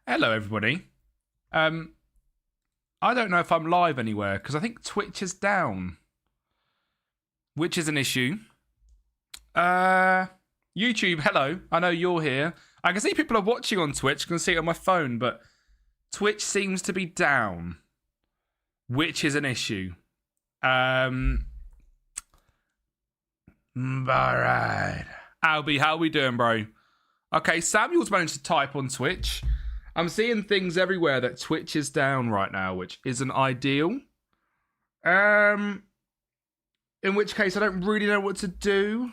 Hello, everybody. I don't know if I'm live anywhere because I think Twitch is down, which is an issue. YouTube, hello. I know you're here. I can see people are watching on Twitch. I can see it on my phone, but Twitch seems to be down, which is an issue. All right. Albie, how are we doing, bro? Okay, Samuel's managed to type on Twitch. I'm seeing things everywhere that Twitch is down right now, which isn't ideal. In which case, I don't really know what to do.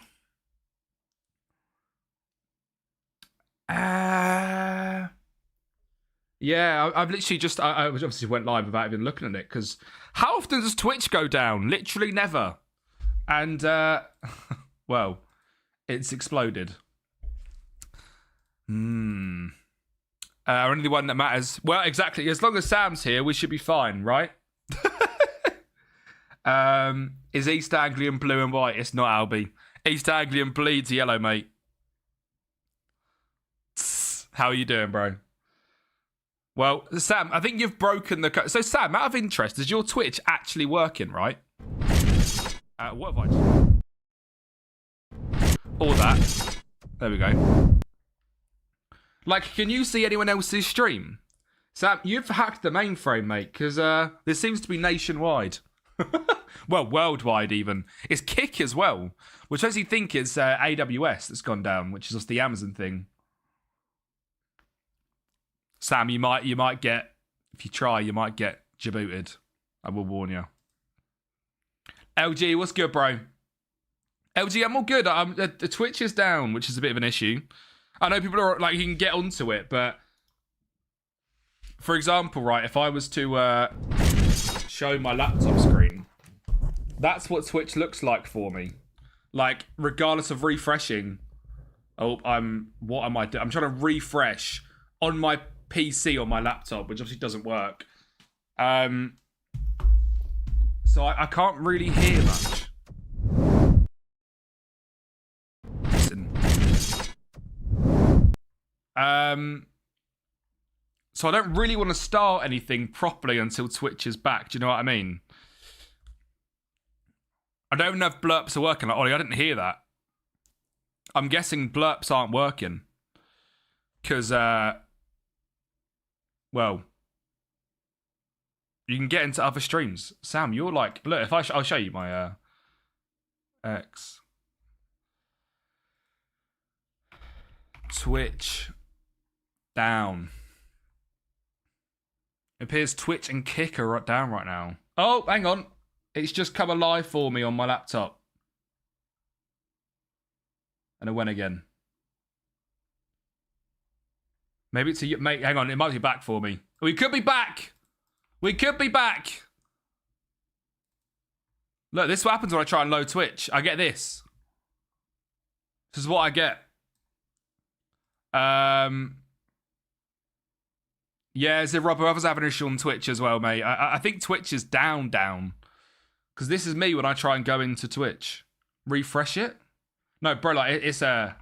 Yeah, I've literally just... I obviously went live without even looking at it, because how often does Twitch go down? Literally never. And, well, it's exploded. Only the one that matters. Well, exactly. As long as Sam's here, we should be fine, right? Is East Anglian blue and white? It's not, Albie. East Anglian bleeds yellow, mate. How are you doing, bro? Well, Sam, I think you've broken the... So, Sam, out of interest, is your Twitch actually working, right? What have I done? All that. There we go. Like, can you see anyone else's stream? Sam, you've hacked the mainframe, mate, because this seems to be nationwide. Well, worldwide, even. It's Kick as well, which makes you think it's AWS that's gone down, which is just the Amazon thing. Sam, you might get, if you try, you might get jabooted. I will warn you. LG, what's good, bro? LG, I'm all good. The Twitch is down, which is a bit of an issue. I know people are like, you can get onto it, but for example, right, if I was to show my laptop screen, that's what Twitch looks like for me. Like, regardless of refreshing. Oh, what am I doing? I'm trying to refresh on my PC on my laptop, which obviously doesn't work. So I can't really hear much. So I don't really want to start anything properly until Twitch is back. Do you know what I mean? I don't know if blurps are working. Like, Ollie, I didn't hear that. I'm guessing blurps aren't working. Because, well, you can get into other streams. Sam, you're like, look, if I'll show you my X. Twitch down. It appears Twitch and Kick are down right now. Oh, hang on. It's just come alive for me on my laptop. And it went again. Maybe it's a... Mate, hang on. It might be back for me. We could be back. We could be back. Look, this is what happens when I try and load Twitch. I get this. This is what I get. Yeah, is it Robert? Others have an issue on Twitch as well, mate. I think Twitch is down. Because this is me when I try and go into Twitch. Refresh it? No, bro, like it's a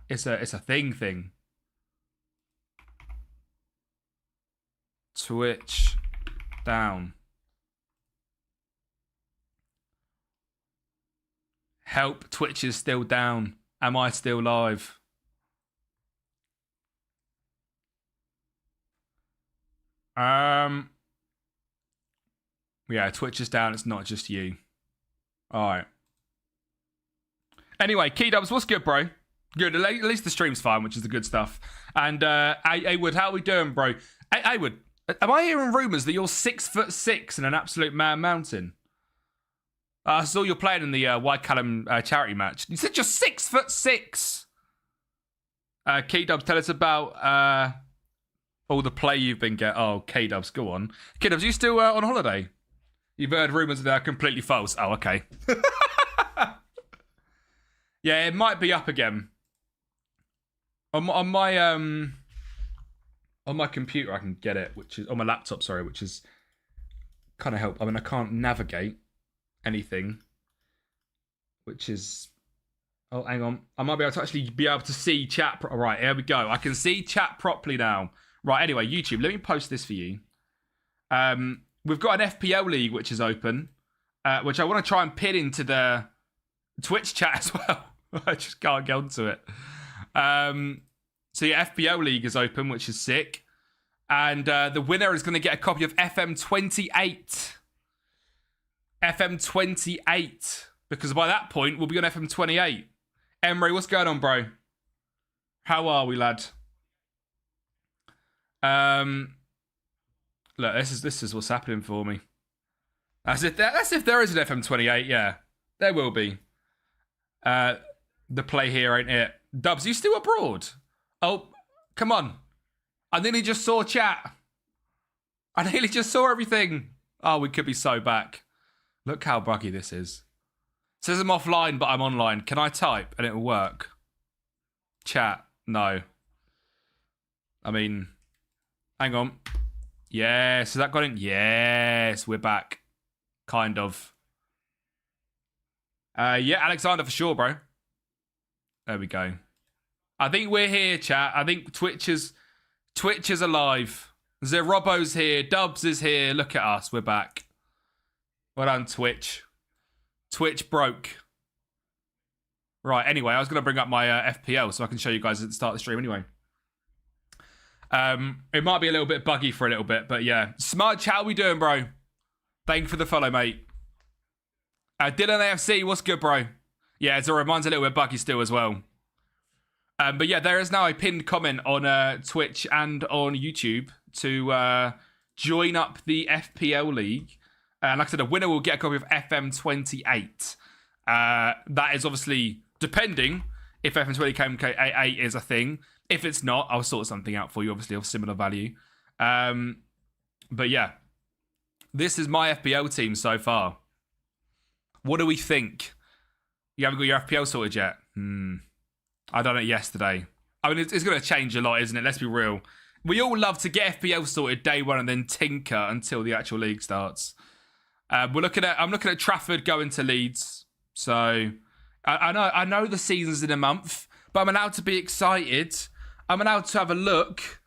thing. Twitch down. Help, Twitch is still down. Am I still live? Yeah, Twitch is down. It's not just you. All right. Anyway, Keydubs, what's good, bro? Good. At least the stream's fine, which is the good stuff. And Aywood, how are we doing, bro? Aywood, am I hearing rumours that you're 6'6" in an absolute man mountain? I saw you're playing in the White Callum charity match. You said you're 6'6". Keydubs, tell us about all the play you've been getting. Oh, K-Dubs, go on. K-Dubs, you still on holiday? You've heard rumours that are completely false. Oh, okay. Yeah, it might be up again. On my computer, I can get it, which is on my laptop. Sorry, which is kind of help. I mean, I can't navigate anything, which is. Oh, hang on. I might be able to actually see chat. All right, here we go. I can see chat properly now. Right, anyway, YouTube, let me post this for you. We've got an FPL league which is open, which I want to try and pin into the Twitch chat as well. I just can't get onto it. So your FPL league is open, which is sick. And the winner is going to get a copy of FM28. FM28. Because by that point, we'll be on FM28. Emery, what's going on, bro? How are we, lad? Look, this is what's happening for me. That's if there is an FM28, yeah. There will be. The play here ain't it. Dubs, you still abroad? Oh, come on. I nearly just saw chat. I nearly just saw everything. Oh, we could be so back. Look how buggy this is. It says I'm offline, but I'm online. Can I type and it'll work? Chat. No. I mean, hang on. Yes, has that got in? Yes, we're back. Kind of. Yeah, Alexander for sure, bro. There we go. I think we're here, chat. I think Twitch is alive. Zerobo's here. Dubs is here. Look at us. We're back. Well done, Twitch. Twitch broke. Right, anyway, I was going to bring up my FPL so I can show you guys at the start of the stream anyway. It might be a little bit buggy for a little bit, but yeah. Smudge, how we doing, bro? Thank you for the follow, mate. Dylan AFC, what's good, bro? Yeah, Zoro, mine's a little bit buggy still as well. But yeah, there is now a pinned comment on Twitch and on YouTube to join up the FPL League. And like I said, a winner will get a copy of FM28. That is obviously depending if FM28 is a thing. If it's not, I'll sort something out for you, obviously, of similar value. But yeah, this is my FPL team so far. What do we think? You haven't got your FPL sorted yet? I done it yesterday. I mean, it's going to change a lot, isn't it? Let's be real. We all love to get FPL sorted day one and then tinker until the actual league starts. I'm looking at Trafford going to Leeds. So I know the season's in a month, but I'm allowed to be excited. I'm allowed to have a look.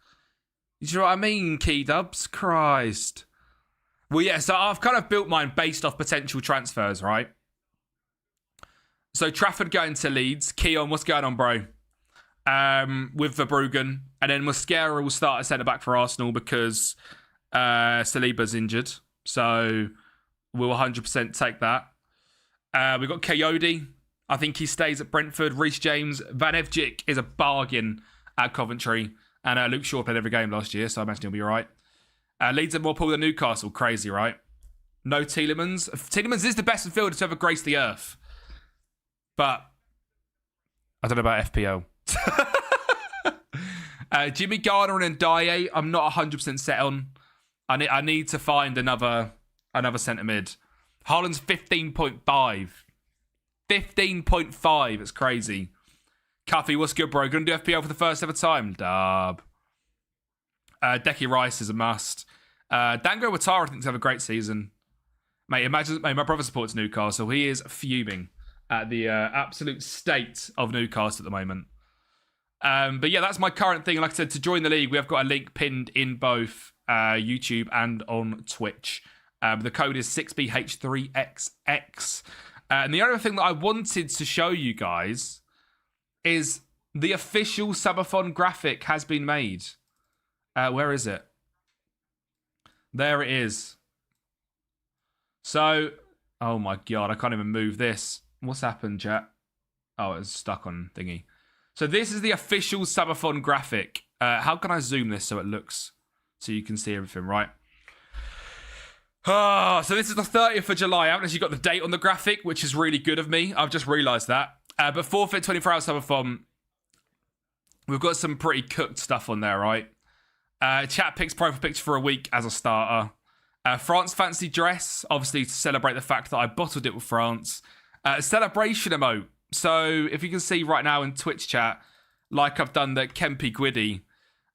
Do you know what I mean, Key Dubs? Christ. Well, yeah, so I've kind of built mine based off potential transfers, right? So Trafford going to Leeds. Keon, what's going on, bro? With Verbruggen. And then Mosquera will start at centre-back for Arsenal because Saliba's injured. So we'll 100% take that. We've got Coyote. I think he stays at Brentford. Reece James. Van Evjik is a bargain at Coventry. And Luke Shaw played every game last year, so I imagine he'll be all right. Leeds are more poor than Newcastle. Crazy, right? No Tielemans. Tielemans is the best midfielder to ever grace the earth. But I don't know about FPL. Jimmy Garner and Ndiaye, I'm not 100% set on. I need to find another centre mid. Haaland's 15.5. 15.5. It's crazy. Cuffy, what's good, bro? Gonna do FPL for the first ever time. Dub. Decky Rice is a must. Dango Ouattara, I think, have a great season. Mate, my brother supports Newcastle. He is fuming at the absolute state of Newcastle at the moment. But yeah, that's my current thing. Like I said, to join the league, we have got a link pinned in both YouTube and on Twitch. The code is 6BH3XX. And the other thing that I wanted to show you guys is the official subathon graphic has been made. Where is it? There it is. So, oh my God, I can't even move this. What's happened, chat? Oh, it's stuck on thingy. So this is the official subathon graphic. How can I zoom this so it looks, so you can see everything, right? Oh, so this is the 30th of July. I haven't actually got the date on the graphic, which is really good of me. I've just realised that. But forfeit 24-hour subathon, we've got some pretty cooked stuff on there, right? Chat picks profile picture for a week as a starter. France fancy dress, obviously to celebrate the fact that I bottled it with France. Celebration emote. So if you can see right now in Twitch chat, like I've done the Kempi Gwiddy,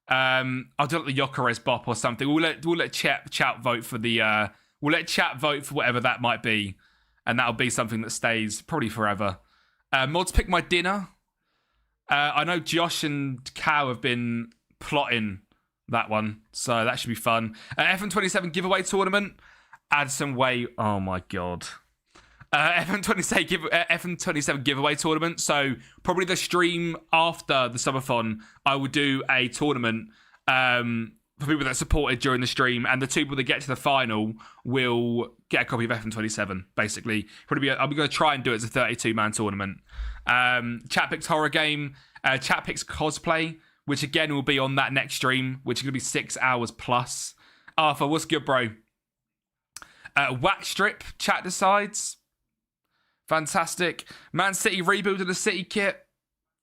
I'll do like the Jokeres bop or something. We'll let chat vote for the we'll let chat vote for whatever that might be, and that'll be something that stays probably forever. Mods pick my dinner. I know Josh and Cow have been plotting that one. So that should be fun. FM27 giveaway tournament. Add some weight. Oh my God. FM27 giveaway tournament. So probably the stream after the Summerthon, I will do a tournament for people that supported during the stream, and the two people that get to the final will get a copy of FM27, basically. I'm going to try and do it as a 32-man tournament. Chat picks horror game. Chat picks cosplay, which again will be on that next stream, which is going to be 6 hours plus. Arthur, what's good, bro? Wax strip, chat decides. Fantastic. Man City rebuilding the City kit.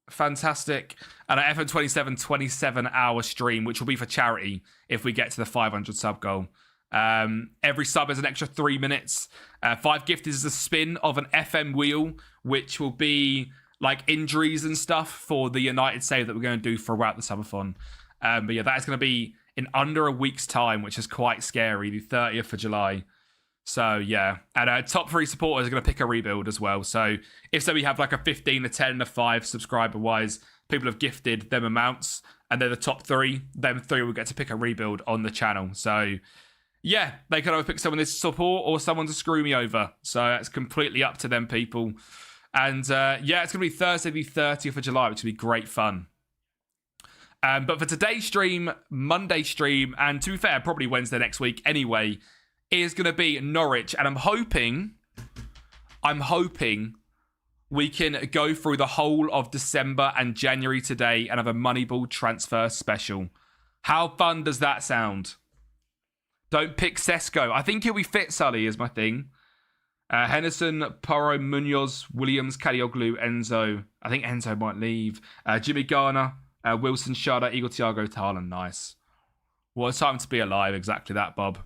Fantastic. And an FM27 27-hour stream, which will be for charity if we get to the 500 sub goal. Every sub is an extra 3 minutes. 5 gift is a spin of an FM wheel, which will be like injuries and stuff for the United save that we're going to do throughout the subathon. But yeah, that is going to be in under a week's time, which is quite scary, the 30th of July. So yeah, and top 3 supporters are going to pick a rebuild as well. So if we have like a 15, a 10, and a 5 subscriber wise, people have gifted them amounts, and they're the top 3. Them 3 will get to pick a rebuild on the channel. So yeah, they can either pick someone to support or someone to screw me over. So it's completely up to them, people. And yeah, it's going to be Thursday, the 30th of July, which will be great fun. But for today's stream, Monday stream, and to be fair, probably Wednesday next week anyway, is going to be Norwich. And I'm hoping we can go through the whole of December and January today and have a Moneyball transfer special. How fun does that sound? Don't pick Sesko. I think he'll be fit, Sully, is my thing. Henderson, Porro, Munoz, Williams, Kadioglu, Enzo. I think Enzo might leave. Jimmy Garner, Wilson, Shada, Eagle, Thiago, Haaland. Nice. What a time to be alive. Exactly that, Bob.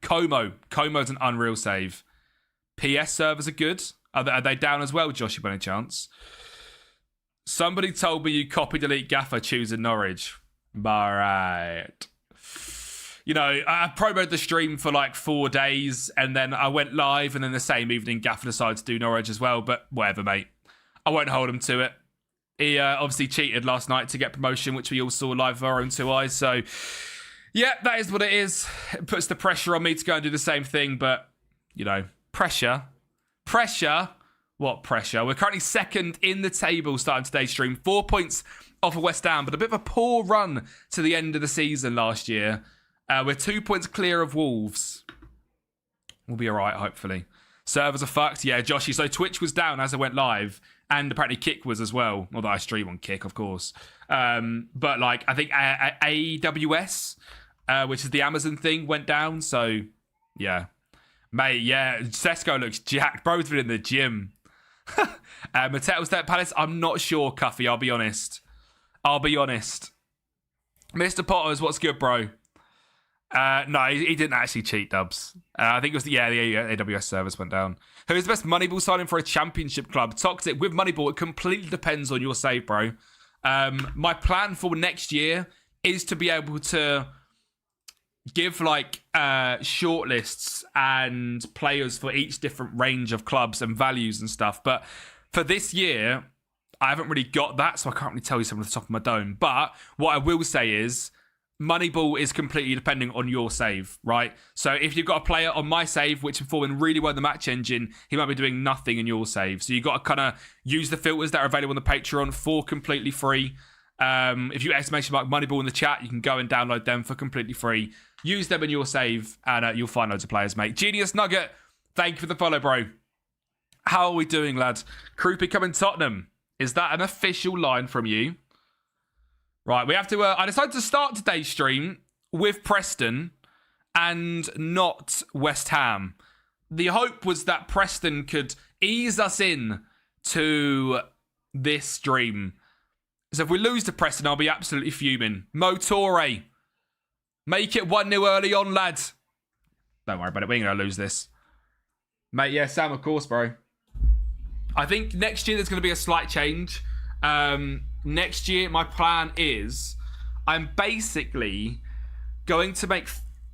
Como's an unreal save. PS servers are good. Are they down as well, Josh, by any chance? Somebody told me you copy delete Gaffer choosing Norwich. Alright. You know, I promoted the stream for like 4 days, and then I went live, and then the same evening Gaffer decided to do Norwich as well, but whatever, mate. I won't hold him to it. He obviously cheated last night to get promotion, which we all saw live with our own 2 eyes, so yeah, that is what it is. It puts the pressure on me to go and do the same thing, but, you know, pressure? What pressure? We're currently second in the table starting today's stream. 4 points off of West Ham, but a bit of a poor run to the end of the season last year. We're 2 points clear of Wolves. We'll be all right, hopefully. Servers are fucked. Yeah, Joshy. So Twitch was down as I went live, and apparently Kick was as well. Although I stream on Kick, of course. But like, I think AWS, which is the Amazon thing, went down. So yeah, mate. Yeah, Sesko looks jacked. Bro's been in the gym. Mattel's Dead Palace. I'm not sure, Cuffy. I'll be honest. Mr. Potters, what's good, bro? No, he didn't actually cheat, Dubs. I think it was the AWS service went down. Who is the best Moneyball signing for a championship club? Toxic with Moneyball. It completely depends on your save, bro. My plan for next year is to be able to give like shortlists and players for each different range of clubs and values and stuff. But for this year, I haven't really got that, so I can't really tell you something off the top of my dome. But what I will say is, Moneyball is completely depending on your save, right? So if you've got a player on my save which is performing really well in the match engine, he might be doing nothing in your save. So you've got to kind of use the filters that are available on the Patreon for completely free. If you exclamation mark Moneyball in the chat, you can go and download them for completely free. Use them in your save, and you'll find loads of players, mate. Genius Nugget, thank you for the follow, bro. How are we doing, lads? Croupy coming Tottenham. Is that an official line from you? Right, we have to... I decided to start today's stream with Preston and not West Ham. The hope was that Preston could ease us in to this stream. So if we lose to Preston, I'll be absolutely fuming. Mo Torre, make it 1-0 early on, lads. Don't worry about it. We ain't going to lose this. Mate, yeah, Sam, of course, bro. I think next year there's going to be a slight change. Next year, my plan is I'm basically going to make,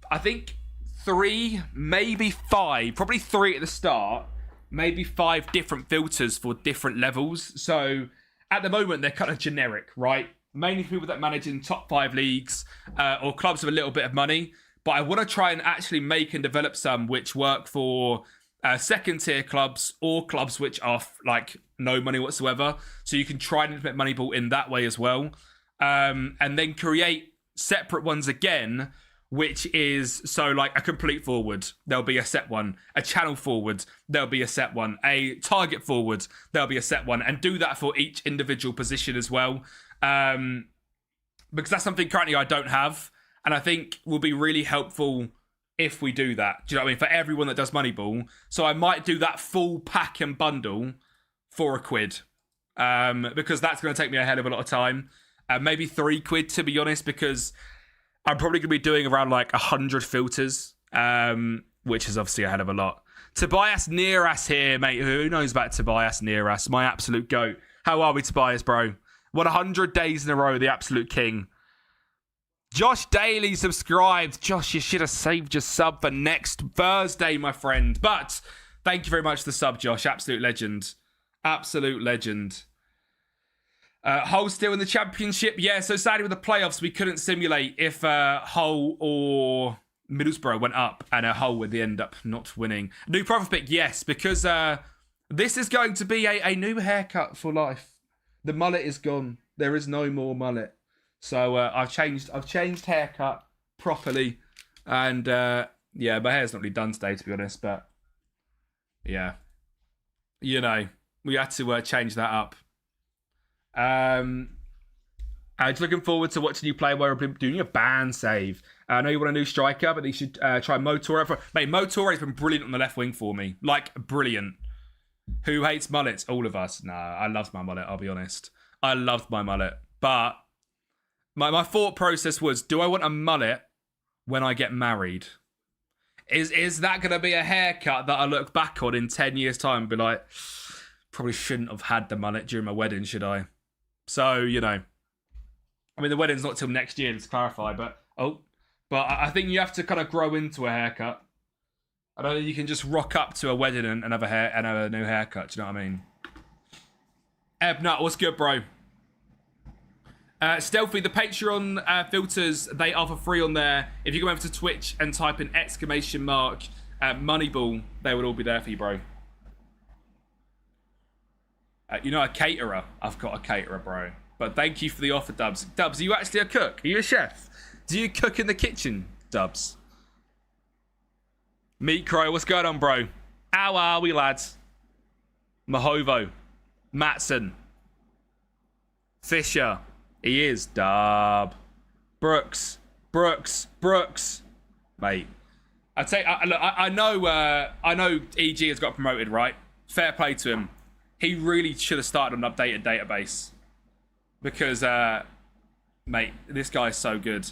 I think, 3, maybe 5, probably 3 at the start, maybe 5 different filters for different levels. So at the moment, they're kind of generic, right? mainly for people that manage in top 5 leagues or clubs with a little bit of money. But I want to try and actually make and develop some which work for second tier clubs or clubs which are like no money whatsoever. So you can try and implement Moneyball in that way as well. And then create separate ones again, which is so like a complete forward, there'll be a set one, a channel forward, there'll be a set one, a target forward, there'll be a set one, and do that for each individual position as well. Because that's something currently I don't have, and I think will be really helpful if we do that. Do you know what I mean? For everyone that does Moneyball. So I might do that full pack and bundle for £1. Because that's going to take me a hell of a lot of time. Maybe £3 to be honest, because I'm probably going to be doing around like 100 filters, which is obviously a hell of a lot. Tobias Neras here, mate. Who knows about Tobias Neras? My absolute goat. How are we, Tobias, bro? 100 days in a row, the absolute king. Josh Daly subscribed. Josh, you should have saved your sub for next Thursday, my friend. But thank you very much for the sub, Josh. Absolute legend. Absolute legend. Hull still in the championship. Yeah, so sadly with the playoffs, we couldn't simulate if Hull or Middlesbrough went up and Hull would end up not winning. New profit pick, yes, because this is going to be a new haircut for life. The mullet is gone. There is no more mullet. So I've changed haircut properly. And yeah, my hair's not really done today, to be honest. But yeah, you know, we had to change that up. I'm just looking forward to watching you play where we're doing a ban save. I know you want a new striker, but you should try Motor. Mate, Motor has been brilliant on the left wing for me. Like, brilliant. Who hates mullets? All of us. Nah, I loved my mullet, I'll be honest. I loved my mullet. But my thought process was, do I want a mullet when I get married? Is that going to be a haircut that I look back on in 10 years' time and be like, probably shouldn't have had the mullet during my wedding, should I? So, you know. I mean, the wedding's not till next year, to clarify, but I think you have to kind of grow into a haircut. I don't think you can just rock up to a wedding and have a new haircut, do you know what I mean? Ebnut, what's good, bro? Stealthy, the Patreon filters, they are for free on there. If you go over to Twitch and type in ! Moneyball, they will all be there for you, bro. You know, a caterer. I've got a caterer, bro. But thank you for the offer, Dubs. Dubs, are you actually a cook? Are you a chef? Do you cook in the kitchen, Dubs? Meat Crow, what's going on, bro? How are we, lads? Mahovo. Matson. Fisher. He is. Dub. Brooks. Mate. I know EG has got promoted, right? Fair play to him. He really should have started an updated database. Because, mate, this guy is so good.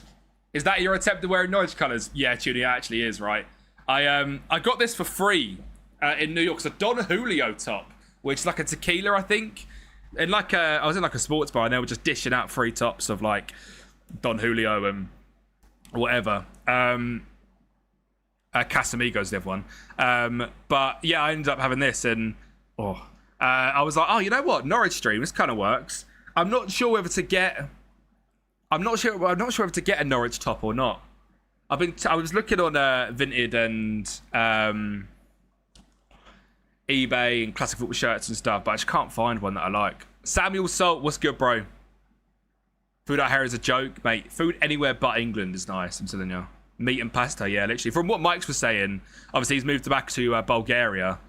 Is that your attempt at wearing Norwich colours? Yeah, Tudy, it actually is, right? I got this for free in New York. It's a Don Julio top, which is like a tequila, I think. And I was in like a sports bar and they were just dishing out free tops of like Don Julio and whatever. Casamigos, the other one. But yeah, I ended up having this and I was like, oh, you know what? Norwich stream, this kind of works. I'm not sure whether to get a Norwich top or not. I was looking on Vinted and eBay and classic football shirts and stuff, but I just can't find one that I like. Samuel Salt, what's good, bro? Food out here is a joke, mate. Food anywhere but England is nice, I'm telling you. Meat and pasta, yeah, literally. From what Mike's was saying, obviously he's moved back to Bulgaria.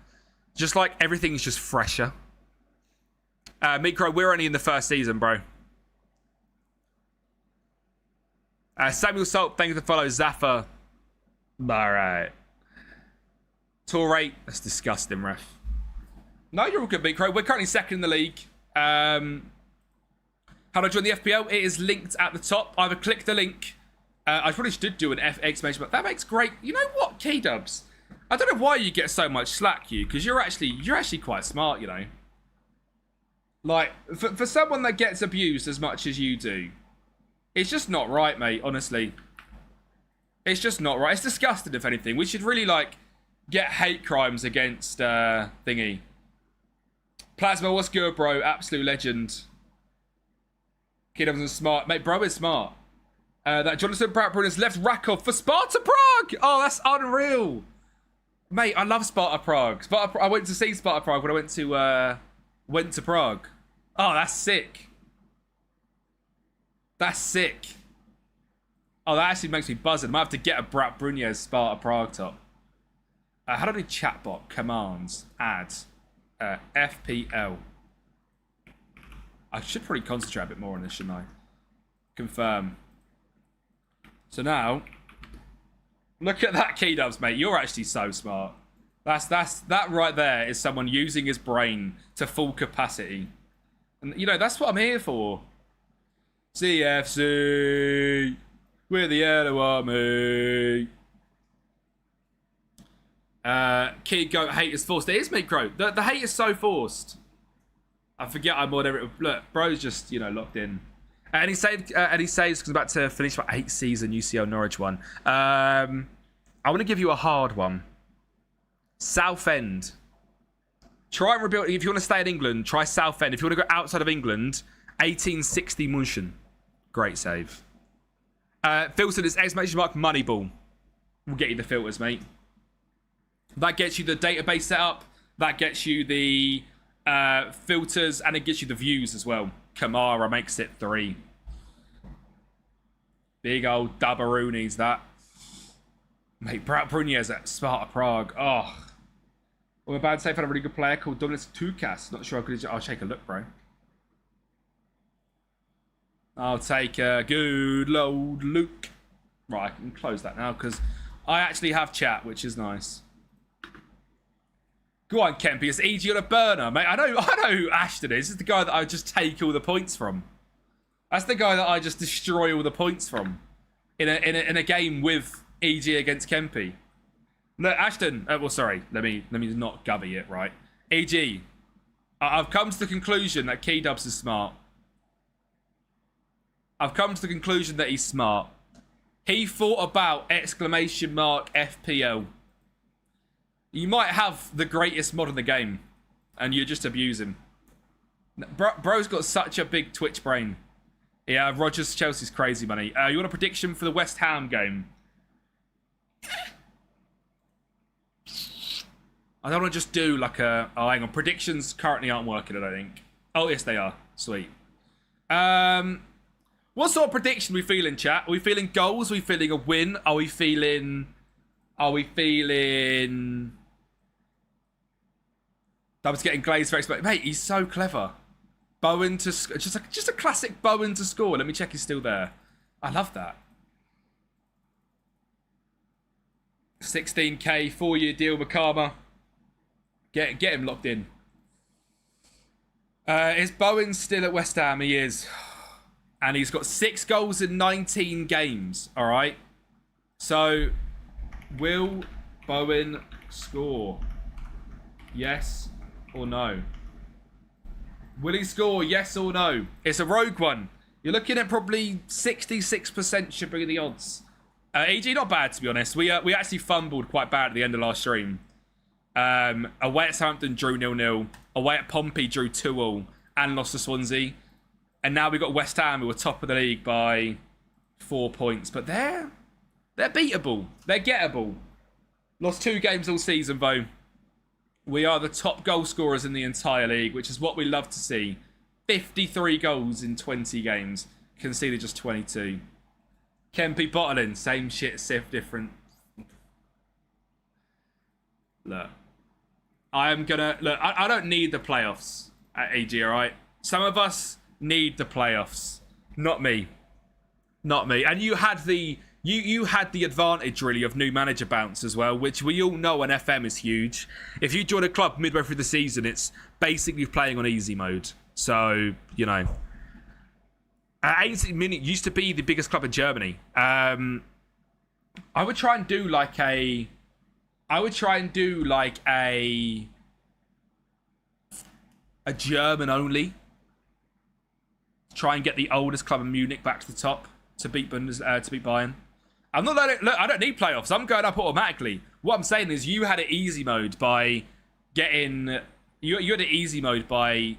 Just like everything's just fresher. Meat Crow, we're only in the first season, bro. Samuel Salt, thank you for the follow. Zaffa. Alright. Torrate. That's disgusting, ref. No, you're all good, Meat Crow. We're currently second in the league. How do I join the FPL? It is linked at the top. Either click the link. I probably should do an exclamation, but that makes great. You know what, K-Dubs? I don't know why you get so much slack, because you're actually quite smart, you know. Like, for someone that gets abused as much as you do, it's just not right, mate, honestly. It's just not right. It's disgusting, if anything. We should really, like, get hate crimes against thingy. Plasma, what's good, bro? Absolute legend. Kid wasn't smart. Mate, bro is smart. That Jonathan Bradburn has left Rakov for Sparta Prague. Oh, that's unreal. Mate, I love Sparta Prague. I went to see Sparta Prague when I went to Prague. Oh, that's sick. That's sick. Oh, that actually makes me buzzing. I might have to get a Brat Brunez Sparta Prague top. How do I do chatbot? Commands. Add. FPL. I should probably concentrate a bit more on this, shouldn't I? Confirm. So now, look at that, Keydubs, mate. You're actually so smart. That right there is someone using his brain to full capacity. And, you know, that's what I'm here for. CFC. We're the Yellow Army. Kid Goat hate is forced. It is me, Crow. The hate is so forced. I forget I'm on every... Look, bro's just, you know, locked in. And he saves because I'm about to finish my 8th season UCL Norwich one. I want to give you a hard one. Southend. Try and rebuild. If you want to stay in England, try Southend. If you want to go outside of England, 1860 Munchen. Great save. Filtered is exclamation mark Moneyball. We'll get you the filters, mate. That gets you the database setup. That gets you the filters, and it gets you the views as well. Kamara makes it 3. Big old Dabaroonies, that. Mate, Brat Brunez at Sparta Prague. Oh. I'm about to say, I found a really good player called Dominus Tukas. Not sure I could. I'll take a look, bro. I'll take a good old look. Right, I can close that now because I actually have chat, which is nice. Go on, Kempi. It's EG on a burner, mate. I know who Ashton is. This is the guy that I just take all the points from. That's the guy that I just destroy all the points from in a game with EG against Kempi. No, Ashton. Well, sorry. Let me not gubby it, right? EG. I've come to the conclusion that Keydubs is smart. I've come to the conclusion that he's smart. He thought about exclamation mark FPL. You might have the greatest mod in the game, and you just abuse him. Bro's got such a big Twitch brain. Yeah, Rogers Chelsea's crazy money. You want a prediction for the West Ham game? I don't want to just do like a... Oh, hang on. Predictions currently aren't working, I don't think. Oh, yes, they are. Sweet. What sort of prediction are we feeling, chat? Are we feeling goals? Are we feeling a win? Are we feeling... I was getting glazed for expect. Mate, he's so clever. Bowen to... Just a classic Bowen to score. Let me check he's still there. I love that. 16k, 4-year deal, Makama. Get him locked in. Is Bowen still at West Ham? He is. And he's got 6 goals in 19 games. All right. So, will Bowen score? Yes or no? Will he score? Yes or no? It's a rogue one. You're looking at probably 66% should be the odds. EG, not bad, to be honest. We actually fumbled quite bad at the end of last stream. Away at Southampton, drew 0-0. Away at Pompey, drew 2-2 and lost to Swansea. And now we've got West Ham, who are top of the league by 4 points. But they're beatable. They're gettable. Lost 2 games all season, though. We are the top goal scorers in the entire league, which is what we love to see. 53 goals in 20 games. Conceded just 22. Kempi bottling. Same shit, Sif, different. Look. I don't need the playoffs at AG, alright? Some of us need the playoffs. Not me. Not me. And you had the advantage, really, of new manager bounce as well, which we all know on FM is huge. If you join a club midway through the season, it's basically playing on easy mode. So, you know. 80 Munich used to be the biggest club in Germany. I would try and do like a German only. Try and get the oldest club in Munich back to the top to beat Bayern. I'm not letting, look, I don't need playoffs. I'm going up automatically. What I'm saying is you had it easy mode by getting you had it easy mode by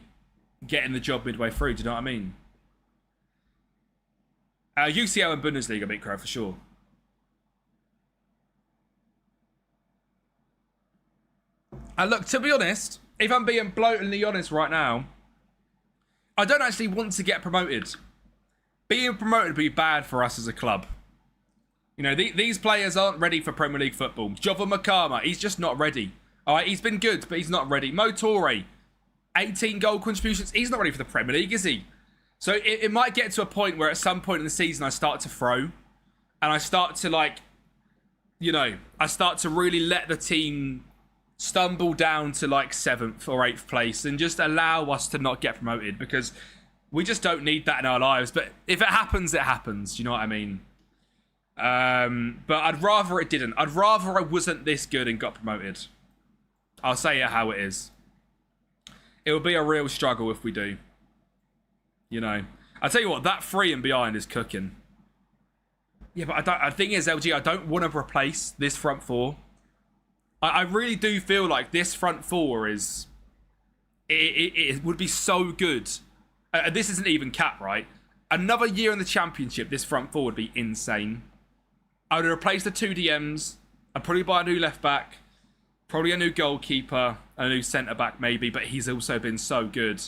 getting the job midway through. Do you know what I mean? UCL and Bundesliga, Big Crow, for sure. And look, to be honest, if I'm being blatantly honest right now, I don't actually want to get promoted. Being promoted would be bad for us as a club. You know, these players aren't ready for Premier League football. Jovan Makama, he's just not ready. All right, he's been good, but he's not ready. Mo Torre, 18 goal contributions. He's not ready for the Premier League, is he? So it might get to a point where at some point in the season I start to throw. And I start to, like, you know, I start to really let the team stumble down to, like, 7th or 8th place and just allow us to not get promoted, because we just don't need that in our lives. But if it happens, it happens. You know what I mean? But I'd rather it didn't. I'd rather I wasn't this good and got promoted. I'll say it how it is. It will be a real struggle if we do. You know, I'll tell you what, that 3 and behind is cooking. Yeah, but the thing is, LG, I don't want to replace this front 4. I really do feel like this front 4 is... It would be so good. This isn't even cap, right? Another year in the Championship, this front 4 would be insane. I would replace the 2 DMs. I'd probably buy a new left back. Probably a new goalkeeper. A new centre back, maybe. But he's also been so good.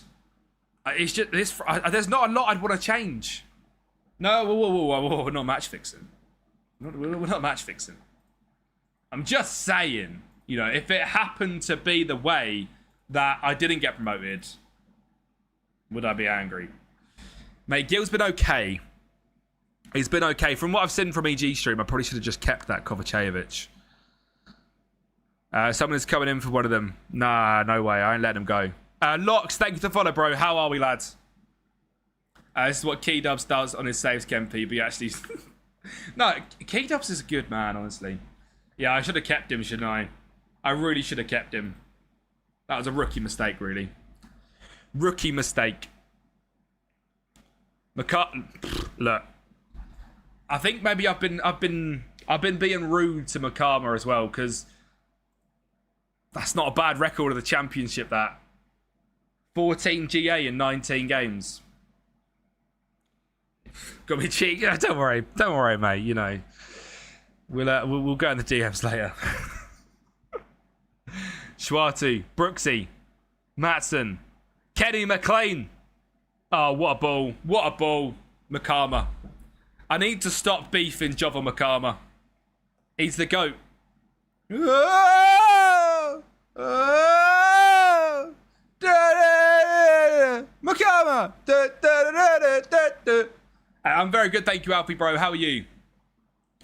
It's just this. There's not a lot I'd want to change. No, whoa, we're not match fixing. We're not match fixing. I'm just saying, you know, if it happened to be the way that I didn't get promoted, would I be angry? Mate, Gil's been okay. He's been okay. From what I've seen from EG stream, I probably should have just kept that Kovacevic. Someone's coming in for one of them. Nah, no way. I ain't letting him go. Locks, thank you for the follow, bro. How are we, lads? This is what Keydubs does on his saves, Kempi. But he actually... No, Keydubs is a good man, honestly. Yeah, I should have kept him, shouldn't I? I really should have kept him. That was a rookie mistake, really. Rookie mistake. Look, I think maybe I've been being rude to Makama as well, because that's not a bad record of the Championship. That 14 GA in 19 games. Got me cheeky. Don't worry, mate. You know, we'll go in the DMs later. Schwartu, Brooksy, Matson, Kenny McLean. Oh, what a ball. What a ball. Makama. I need to stop beefing Jovan Makama. He's the GOAT. Makama. I'm very good, thank you, Alfie, bro. How are you?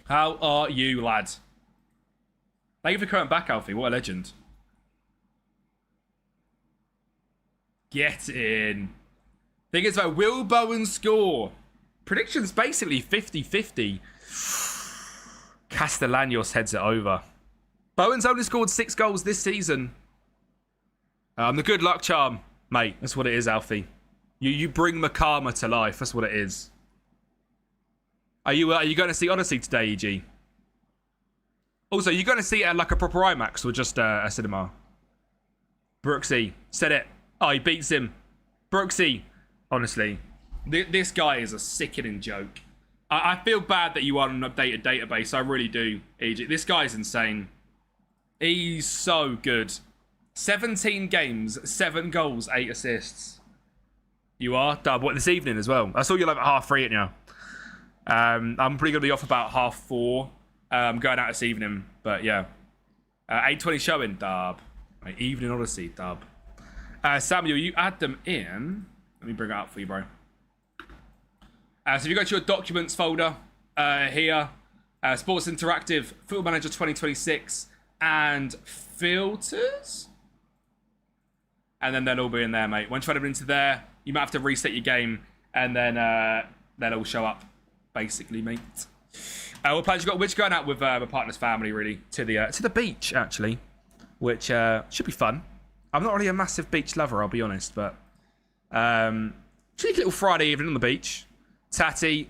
How are you, lad? Thank you for coming back, Alfie. What a legend. Get in. Thing is, about will Bowen score? Prediction's basically 50-50. Castellanos heads it over. Bowen's only scored 6 goals this season. The good luck charm, mate. That's what it is, Alfie. You bring Makama to life. That's what it is. Are you going to see Odyssey today, EG? Also, are you going to see it at like a proper IMAX or just a cinema? Brooksy said it. Oh, he beats him. Brooksy, honestly, this guy is a sickening joke. I feel bad that you are on an updated database. I really do, EG. This guy's insane. He's so good. 17 games, 7 goals, 8 assists. You are? Dub, what, this evening as well? I saw you like at 3:30 now. I'm probably going to be off about 4:30. Going out this evening, but yeah. 8:20 showing, Dub. Evening Odyssey, Dub. Samuel, you add them in. Let me bring it up for you, bro. So if you go to your documents folder here, Sports Interactive, Football Manager 2026, and filters. And then they'll all be in there, mate. Once you add them into there, you might have to reset your game, and then they'll all show up, basically, mate. What plans you got? We're just going out with my partner's family, really, to the beach, actually, which should be fun. I'm not really a massive beach lover, I'll be honest, but cheeky little Friday evening on the beach. Tatty,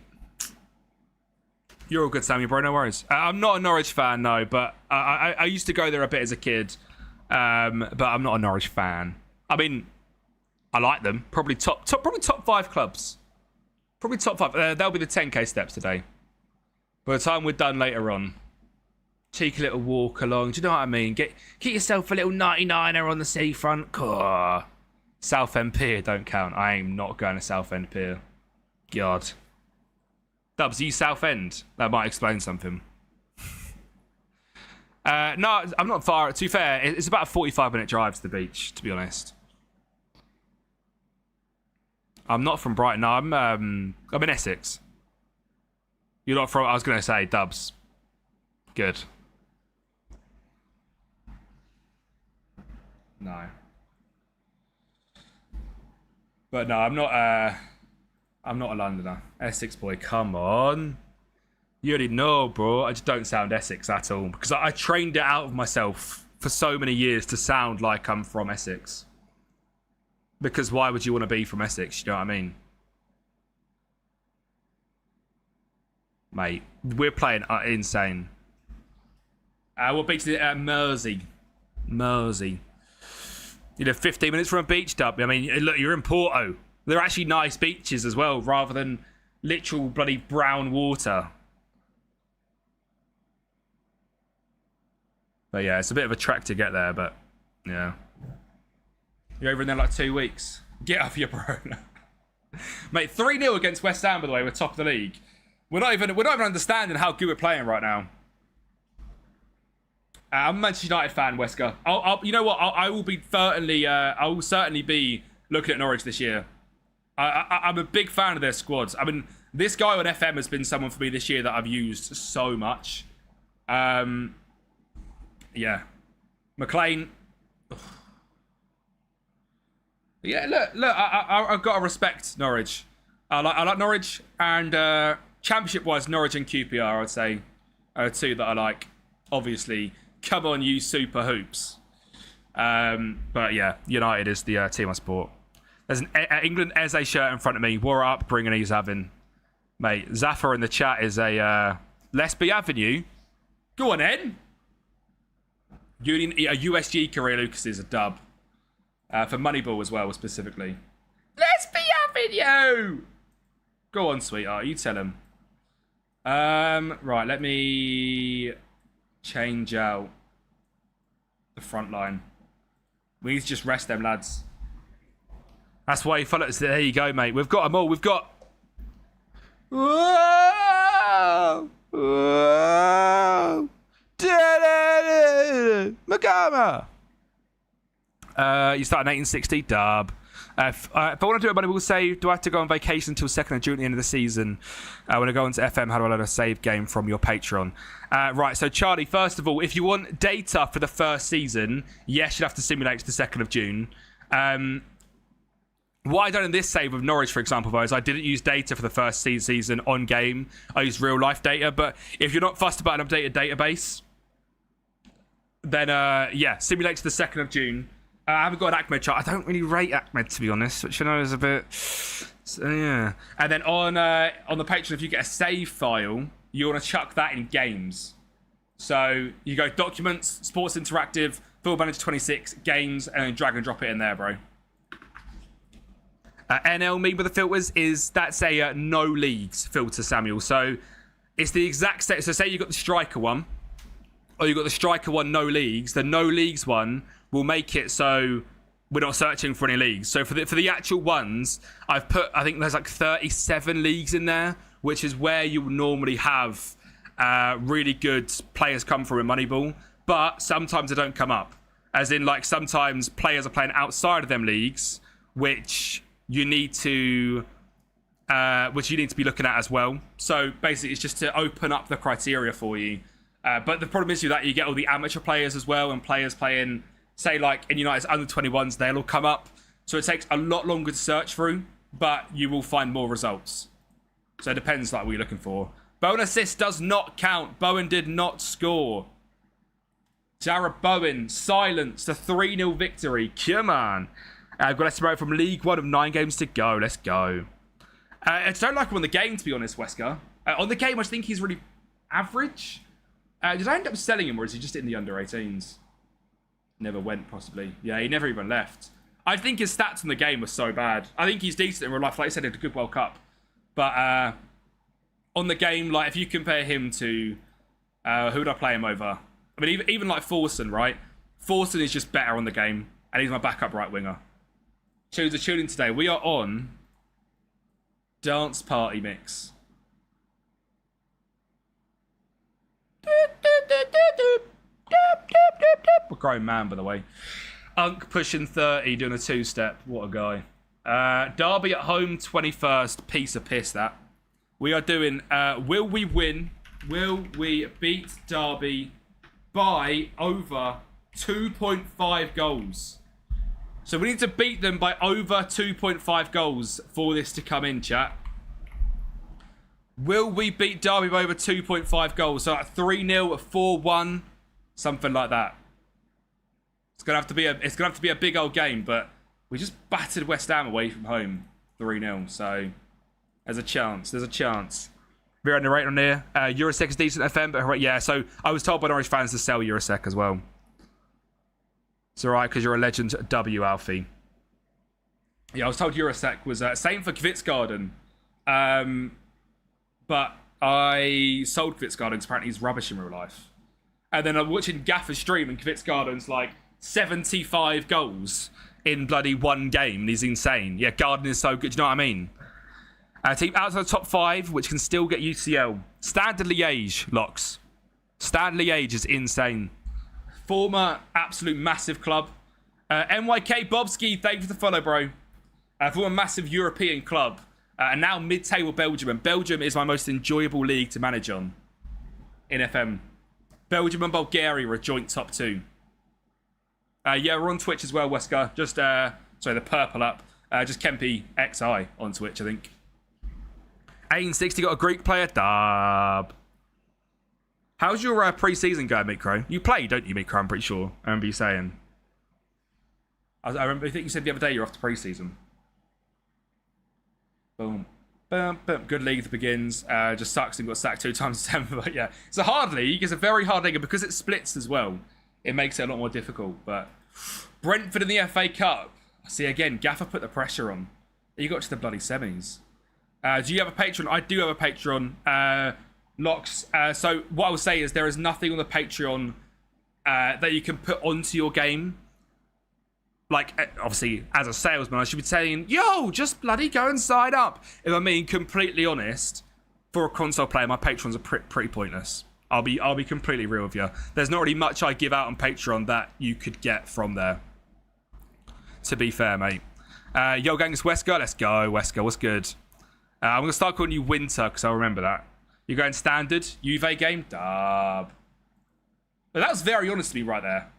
you're all good, Samuel, bro. No worries. I'm not a Norwich fan, no, but I used to go there a bit as a kid, but I'm not a Norwich fan. I mean, I like them. Probably top 5 clubs. Probably top 5. That'll be the 10k steps today. By the time we're done later on. Cheeky little walk along. Do you know what I mean? Get yourself a little 99er on the seafront. Southend Pier don't count. I am not going to Southend Pier. God. Dubs, you Southend? That might explain something. No, I'm not far. To be fair, it's about a 45-minute drive to the beach, to be honest. I'm not from Brighton. No, I'm in Essex. You're not from... I was going to say, Dubs. Good. No. But no, I'm not a Londoner. Essex boy, come on. You already know, bro. I just don't sound Essex at all. Because I trained it out of myself for so many years to sound like I'm from Essex. Because why would you want to be from Essex? You know what I mean? Mate, we're playing insane. What beach is it? Mersey. Mersey. 15 minutes from a beach, Dub. I mean, look, you're in Porto. They're actually nice beaches as well, rather than literal bloody brown water. But yeah, it's a bit of a trek to get there, but yeah. You're over in there like 2 weeks. Get off your bro. Mate, 3-0 against West Ham, by the way. We're top of the league. We're not even understanding how good we're playing right now. I'm a Manchester United fan, Wesker. You know what? I will certainly be looking at Norwich this year. I'm a big fan of their squads. I mean, this guy on FM has been someone for me this year that I've used so much. Yeah. McLean. Yeah, look. I've got to respect Norwich. I like Norwich, and championship-wise, Norwich and QPR, I'd say, are two that I like. Obviously, come on, you super hoops. But yeah, United is the team I support. There's an England Eze shirt in front of me. War up, bringing he's having. Mate, Zaffa in the chat is a let's be having you. Go on, Ed. A USG career, Lucas is a dub. For Moneyball as well, specifically. Let's be having you. Go on, sweetheart. You tell him. Right, let me change out the front line. We need to just rest them, lads. That's why you follow us. There you go, mate. We've got them all. We've got... Whoa! Whoa! Magama! You start in 1860, dub. If I want to do a Moneyball save, do I have to go on vacation until 2nd of June at the end of the season? When I go into FM, how do I load a save game from your Patreon? Right, so Charlie, first of all, if you want data for the first season, yes, you'd have to simulate to the 2nd of June. What I done in this save with Norwich, for example, though, is I didn't use data for the first season on game. I used real life data, but if you're not fussed about an updated database, then yeah, simulate to the 2nd of June. I haven't got an Ahmed chart. I don't really rate Ahmed, to be honest, which I know is a bit... So, yeah. And then on the Patreon, if you get a save file, you want to chuck that in games. So you go Documents, Sports Interactive, Football Manager 26, Games, and then drag and drop it in there, bro. NL me with the filters that's a no leagues filter, Samuel. So it's the exact same. So say you got the striker one, or you got the striker one no leagues. The no leagues one will make it so we're not searching for any leagues. So for the actual ones, I've put, I think there's like 37 leagues in there, which is where you would normally have really good players come from in Moneyball. But sometimes they don't come up. As in, like, sometimes players are playing outside of them leagues, which you need to be looking at as well. So basically, it's just to open up the criteria for you. But the problem is with that you get all the amateur players as well, and players playing, say, like in United's under 21s, they'll all come up. So it takes a lot longer to search through, but you will find more results. So it depends, like, what you're looking for. Bowen assist does not count. Bowen did not score. Jarrod Bowen silenced a 3-0 victory. Come on. I've got Estimate from League 1 of 9 games to go. Let's go. I just don't like him on the game, to be honest, Wesker. On the game, I think he's really average. Did I end up selling him, or is he just in the under 18s? Never went, possibly. Yeah, he never even left. I think his stats in the game were so bad. I think he's decent in real life. Like I said, he had a good World Cup. But on the game, like, if you compare him to... who would I play him over? I mean, even like Forson, right? Forson is just better on the game, and he's my backup right winger. Choose a tuning today. We are on Dance Party Mix. A grown man, by the way. Unk pushing 30, doing a two-step. What a guy. Derby at home, 21st. Piece of piss, that. We are doing, will we win? Will we beat Derby by over 2.5 goals? So we need to beat them by over 2.5 goals for this to come in, chat. Will we beat Derby by over 2.5 goals? So like 3-0, 4-1, something like that. It's gonna have to be a big old game, but we just battered West Ham away from home 3-0. So there's a chance. There's a chance. We're narrating on here. Eurosec is decent FM, but yeah. So I was told by Norwich fans to sell Eurosec as well. It's alright because you're a legend. W Alfie. Yeah, I was told Eurosec was same for Kvitsgarden. But I sold Kvitsgarden because apparently he's rubbish in real life. And then I'm watching Gaffer's stream and Kvitsgarden's like 75 goals in bloody one game. And he's insane. Yeah, Garden is so good. Do you know what I mean? Team outside the top 5, which can still get UCL. Standard Liège, Locks. Standard Liège is insane. Former absolute massive club. NYK Bobski, thank you for the follow, bro. Former massive European club. And now mid-table Belgium. And Belgium is my most enjoyable league to manage on in FM. Belgium and Bulgaria are joint top 2. Yeah, we're on Twitch as well, Wesker. Just, sorry, the purple up. Just Kempi XI on Twitch, I think. 1860 got a Greek player. Dub. How's your pre-season going, Mikro? You play, don't you, Mikro? I'm pretty sure. I remember you saying. I think you said the other day you're off to pre-season. Boom. Boom, boom. Good league that begins. Just sucks and got sacked 2 times in December. But yeah, it's a hard league. It's a very hard league. And because it splits as well, it makes it a lot more difficult. But Brentford in the FA Cup. See, again, Gaffer put the pressure on. You got to the bloody semis. Do you have a Patreon? I do have a Patreon. Locks. So what I will say is there is nothing on the Patreon that you can put onto your game. Like, obviously, as a salesman, I should be saying, yo, just bloody go and sign up. If I'm being completely honest, for a console player, my Patrons are pretty pointless. I'll be completely real with you. There's not really much I give out on Patreon that you could get from there. To be fair, mate. Yo, gang, it's Wesker. Let's go, Wesker. What's good? I'm going to start calling you Winter because I'll remember that. You're going standard? Juve game? Dub. But that was very honest to me right there.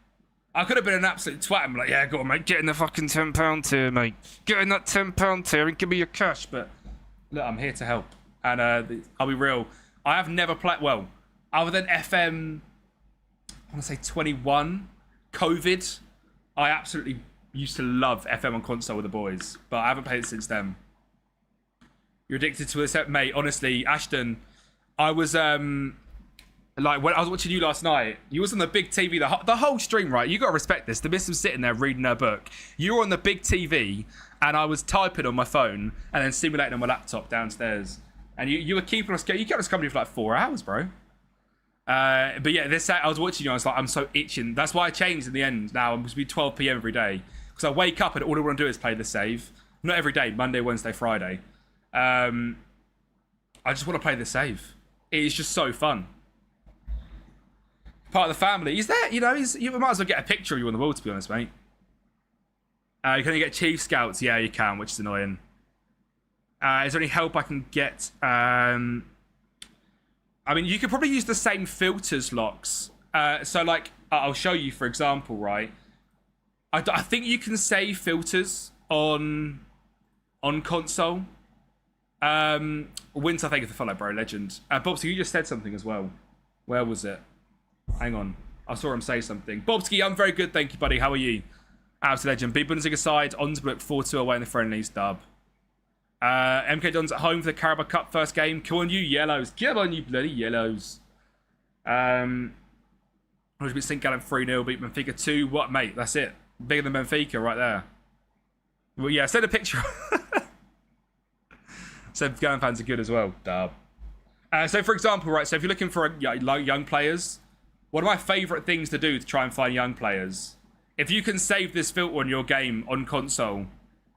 I could have been an absolute twat. I'm like, yeah, go on, mate. Get in the fucking £10 tier, mate. Get in that £10 tier and give me your cash. But look, I'm here to help. And I'll be real. I have never played, well, other than FM, I want to say 21, COVID, I absolutely used to love FM on console with the boys. But I haven't played it since then. You're addicted to this, mate. Honestly, Ashton, I was like when I was watching you last night. You was on the big TV the whole stream, right? You got to respect this. The miss was sitting there reading her book. You were on the big TV, and I was typing on my phone and then simulating on my laptop downstairs. And you were keeping us. You kept us company for like 4 hours, bro. But yeah, I was watching you. I was like, I'm so itching. That's why I changed in the end. Now I'm supposed to be 12 p.m. every day because I wake up and all I want to do is play the save. Not every day. Monday, Wednesday, Friday. I just want to play the save. It is just so fun. Part of the family. He's there, you might as well get a picture of you on the wall, to be honest, mate. You can only get Chief Scouts. Yeah, you can, which is annoying. Is there any help I can get? I mean, you could probably use the same filters, Locks. So, like, I'll show you, for example, right? I think you can save filters on console. Winter, thank you for the follow, bro. Legend. Bobsky, you just said something as well. Where was it? Hang on. I saw him say something. Bobsky, I'm very good, thank you, buddy. How are you? Out to legend. Big Bundesliga side. Onsbrook 4-2 away in the friendlies. Dub. MK Don's at home for the Carabao Cup first game. Come on, you yellows. Come on, you bloody yellows. St Gallen 3-0. Beat Benfica 2. What, mate? That's it. Bigger than Benfica right there. Well, yeah, send a picture. So Ghana fans are good as well. Dub. So for example, right, so if you're looking for young players, one of my favourite things to do to try and find young players, if you can save this filter on your game on console,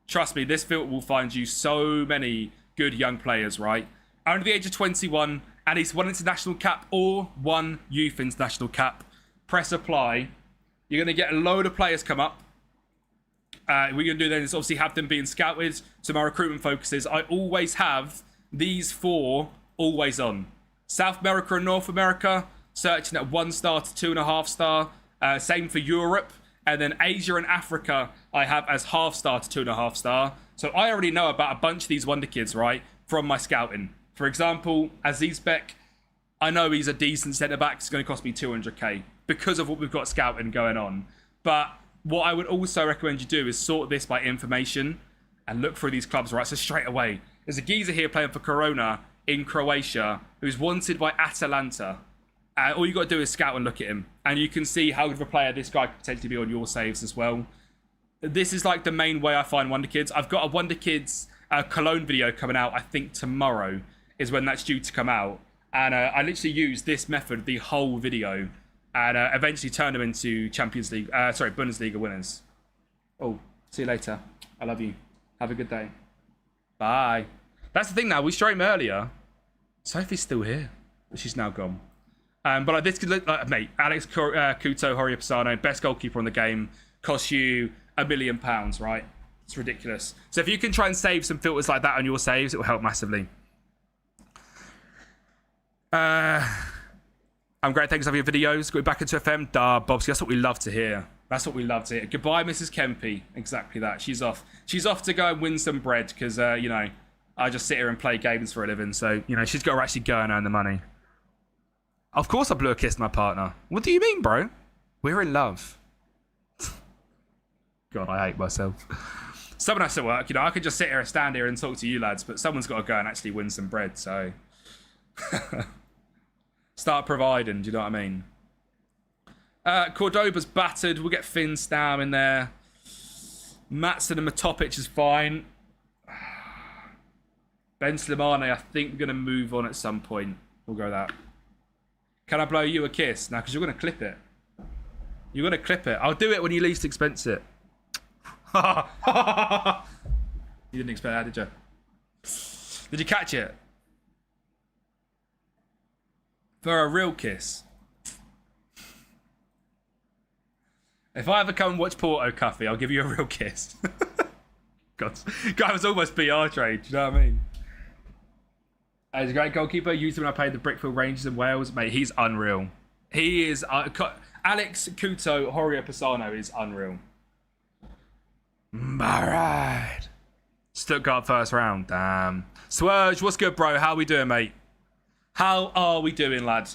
trust me, this filter will find you so many good young players, right? Under the age of 21, at least one international cap or one youth international cap. Press apply. You're going to get a load of players come up. What we're going to do then is obviously have them being scouted. So my recruitment focus is I always have these 4 always on. South America and North America, searching at 1 star to 2.5 star. Same for Europe. And then Asia and Africa, I have as half star to 2.5 star. So I already know about a bunch of these wonder kids, right, from my scouting. For example, Aziz Beck, I know he's a decent centre-back. It's going to cost me 200k because of what we've got scouting going on. But what I would also recommend you do is sort this by information and look through these clubs, right? So straight away, there's a geezer here playing for Corona in Croatia who's wanted by Atalanta. All you got to do is scout and look at him. And you can see how good of a player this guy could potentially be on your saves as well. This is like the main way I find Wonder Kids. I've got a Wonder Kids Cologne video coming out, I think tomorrow is when that's due to come out. And I literally use this method the whole video and eventually turn them into Bundesliga winners. Oh, see you later. I love you. Have a good day. Bye. That's the thing now. We streamed earlier. Sophie's still here. But she's now gone. But like, this could look like, mate, Alex Couto, Jorge Pisano, best goalkeeper in the game, costs you £1 million, right? It's ridiculous. So if you can try and save some filters like that on your saves, it will help massively. I'm great. Thanks for your videos. Going back into FM. Bobsky. That's what we love to hear. That's what we love to hear. Goodbye, Mrs. Kempi. Exactly that. She's off. She's off to go and win some bread because, you know, I just sit here and play games for a living. So, you know, she's got to actually go and earn the money. Of course I blew a kiss to my partner. What do you mean, bro? We're in love. God, I hate myself. Someone has to work. You know, I could just sit here and stand here and talk to you lads, but someone's got to go and actually win some bread, so... Start providing, do you know what I mean? Cordoba's battered. We'll get Finn's down in there. Matson and Matopic is fine. Ben Slimane, I think, we're going to move on at some point. We'll go that. Can I blow you a kiss? Now, because you're going to clip it. You're going to clip it. I'll do it when you least expense it. You didn't expect that, did you? Did you catch it? For a real kiss. If I ever come and watch Porto Coffee, I'll give you a real kiss. God, guy was almost BR trade. Do you know what I mean? He's a great goalkeeper. Used him when I played the Brickfield Rangers in Wales. Mate, he's unreal. He is... Alex Couto, Jorge Pisano is unreal. Alright. Stuttgart first round. Damn. Swerge, what's good, bro? How we doing, mate? How are we doing, lad?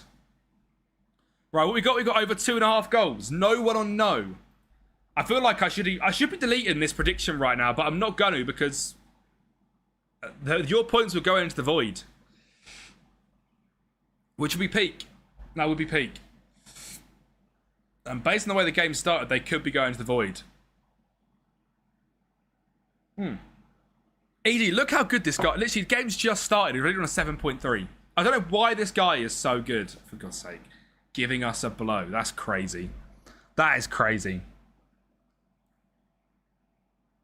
Right, what we got? We got over 2.5 goals. No one on no. I feel like I should be deleting this prediction right now, but I'm not going to because your points will go into the void. Which would be peak. That would be peak. And based on the way the game started, they could be going to the void. Edie, look how good this guy... Literally, the game's just started. He's already on a 7.3. I don't know why this guy is so good, for God's sake. Giving us a blow. That's crazy. That is crazy.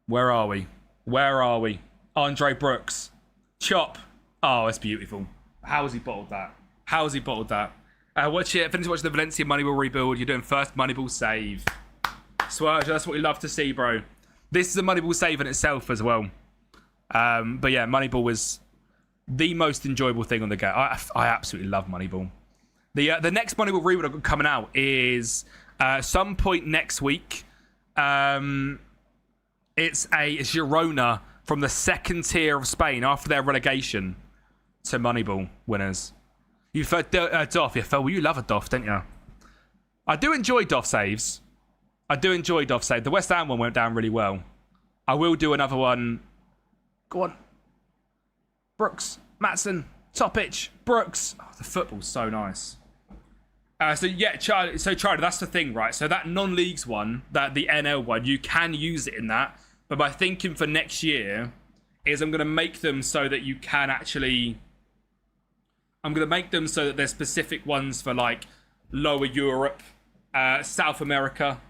Where are we? Where are we? Andre Brooks. Chop. Oh, it's beautiful. How has he bottled that? How has he bottled that? Watch it. Finish watching the Valencia Moneyball rebuild. You're doing first Moneyball save. Swerge, that's what we love to see, bro. This is a Moneyball save in itself as well. But yeah, Moneyball was the most enjoyable thing on the game. I absolutely love Moneyball. The next Moneyball rebuild coming out is some point next week. It's Girona from the second tier of Spain after their relegation to Moneyball winners. You've heard Doff. Yeah, Phil, well, you love a Doff, don't you? I do enjoy Doff saves. I do enjoy Doff saves. The West Ham one went down really well. I will do another one. Go on. Brooks, Matson, Topic, Brooks. Oh, the football's so nice. So yeah, Charlie, that's the thing, right? So that non-leagues one, that the NL one, you can use it in that. But by thinking for next year, is I'm going to make them so that you can actually... I'm going to make them so that there's specific ones for, like, Lower Europe, South America,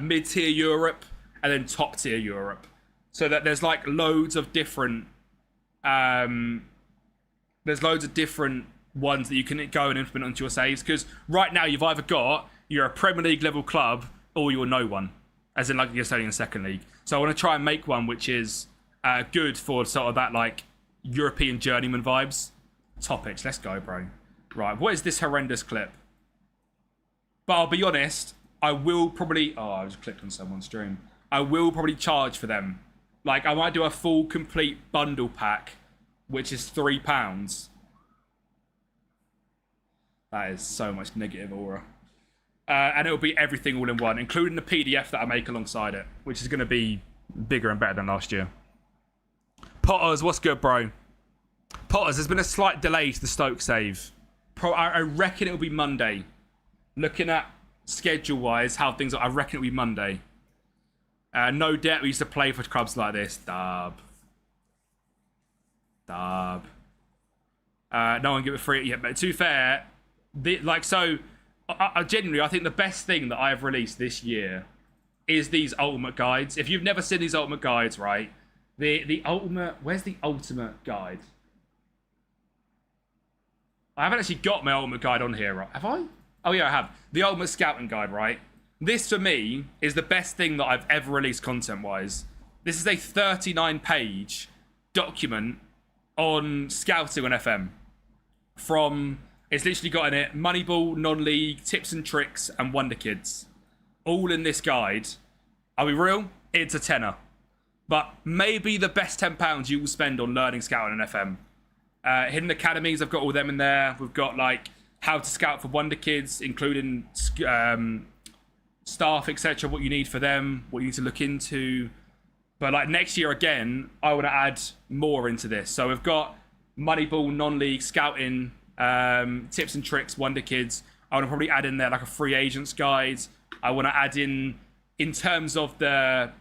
mid-tier Europe, and then top-tier Europe. So that there's, like, loads of different... there's loads of different ones that you can go and implement onto your saves. Because right now you've either got... You're a Premier League level club, or you're no one. As in, like, you're studying in the second league. So I want to try and make one which is good for sort of that, like, European journeyman vibes. Topics, let's go, bro. Right, what is this horrendous clip? But I'll be honest, I will probably... Oh, I just clicked on someone's stream. I will probably charge for them. Like, I might do a full, complete bundle pack, which is £3. That is so much negative aura. And it'll be everything all in one, including the PDF that I make alongside it, which is going to be bigger and better than last year. Potters, what's good, bro? Potters, there's been a slight delay to the Stoke save. I reckon it'll be Monday. Looking at schedule-wise, how things are, I reckon it'll be Monday. No debt, we used to play for clubs like this. Dub. No one give it free yet, but to be fair, genuinely, I think the best thing that I have released this year is these ultimate guides. If you've never seen these ultimate guides, right? The ultimate... Where's the ultimate guide? I haven't actually got my ultimate guide on here, right? Have I? Oh, yeah, I have. The ultimate scouting guide, right? This, for me, is the best thing that I've ever released content-wise. This is a 39-page document on scouting on FM. It's literally got in it Moneyball, non-league, tips and tricks, and Wonder Kids. All in this guide. Are we real? It's a tenner. But maybe the best £10 you will spend on learning scouting on FM. Hidden Academies, I've got all them in there. We've got, like, how to scout for Wonder Kids, including staff, etc., what you need for them, what you need to look into. But, like, next year, again, I want to add more into this. So we've got Moneyball, non-league, scouting, tips and tricks, Wonder Kids. I want to probably add in there, like, a free agents guide. I want to add in terms of the...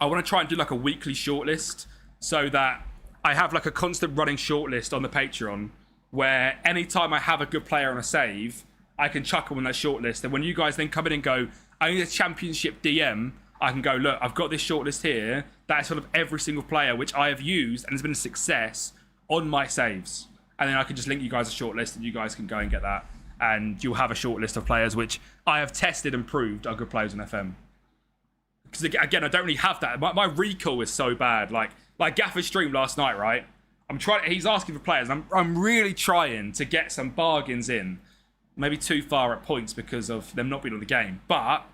I want to try and do, like, a weekly shortlist so that I have, like, a constant running shortlist on the Patreon where anytime I have a good player on a save, I can chuck them on that shortlist. And when you guys then come in and go, I need a championship DM, I can go, look, I've got this shortlist here. That's sort of every single player which I have used and has been a success on my saves. And then I can just link you guys a shortlist and you guys can go and get that. And you'll have a shortlist of players which I have tested and proved are good players on FM. Because again, I don't really have that. My recall is so bad. Like Gaffer's stream last night, right? He's asking for players. I'm really trying to get some bargains in. Maybe too far at points because of them not being on the game. But,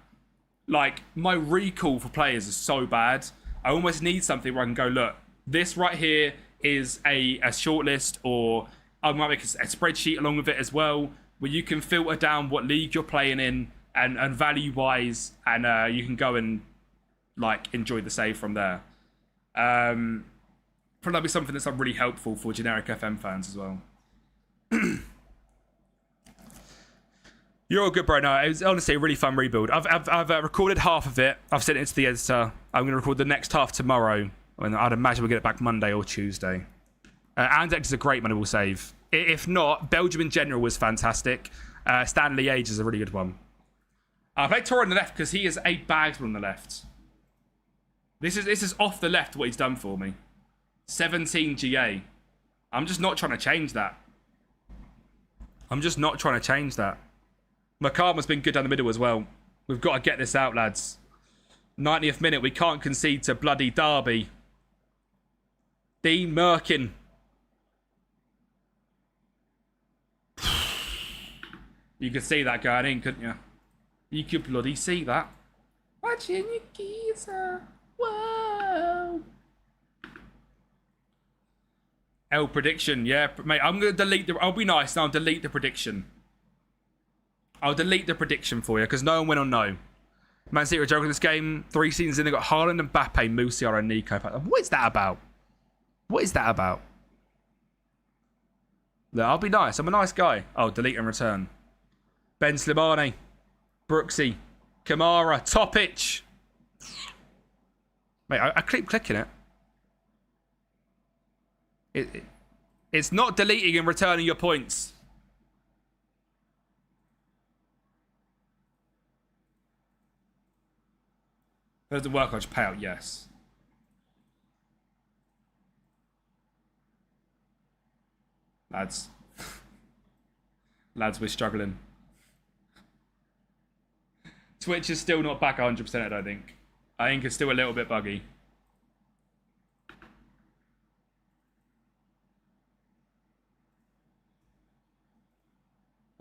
like, my recall for players is so bad. I almost need something where I can go, look, this right here is a shortlist, or I might make a spreadsheet along with it as well, where you can filter down what league you're playing in and value-wise, and you can go and, like, enjoy the save from there. Probably that'll be something that's, like, really helpful for generic FM fans as well. You're all good, bro. No, it was honestly a really fun rebuild. I've recorded half of it. I've sent it to the editor. I'm going to record the next half tomorrow. And I'd imagine we'll get it back Monday or Tuesday. Anzac is a great Moneyball save. If not, Belgium in general was fantastic. Stanley Age is a really good one. I played Tor on the left because he is a bagsman on the left. This is off the left what he's done for me. 17 GA. I'm just not trying to change that. McCartman's been good down the middle as well. We've got to get this out, lads. 90th minute, we can't concede to bloody Derby. Dean Merkin. You could see that going in, couldn't you? You could bloody see that. Watching your geezer. Whoa. L prediction, yeah. Mate, I'm going to delete the... I'll be nice and I'll delete the prediction. I'll delete the prediction for you because no one will know. Man City are joking this game. 3 seasons in, they've got Haaland, Mbappe, Musiala, and Nico. What is that about? Look, I'll be nice. I'm a nice guy. Oh, delete and return. Ben Slimani. Brooksy. Kamara. Topic. Mate, I keep clicking it. It's not deleting and returning your points. Does the work? I just pay out yes. Lads. Lads, we're struggling. Twitch is still not back 100%, I don't think. I think it's still a little bit buggy.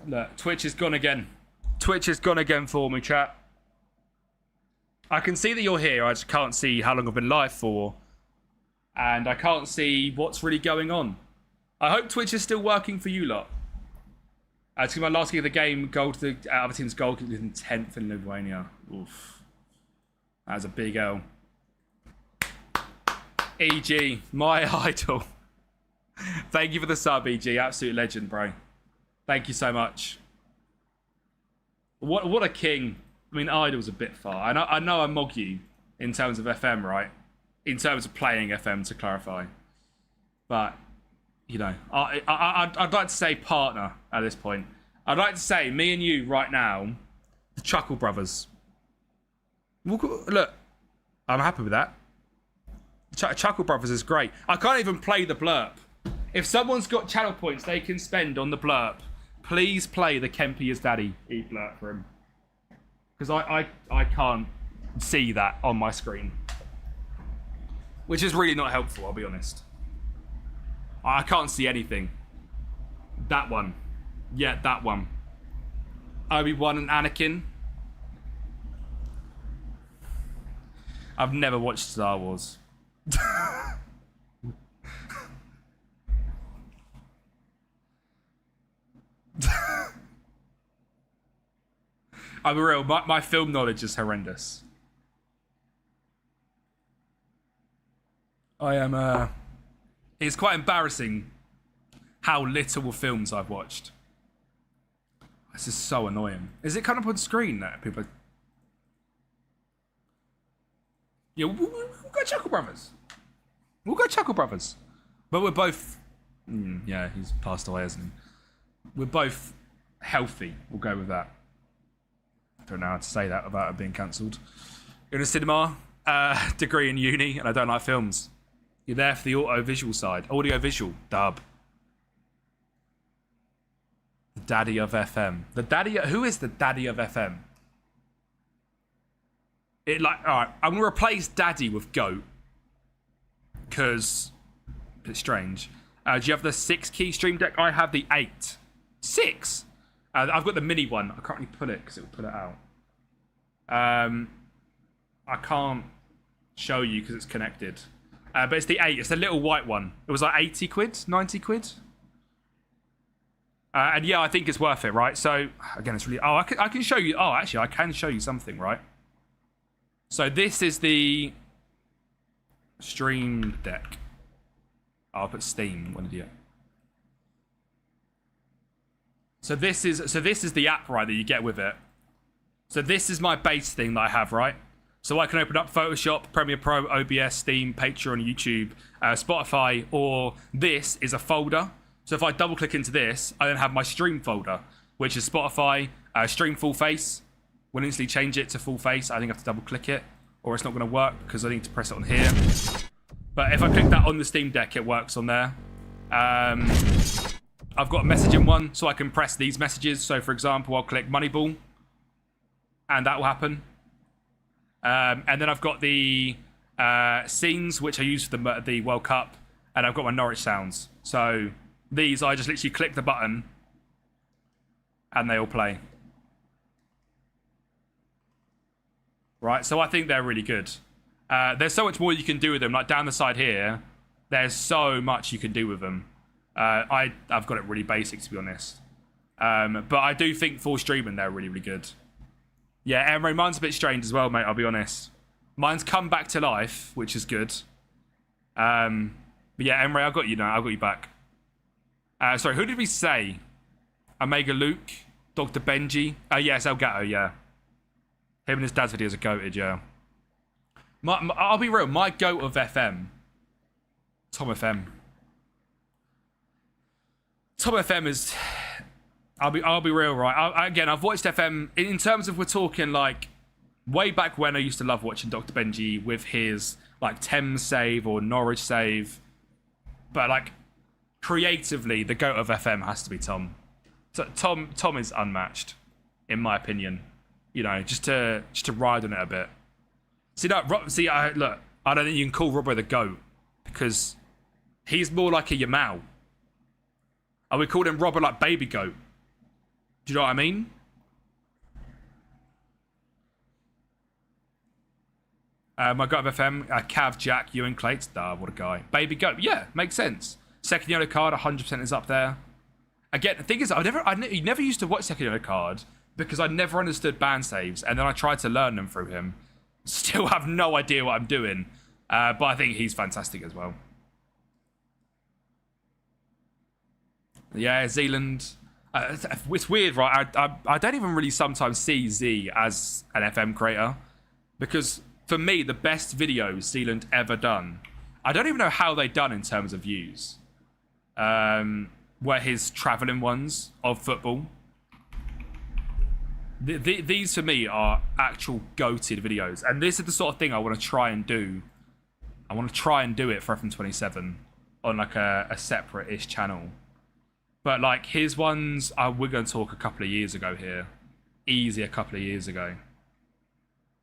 Look, Twitch is gone again. Twitch is gone again for me, chat. I can see that you're here. I just can't see how long I've been live for. And I can't see what's really going on. I hope Twitch is still working for you lot. To my last game of the game, goal to the other team's goal in 10th in Lithuania. Oof. That was a big L. EG, my idol. Thank you for the sub, EG. Absolute legend, bro. Thank you so much. What a king. I mean, idol's a bit far. I know I mog you in terms of FM, right? In terms of playing FM, to clarify. But, you know, I'd like to say partner at this point. I'd like to say me and you right now, the Chuckle Brothers. Look, I'm happy with that. Chuckle Brothers is great. I can't even play the blurb. If someone's got channel points they can spend on the blurb, please play the Kempi is Daddy blurb for him. Because I can't see that on my screen. Which is really not helpful, I'll be honest. I can't see anything. That one. Yeah, that one. Obi-Wan and Anakin. I've never watched Star Wars. I'm real. My film knowledge is horrendous. I am. It's quite embarrassing how little films I've watched. This is so annoying. Is it coming up on screen that people? Yeah, we'll go Chuckle Brothers. We'll go Chuckle Brothers. But we're both. Yeah, he's passed away, hasn't he? We're both healthy. We'll go with that. I don't know how to say that without it being cancelled. You're in a cinema, degree in uni, and I don't like films. You're there for the audio-visual side. Audio-visual, dub. The daddy of FM. Who is the daddy of FM? Alright, I'm going to replace daddy with goat. Because, it's strange. Do you have the 6-key stream deck? I have the 8. 6? I've got the mini one. I can't really pull it because it will put it out. I can't show you because it's connected. But it's the 8. It's the little white one. It was like 80 quid, 90 quid. And yeah, I think it's worth it, right? So, again, it's really... Oh, I can show you... Oh, actually, I can show you something, right? So this is the stream deck. I'll put Steam, one idiot. So this is the app, right, that you get with it. So this is my base thing that I have, right? So I can open up Photoshop, Premiere Pro, OBS, Steam, Patreon, YouTube, Spotify, or this is a folder. So if I double click into this, I then have my stream folder, which is Spotify, stream full face. We'll instantly change it to full face. I think I have to double click it, or it's not going to work because I need to press it on here. But if I click that on the Steam Deck, it works on there. I've got a messaging one, so I can press these messages. So, for example, I'll click Moneyball, and that will happen. And then I've got the scenes, which I use for the World Cup, and I've got my Norwich sounds. So these, I just literally click the button, and they all play. Right, so I think they're really good. There's so much more you can do with them. Like down the side here, there's so much you can do with them. I've got it really basic, to be honest. But I do think for streaming, they're really, really good. Yeah, Emery, mine's a bit strange as well, mate, I'll be honest. Mine's come back to life, which is good. But yeah, Emery, I've got you now. I've got you back. Sorry, who did we say? Omega Luke, Dr. Benji. Yes, Elgato, yeah. Him and his dad's videos are goated, yeah. I'll be real. My goat of FM, Tom FM. Tom FM is. I'll be real, right? Again, I've watched FM in terms of we're talking like way back when I used to love watching Dr. Benji with his like Thames save or Norwich save, but like creatively, the goat of FM has to be Tom. So Tom is unmatched, in my opinion. You know, just to ride on it a bit. Look, I don't think you can call Robbo the goat because he's more like a Yamal. I would call him Robbo like baby goat. Do you know what I mean? My goat of FM, Cav, Jack, Ewan, Clates. What a guy. Baby goat. Yeah, makes sense. Second yellow card, 100% is up there. Again, the thing is, I never used to watch second yellow card because I never understood band saves, and then I tried to learn them through him. Still have no idea what I'm doing, but I think he's fantastic as well. Yeah, Zealand. It's weird, right? I don't even really sometimes see Z as an FM creator because for me, the best videos Zealand ever done, I don't even know how they done in terms of views. Were his travelling ones of football. These for me are actual goated videos, and this is the sort of thing I want to try and do. I want to try and do it for FM27 on like a separate-ish channel. But like his ones, we're going to talk a couple of years ago here, easy a couple of years ago.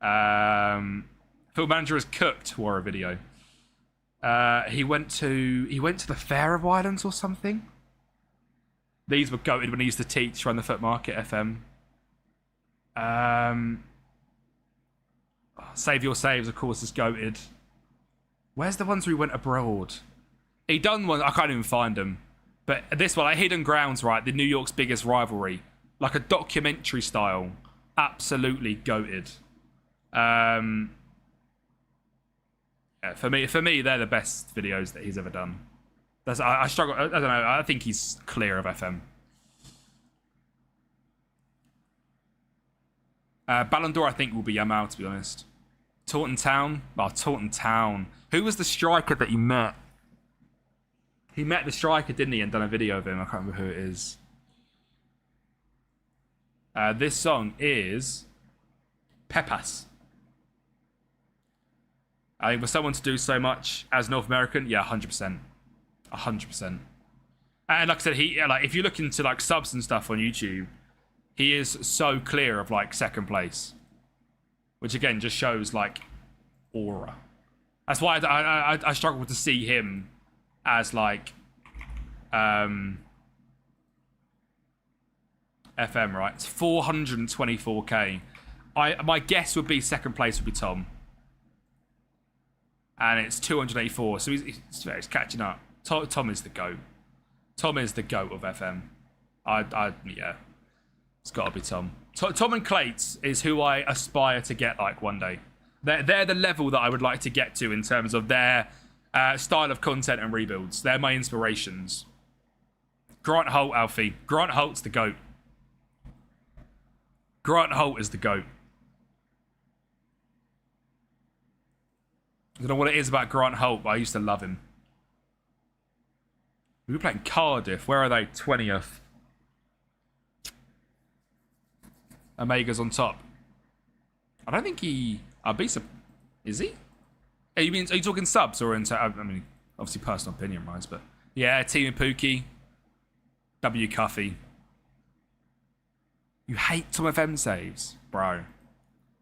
Field Manager is cooked wore a video. He went to the Faroe Islands or something. These were goated when he used to teach run the Foot Market FM. Save Your Saves, of course, is goated. Where's the ones where he went abroad? He done one, I can't even find them. But this one, like Hidden Grounds, right? The New York's biggest rivalry. Like a documentary style. Absolutely goated. Yeah, for me, they're the best videos that he's ever done. I struggle. I don't know. I think he's clear of FM. Ballon d'Or, I think, will be Yamal, to be honest. Taunton Town. Oh, Taunton Town. Who was the striker that he met? He met the striker, didn't he, and done a video of him. I can't remember who it is. This song is Pepas. I think for someone to do so much as North American, yeah, 100%. 100%. And like I said, if you look into like subs and stuff on YouTube, he is so clear of like second place, which again just shows like aura. That's why I struggle to see him as like FM, right? It's 424k. My guess would be second place would be Tom, and it's 284. So he's catching up. Tom is the GOAT. Tom is the GOAT of FM. Yeah, it's got to be Tom. Tom and Clates is who I aspire to get like one day. They're the level that I would like to get to in terms of their style of content and rebuilds. They're my inspirations. Grant Holt, Alfie. Grant Holt's the GOAT. Grant Holt is the GOAT. I don't know what it is about Grant Holt, but I used to love him. We were playing Cardiff. Where are they? 20th. Omega's on top. I don't think he... Is he? Are you talking subs or into... I mean, obviously personal opinion, right? But yeah, Team Pookie. W. Cuffy. You hate Tom FM saves? Bro.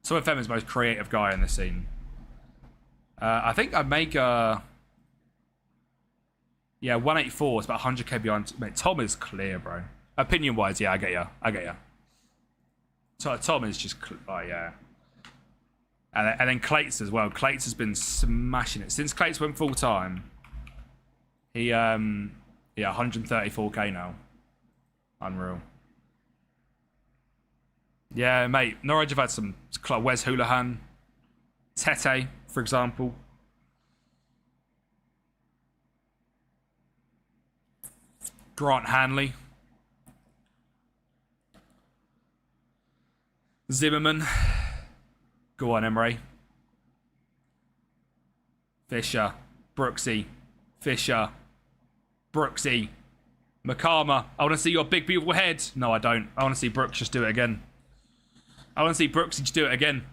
Tom FM is the most creative guy in the scene. I think Omega... Yeah, 184 is about 100k behind. Mate, Tom is clear, bro. Opinion-wise, yeah, I get ya. So Tom is just... Oh, yeah. And then Clates as well. Clates has been smashing it. Since Clates went full-time, he... Yeah, 134k now. Unreal. Yeah, mate. Norwich have had some... Wes Houlihan. Tete, for example. Grant Hanley. Zimmerman. Go on, Emre. Fisher. Brooksy. Fisher. Brooksy. Makama. I want to see your big, beautiful head. No, I don't. I want to see Brooks just do it again. I want to see Brooksy just do it again.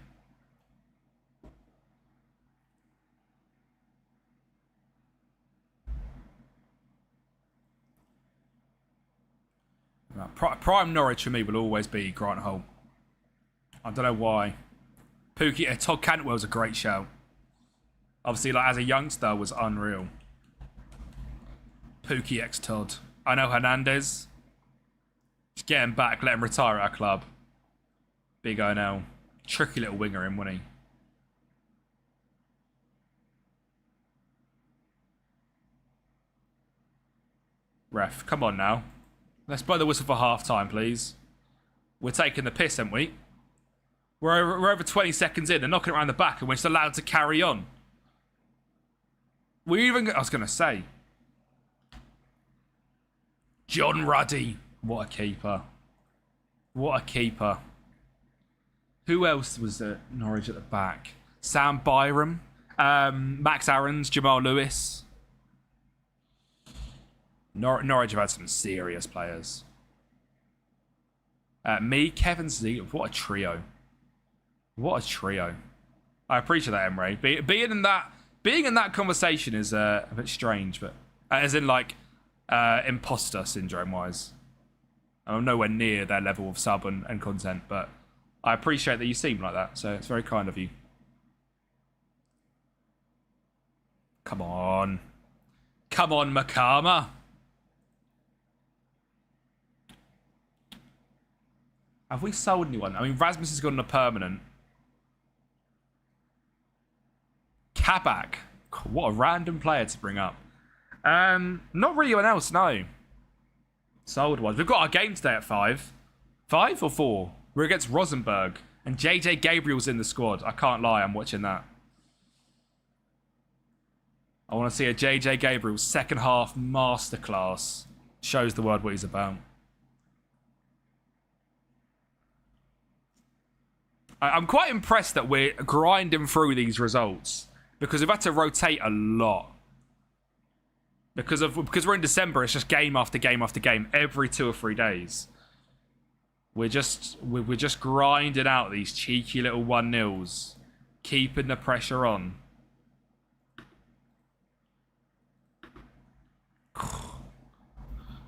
Prime Norwich for me will always be Grant Holt. I don't know why. Pookie, Todd Cantwell's a great shout. Obviously, like as a youngster, was unreal. Pookie x Todd. I know Hernandez. Just get him back, let him retire at our club. Big O&L. Tricky little winger him, wasn't he? Ref, come on now. Let's blow the whistle for half-time, please. We're taking the piss, aren't we? We're over 20 seconds in. They're knocking it around the back, and we're just allowed to carry on. I was going to say. John Ruddy. What a keeper. What a keeper. Who else was at Norwich at the back? Sam Byram. Max Aarons. Jamal Lewis. Norwich have had some serious players. Me, Kevin Ziegler. What a trio. What a trio. I appreciate that, Emre. Being in that conversation is a bit strange, but as in like imposter syndrome wise. I'm nowhere near their level of sub and content, but I appreciate that you seem like that, so it's very kind of you. Come on. Come on, Makama. Have we sold anyone? I mean, Rasmus has gone on a permanent. Kabak. What a random player to bring up. Not really anyone else, no. Sold ones. We've got our game today at 5. 5 or 4? We're against Rosenborg. And JJ Gabriel's in the squad. I can't lie, I'm watching that. I want to see a JJ Gabriel second half masterclass. Shows the world what he's about. I'm quite impressed that we're grinding through these results because we've had to rotate a lot. Because we're in December, it's just game after game after game every 2 or 3 days. We're just grinding out these cheeky little 1-0s, keeping the pressure on.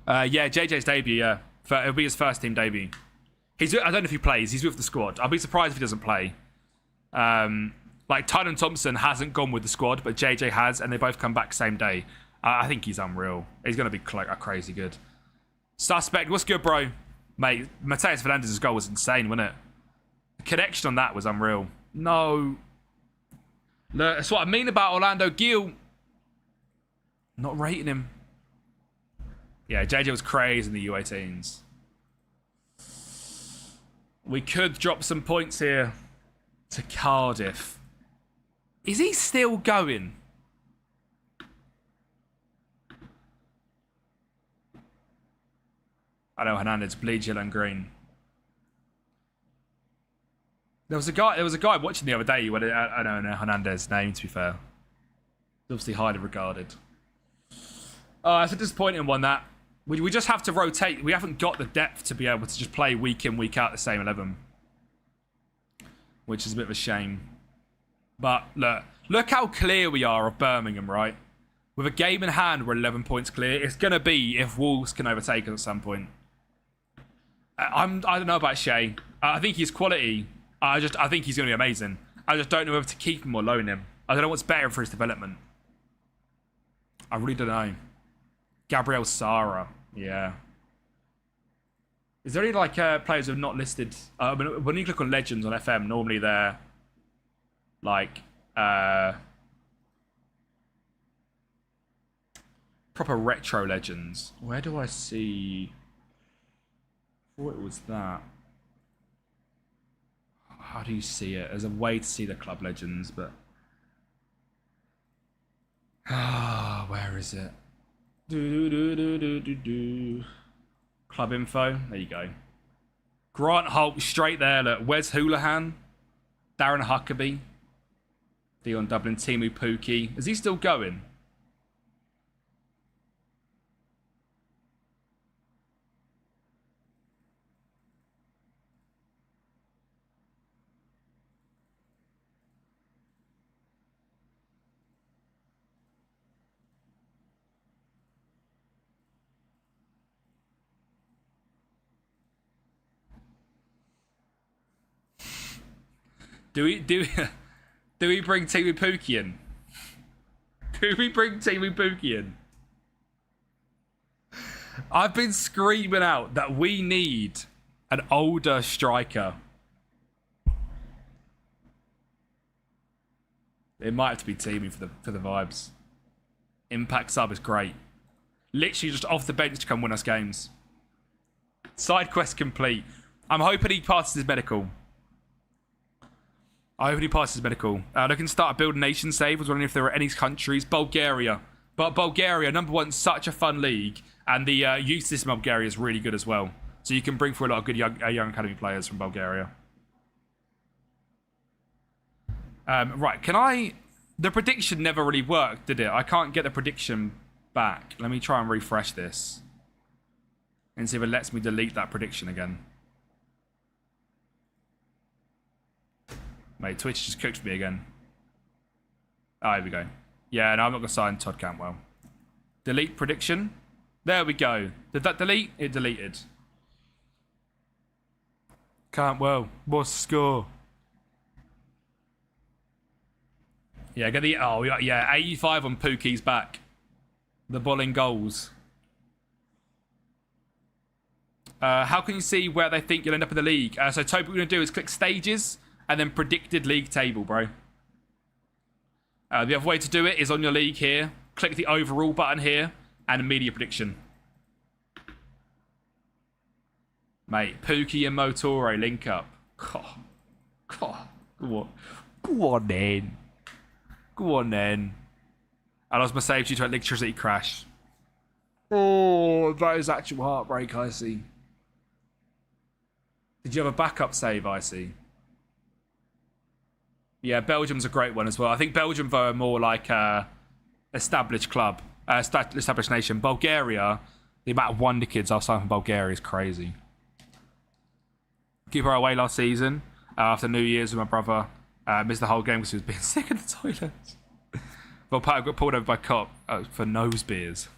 Yeah, JJ's debut. Yeah, it'll be his first team debut. I don't know if he plays. He's with the squad. I'll be surprised if he doesn't play. Like, Tynan Thompson hasn't gone with the squad, but JJ has, and they both come back same day. I think he's unreal. He's going to be crazy good. Suspect, what's good, bro? Mate, Mateus Fernandez's goal was insane, wasn't it? The connection on that was unreal. No. Look, that's what I mean about Orlando Gil. Not rating him. Yeah, JJ was crazy in the U18s. We could drop some points here to Cardiff. Is he still going? I know Hernandez, bleed yellow and green. There was a guy watching the other day. I don't know Hernandez's name, to be fair. He's obviously highly regarded. Oh, it's a disappointing one, that. We just have to rotate. We haven't got the depth to be able to just play week in, week out the same 11. Which is a bit of a shame. But look how clear we are of Birmingham, right? With a game in hand, we're 11 points clear. It's going to be if Wolves can overtake us at some point. I don't know about Shea. I think he's quality. I think he's going to be amazing. I just don't know whether to keep him or loan him. I don't know what's better for his development. I really don't know. Gabriel Sara. Yeah. Is there any players who are not listed? When you click on Legends on FM, normally they're like proper retro legends. Where do I see? I thought it was that. How do you see it? There's a way to see the club legends, but where is it? Club info. There you go. Grant Holt straight there. Look, Wes Houlihan, Darren Huckabee. Dion Dublin, Timu Pukki. Is he still going? Do we bring Timu Pukki in? Do we bring Timu Pukki in? I've been screaming out that we need an older striker. It might have to be Timu for the vibes. Impact sub is great. Literally just off the bench to come win us games. Side quest complete. I'm hoping he passes his medical. I hope he passes his medical. They can start a build nation save. I was wondering if there are any countries. Bulgaria. But Bulgaria, number one, such a fun league. And the youth system of Bulgaria is really good as well. So you can bring through a lot of good young academy players from Bulgaria. Right, can I... The prediction never really worked, did it? I can't get the prediction back. Let me try and refresh this. And see if it lets me delete that prediction again. Mate, Twitch just cooked me again. Oh, here we go. Yeah, no, I'm not going to sign Todd Cantwell. Delete prediction. There we go. Did that delete? It deleted. Cantwell, what's the score? Yeah, get the... Oh, yeah, 85 on Pukki's back. The ball in goals. How can you see where they think you'll end up in the league? So, Toby, what we're going to do is click stages... And then predicted league table, bro. The other way to do it is on your league here. Click the overall button here. And a media prediction. Mate, Pukki and Motore link up. Oh, go on then. Go on then. I lost my save due to electricity crash. Oh, that is actual heartbreak, I see. Did you have a backup save, I see? Yeah, Belgium's a great one as well. I think Belgium, though, are more like established club, established nation. Bulgaria, the amount of wonder kids I've signed from Bulgaria is crazy. Keep her away last season after New Year's with my brother. Missed the whole game because he was being sick in the toilet. Well, Pat got pulled over by cop for nose beers.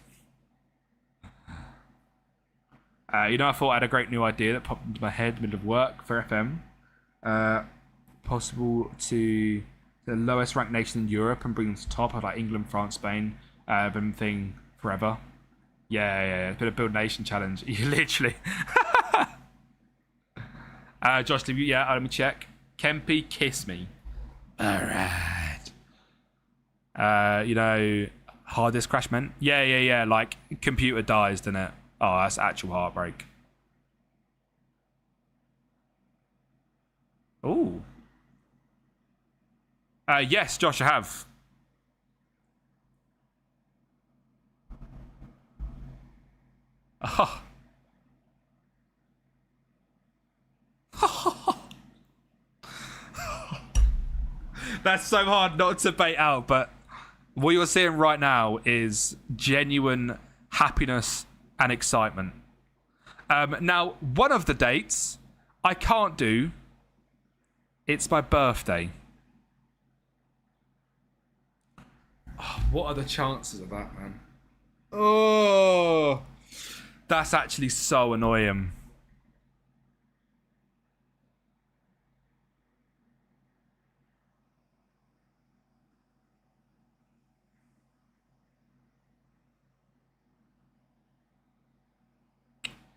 You know, I thought I had a great new idea that popped into my head in the middle of work for FM. Possible to the lowest ranked nation in Europe and bring them to top. I'd like England, France, Spain. Been thing forever. Yeah. It's been a build nation challenge. You literally. Josh, yeah, let me check. Kempi, kiss me. Alright. You know, hard disk crash meant? Yeah. Like, computer dies, doesn't it? Oh, that's actual heartbreak. Ooh. Yes, Josh, I have. Oh. That's so hard not to bait out, but what you're seeing right now is genuine happiness and excitement. Now, one of the dates I can't do. It's my birthday. Oh, what are the chances of that, man? Oh, that's actually so annoying.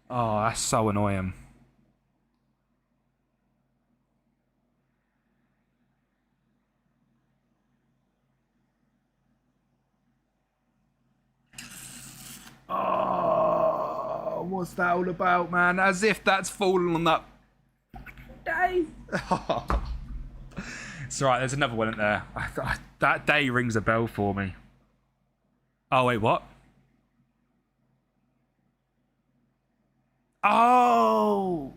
Oh, that's so annoying. Oh, what's that all about, man? As if that's fallen on that day. It's alright, there's another one in there. That day rings a bell for me. Oh, wait, what? Oh!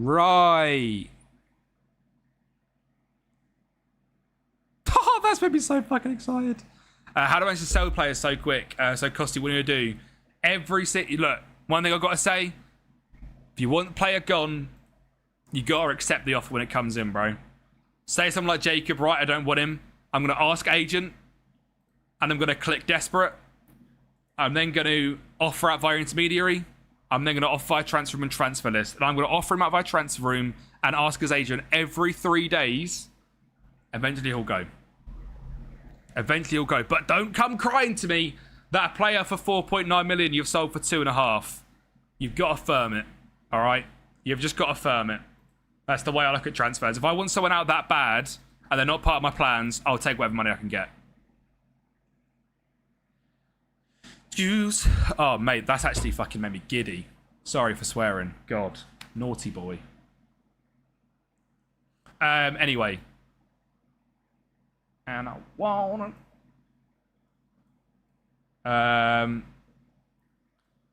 Right. Oh, that's made me so fucking excited. How do I just sell players so quick? So, Costi, what do you do? Every city. Look, one thing I've got to say. If you want the player gone, you got to accept the offer when it comes in, bro. Say something like Jacob, right? I don't want him. I'm going to ask agent. And I'm going to click desperate. I'm then going to offer out via intermediary. I'm then going to offer via transfer room and transfer list. And I'm going to offer him out via transfer room and ask his agent every 3 days. Eventually he'll go. Eventually he'll go. But don't come crying to me that a player for 4.9 million you've sold for 2.5. You've got to firm it. All right? You've just got to firm it. That's the way I look at transfers. If I want someone out that bad and they're not part of my plans, I'll take whatever money I can get. Juice. Oh, mate, that's actually fucking made me giddy. Sorry for swearing. God. Naughty boy. Anyway. And I wanna...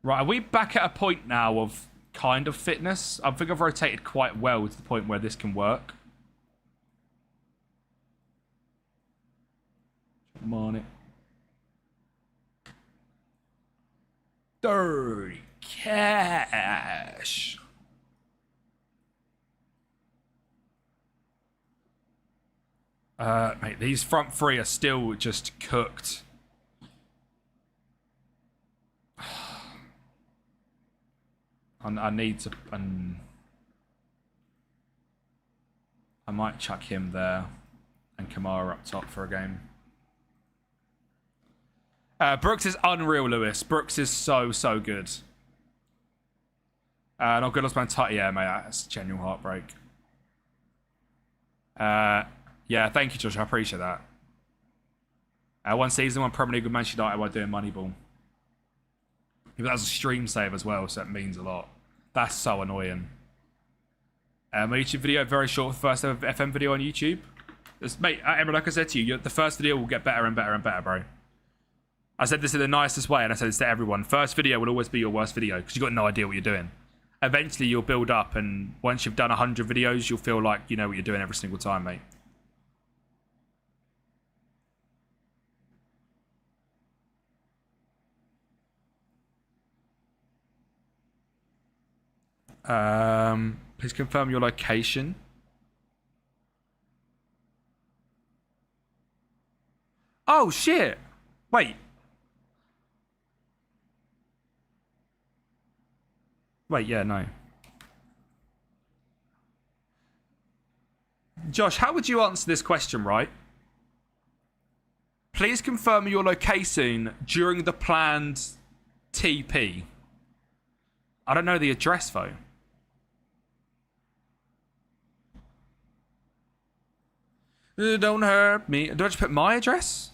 Right, are we back at a point now of kind of fitness? I think I've rotated quite well to the point where this can work. Money. Dirty cash. Mate, these front three are still just cooked. I need to... I might chuck him there and Kamara up top for a game. Brooks is unreal, Lewis. Brooks is so, so good. Not good as man. Yeah, mate, that's genuine heartbreak. Yeah, thank you, Josh. I appreciate that. One season, one Premier League with Manchester United while doing Moneyball. Yeah, that was a stream save as well, so that means a lot. That's so annoying. My YouTube video, very short, first ever FM video on YouTube. Mate, Emma, like I said to you, the first video will get better and better and better, bro. I said this in the nicest way, and I said this to everyone. First video will always be your worst video, because you've got no idea what you're doing. Eventually, you'll build up, and once you've done 100 videos, you'll feel like you know what you're doing every single time, mate. Please confirm your location. Oh, shit. Wait. Wait, yeah, no. Josh, how would you answer this question, right? Please confirm your location during the planned TP. I don't know the address, though. Don't hurt me. Do I just put my address?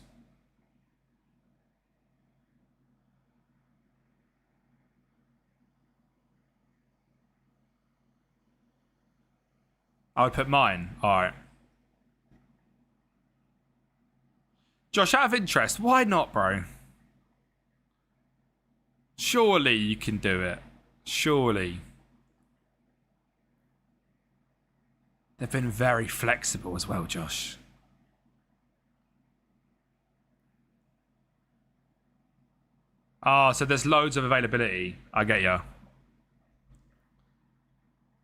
I would put mine. Alright. Josh, out of interest, why not, bro? Surely you can do it. Surely. They've been very flexible as well, Josh. Oh, so there's loads of availability. I get ya.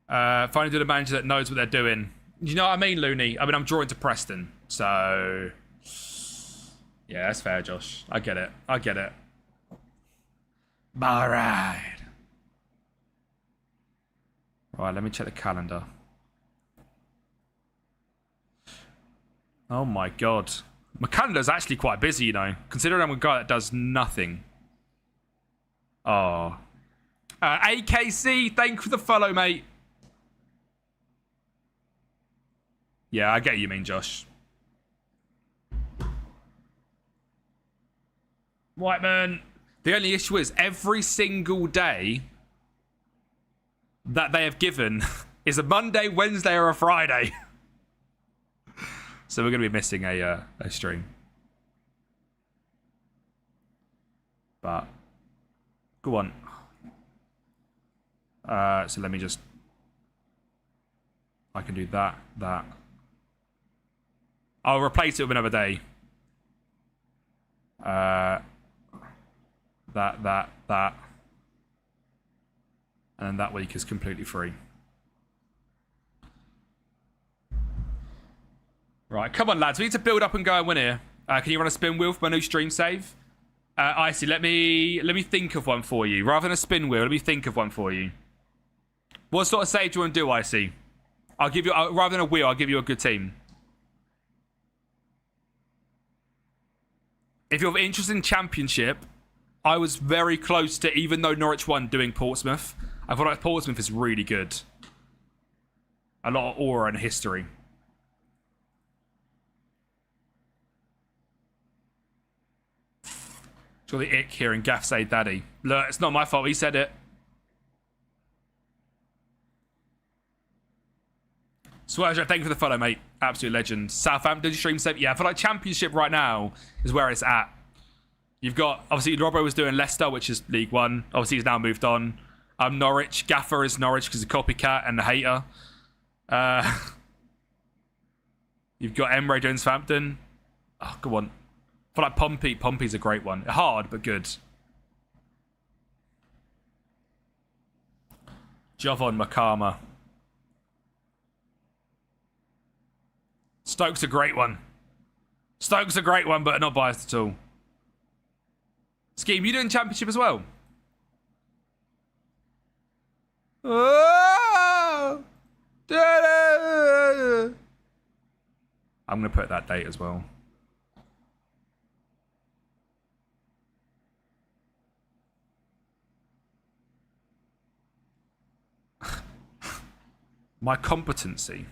Finally do the manager that knows what they're doing. You know what I mean, Looney? I mean, I'm drawing to Preston, so... Yeah, that's fair, Josh. I get it. I get it. All right. Right, let me check the calendar. Oh my god. My calendar's actually quite busy, you know. Considering I'm a guy that does nothing. Oh. AKC, thank you for the follow, mate. Yeah, I get what you mean, Josh. Whiteman. The only issue is every single day that they have given is a Monday, Wednesday, or a Friday. So we're going to be missing a stream. But go on. So let me just I can do that. I'll replace it with another day. That. And then that week is completely free. Right, come on, lads. We need to build up and go and win here. Can you run a spin wheel for my new stream save? Icy, let me think of one for you. Rather than a spin wheel, let me think of one for you. What sort of save do you want to do, Icy? I'll give you, rather than a wheel, I'll give you a good team. If you're interested in Championship, I was very close to, even though Norwich won, doing Portsmouth. I feel like Portsmouth is really good. A lot of aura and history. It's got the ick here and Gaff say daddy. Look, it's not my fault, he said it. Swerger, thank you for the follow, mate. Absolute legend. Southampton stream save. Yeah, I feel like Championship right now is where it's at. You've got, obviously, Robbo was doing Leicester, which is League One. Obviously, he's now moved on. Norwich. Gaffer is Norwich because he's a copycat and a hater. You've got Emre doing Southampton. Oh, go on. I feel like Pompey. Pompey's a great one. Hard, but good. Jovan Makama. Stoke's a great one. Stoke's a great one, but not biased at all. Scheme, you doing Championship as well? Oh! I'm going to put that date as well. My competency.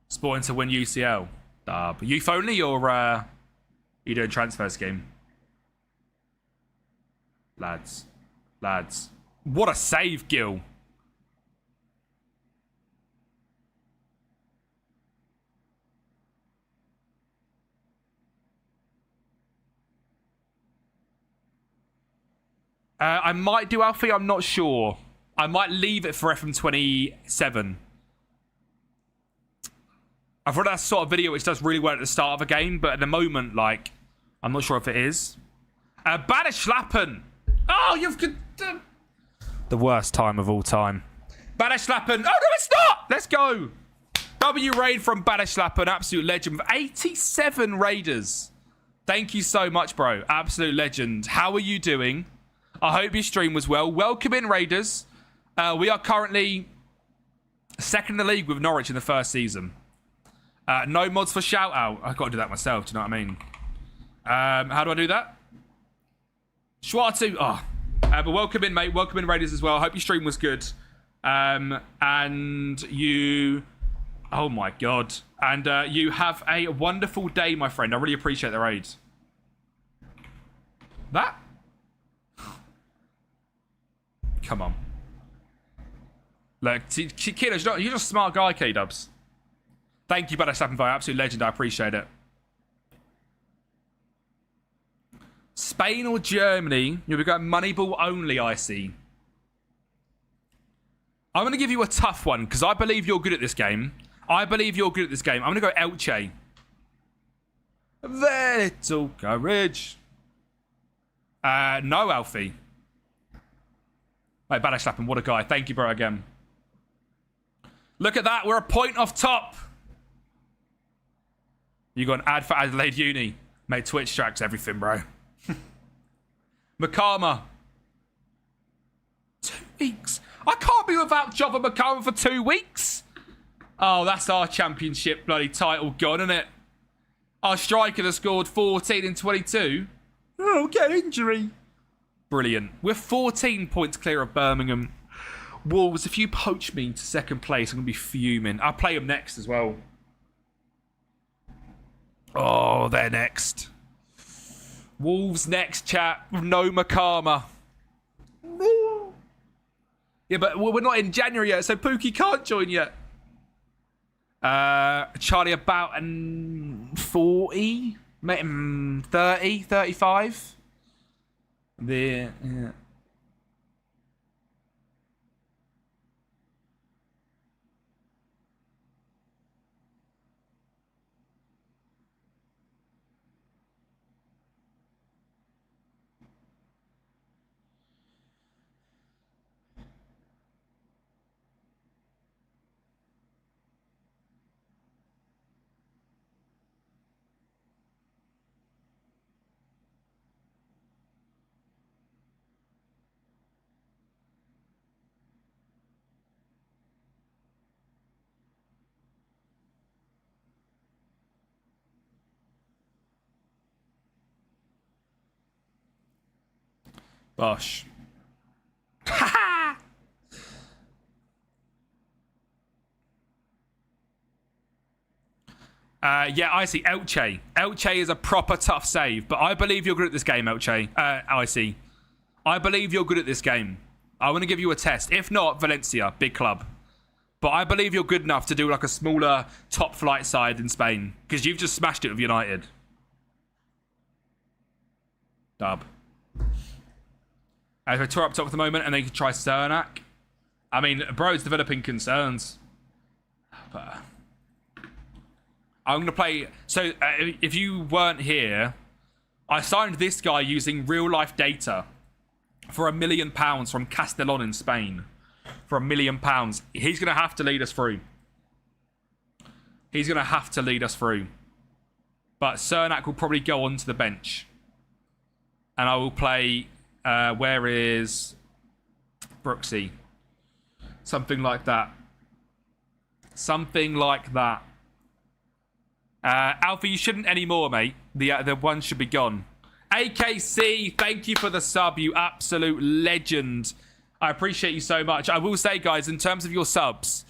Sporting to win UCL. But youth only, or you doing transfer scheme? Lads. What a save, Gil. I might do Alfie, I'm not sure. I might leave it for FM27. I've read that sort of video which does really well at the start of a game, but at the moment, like, I'm not sure if it is. Banislappen! Oh, you've... The worst time of all time. Banislappen! Oh, no, it's not! Let's go! W raid from Banislappen, absolute legend. With 87 raiders. Thank you so much, bro. Absolute legend. How are you doing? I hope your stream was well. Welcome in, raiders. We are currently second in the league with Norwich in the first season. No mods for shout out. I've got to do that myself. Do you know what I mean? How do I do that? Schwartu. Oh. But welcome in, mate. Welcome in, raiders, as well. I hope your stream was good. And you... Oh, my God. And you have a wonderful day, my friend. I really appreciate the raid. That? Come on. Look, Kiddos, you're just a smart guy, K-Dubs. Thank you, Bada Slapping Fire. Absolute legend. I appreciate it. Spain or Germany? You'll be going Moneyball only, I see. I'm going to give you a tough one because I believe you're good at this game. I'm going to go Elche. Very little courage. No, Alfie. Wait, Bada Slapping, what a guy. Thank you, bro, again. Look at that. We're a point off top. You got an ad for Adelaide Uni. Mate, Twitch tracks everything, bro. Makama. 2 weeks. I can't be without Jova Makama for 2 weeks. Oh, that's our championship bloody title gone, isn't it? Our striker that scored 14 in 22. Oh, get injury. Brilliant. We're 14 points clear of Birmingham. Wolves, if you poach me to second place, I'm going to be fuming. I'll play them next as well. Oh, they're next. Wolves next, chat. No Makama. Yeah, but we're not in January yet, so Pookie can't join yet. Charlie about 40? 30? 35? Yeah. Bosh. Yeah, I see. Elche. Elche is a proper tough save, but I believe you're good at this game, Elche. I see. I believe you're good at this game. I want to give you a test. If not, Valencia, big club. But I believe you're good enough to do like a smaller top flight side in Spain, because you've just smashed it with United. Dub. I have a tour up top at the moment, and then you can try Cernak. I mean, bro's developing concerns. But I'm going to play... So, if you weren't here, I signed this guy using real-life data for £1 million from Castellon in Spain. For £1 million. He's going to have to lead us through. He's going to have to lead us through. But Cernak will probably go onto the bench. And I will play... where is Brooksy? Something like that. Something like that. Alfie, you shouldn't anymore, mate. The one should be gone. AKC, thank you for the sub, you absolute legend. I appreciate you so much. I will say, guys, in terms of your subs,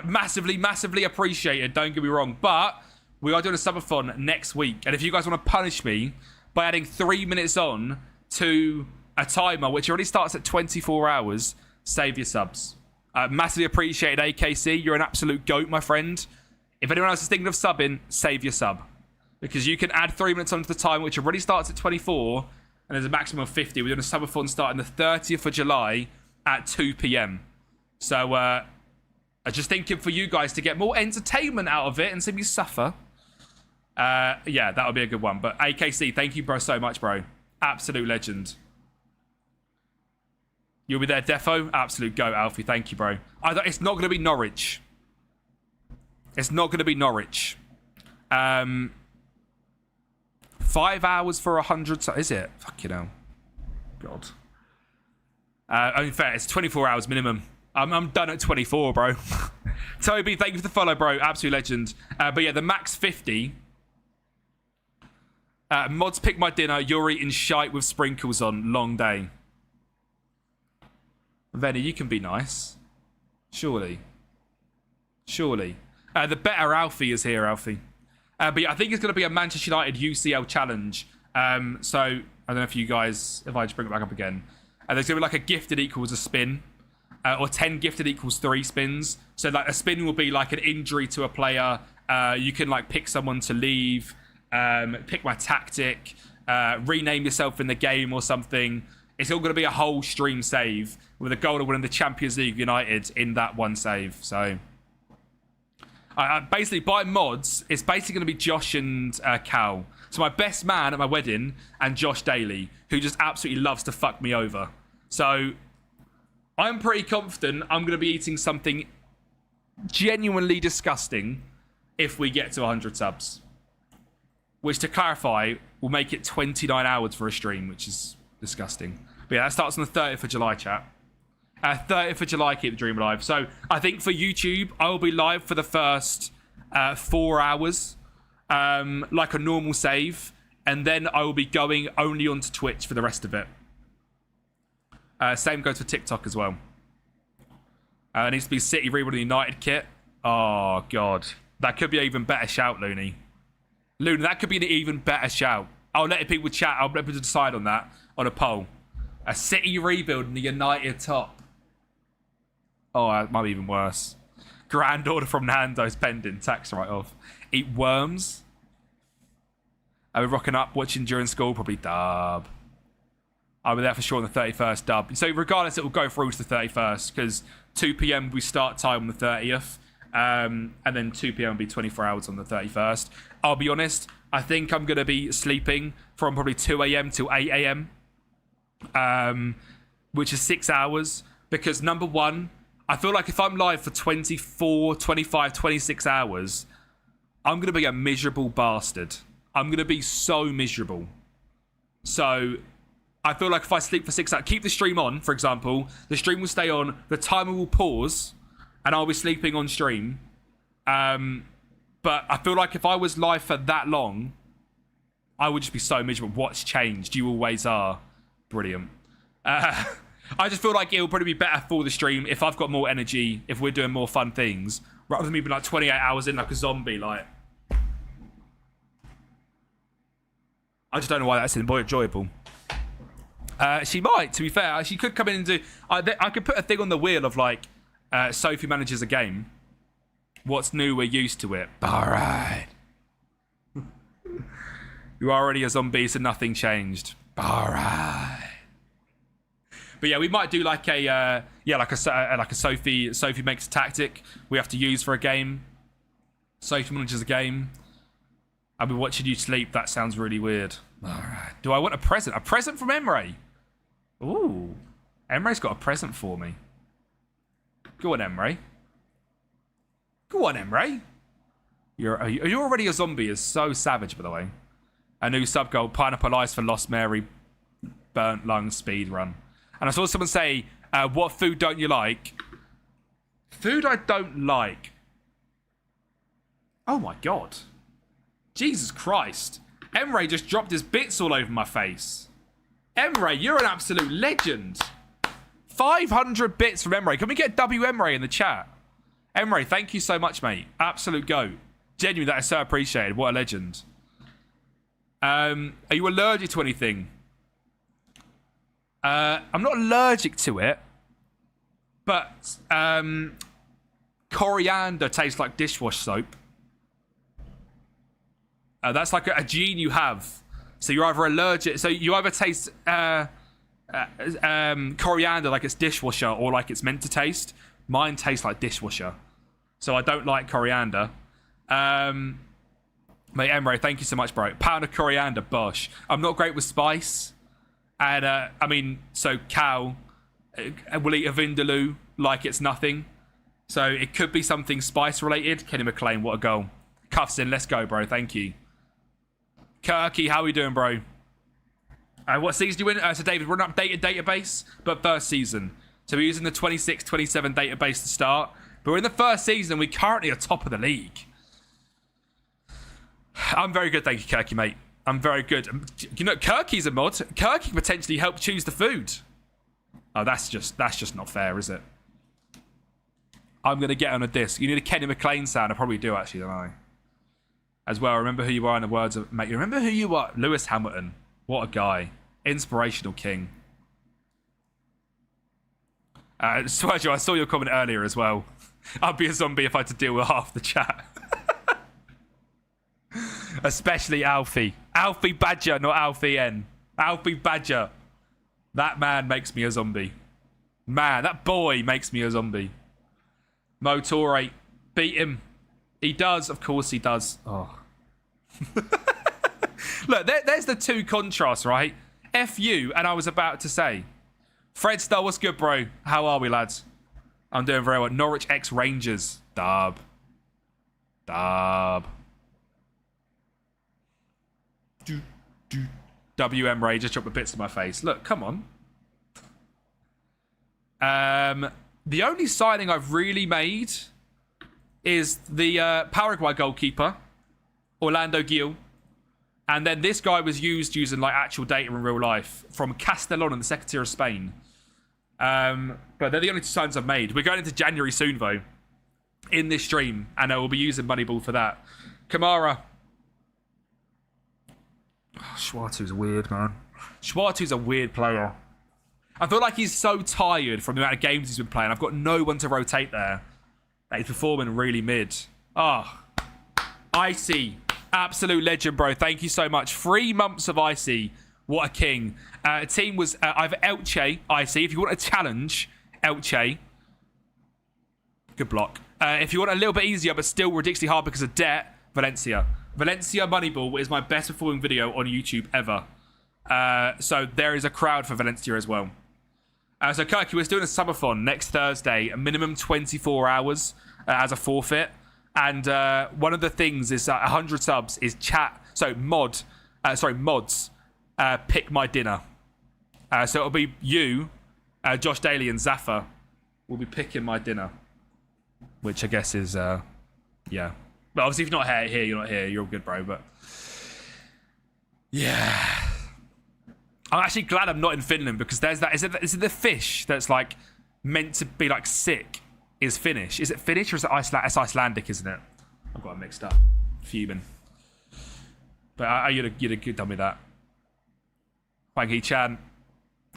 massively, massively appreciated. Don't get me wrong. But we are doing a subathon next week. And if you guys want to punish me by adding 3 minutes on to a timer, which already starts at 24 hours, save your subs. Massively appreciated, AKC. You're an absolute goat, my friend. If anyone else is thinking of subbing, save your sub. Because you can add 3 minutes onto the timer, which already starts at 24, and there's a maximum of 50. We're doing a subathon starting the 30th of July at 2 p.m. So, I'm just thinking for you guys to get more entertainment out of it and see me suffer. Yeah, that would be a good one. But AKC, thank you, bro, so much, bro. Absolute legend. You'll be there, Defo? Absolute goat, Alfie. Thank you, bro. It's not going to be Norwich. It's not going to be Norwich. 5 hours for 100... So is it? Fucking hell. God. Only fair, it's 24 hours minimum. I'm done at 24, bro. Toby, thank you for the follow, bro. Absolute legend. But yeah, the max 50... mods pick my dinner. You're eating shite with sprinkles on. Long day. Venny, you can be nice. Surely. Surely. The better Alfie is here, Alfie. But yeah, I think it's going to be a Manchester United UCL challenge. So, I don't know if you guys... If I just bring it back up again. There's going to be like a gifted equals a spin. Or 10 gifted equals 3 spins. So, like, a spin will be like an injury to a player. You can, like, pick someone to leave. Pick my tactic, rename yourself in the game or something. It's all going to be a whole stream save with a goal of winning the Champions League United in that one save. So, basically, by mods, it's basically going to be Josh and Cal. So my best man at my wedding and Josh Daly, who just absolutely loves to fuck me over. So, I'm pretty confident I'm going to be eating something genuinely disgusting if we get to 100 subs. Which, to clarify, will make it 29 hours for a stream, which is disgusting. But yeah, that starts on the 30th of July, chat. 30th of July, keep the dream alive. So, I think for YouTube, I will be live for the first 4 hours, like a normal save. And then I will be going only onto Twitch for the rest of it. Same goes for TikTok as well. It needs to be City Rebuild and United kit. Oh, God. That could be an even better shout, Looney. Looney, that could be an even better shout. I'll let people chat. I'll let people decide on that on a poll. A City rebuild and the United top. Oh, it might be even worse. Grand order from Nando's pending. Tax write-off. Eat worms. Are we rocking up watching during school? Probably dub. I'll be there for sure on the 31st, dub. So regardless, it will go through to the 31st because 2 p.m. we start time on the 30th. And then 2 p.m. will be 24 hours on the 31st. I'll be honest, I think I'm going to be sleeping from probably 2 a.m. till 8 a.m. Which is 6 hours. Because number one, I feel like if I'm live for 24, 25, 26 hours, I'm going to be a miserable bastard. I'm going to be so miserable. So I feel like if I sleep for 6 hours, keep the stream on, for example, the stream will stay on, the timer will pause, and I'll be sleeping on stream. But I feel like if I was live for that long, I would just be so miserable. What's changed? You always are. Brilliant. I just feel like it'll probably be better for the stream if I've got more energy, if we're doing more fun things, rather than me being like 28 hours in like a zombie. Like, I just don't know why that's enjoyable. She might, to be fair. She could come in and do... I could put a thing on the wheel of like, Sophie manages a game. What's new? We're used to it. All right. You're already a zombie, so nothing changed. All right. But yeah, we might do like a Sophie makes a tactic we have to use for a game. Sophie manages a game. I'll be watching you sleep. That sounds really weird. All right. Do I want a present? A present from Emre? Ooh. Emre's got a present for me. Go on, Emre. Go on, Emre. You're already a zombie is so savage, by the way. A new sub goal, Pineapple Ice for Lost Mary, Burnt Lungs speed run. And I saw someone say, what food don't you like? Food I don't like. Oh my God. Jesus Christ. Emre just dropped his bits all over my face. Emre, you're an absolute legend. 500 bits from Emre. Can we get W Emre in the chat? Emre, thank you so much, mate. Absolute goat. Genuinely, that is so appreciated. What a legend. Are you allergic to anything? I'm not allergic to it, but coriander tastes like dishwash soap. That's like a gene you have. So you're either allergic. So you either taste coriander like it's dishwasher or like it's meant to taste. Mine tastes like dishwasher. So I don't like coriander. Mate, Emre, thank you so much, bro. Pound of coriander, bosh. I'm not great with spice. And, I mean, so Cal will eat a vindaloo like it's nothing. So it could be something spice-related. Kenny McLean, what a goal. Cuffs in, let's go, bro. Thank you. Kirky, how are we doing, bro? What season do you win? So, David, we're an updated database, but first season. So we're using the 26-27 database to start. But we're in the first season, and we currently are top of the league. I'm very good, thank you, Kirky, mate. I'm very good. You know, Kirky's a mod. Kirky potentially helped choose the food. Oh, that's just not fair, is it? I'm going to get on a disc. You need a Kenny McLean sound. I probably do, actually, don't I? As well, remember who you are in the words of... Mate, you remember who you are? Lewis Hamilton. What a guy. Inspirational king. Swear, I saw your comment earlier as well. I'd be a zombie if I had to deal with half the chat. Especially Alfie. Alfie Badger, not Alfie N. Alfie Badger. That man makes me a zombie. Man, that boy makes me a zombie. Motorate. Beat him. He does. Of course he does. Oh. Look, there's the two contrasts, right? F you, and I was about to say. Fred Star, what's good, bro? How are we, lads? I'm doing very well. Norwich X Rangers. Dub. WM Ray just dropped the bits in my face. Look, come on. The only signing I've really made is the Paraguay goalkeeper, Orlando Gil. And then this guy was using like actual data in real life from Castellon in the second tier of Spain. But they're the only two signs I've made. We're going into January soon, though, in this stream. And I will be using Moneyball for that. Kamara. Oh, Schwartu's weird, man. Schwartu's a weird player. I feel like he's so tired from the amount of games he's been playing. I've got no one to rotate there. He's performing really mid. Oh, Icy. Absolute legend, bro. Thank you so much. 3 months of Icy. What a king. Team was either Elche, Icy. If you want a challenge, Elche. Good block. If you want a little bit easier, but still ridiculously hard because of debt, Valencia. Valencia Moneyball is my best performing video on YouTube ever. So there is a crowd for Valencia as well. So Kirky, we're doing a subathon next Thursday, a minimum 24 hours as a forfeit. And one of the things is 100 subs is chat. So mods pick my dinner. So it'll be you, Josh Daly and Zaffa will be picking my dinner. Which I guess is, yeah. But obviously if you're not here, you're not here. You're all good, bro. But yeah. I'm actually glad I'm not in Finland because there's that. Is it the fish that's like meant to be like sick? Is Finnish? Is it Finnish or is it Iceland? It's Icelandic, isn't it? I've got it mixed up. Fuming. But you'd have done me that. Thank you, Chan.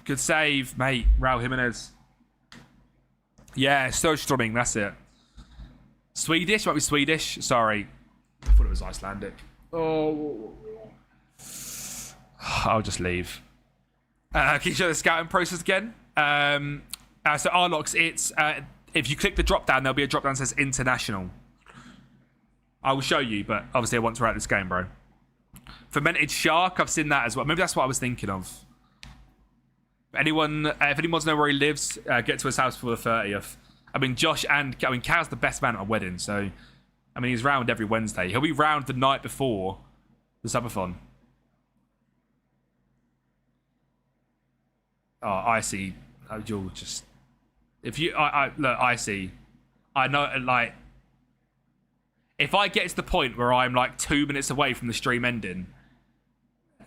Good save, mate. Raul Jimenez. Yeah, Storming, that's it. Swedish? Might be Swedish. Sorry. I thought it was Icelandic. Oh. I'll just leave. Can you show the scouting process again? So Arlocks, it's... if you click the drop down, there'll be a drop down that says international. I will show you, but obviously I want to write this game, bro. Fermented shark, I've seen that as well. Maybe that's what I was thinking of. If anyone wants to know where he lives, get to his house for the 30th. I mean, Cal's the best man at a wedding, so I mean, he's round every Wednesday. He'll be round the night before the subathon. Oh, Icy, you'll just if you look, Icy, I know, like, if I get to the point where I'm like 2 minutes away from the stream ending,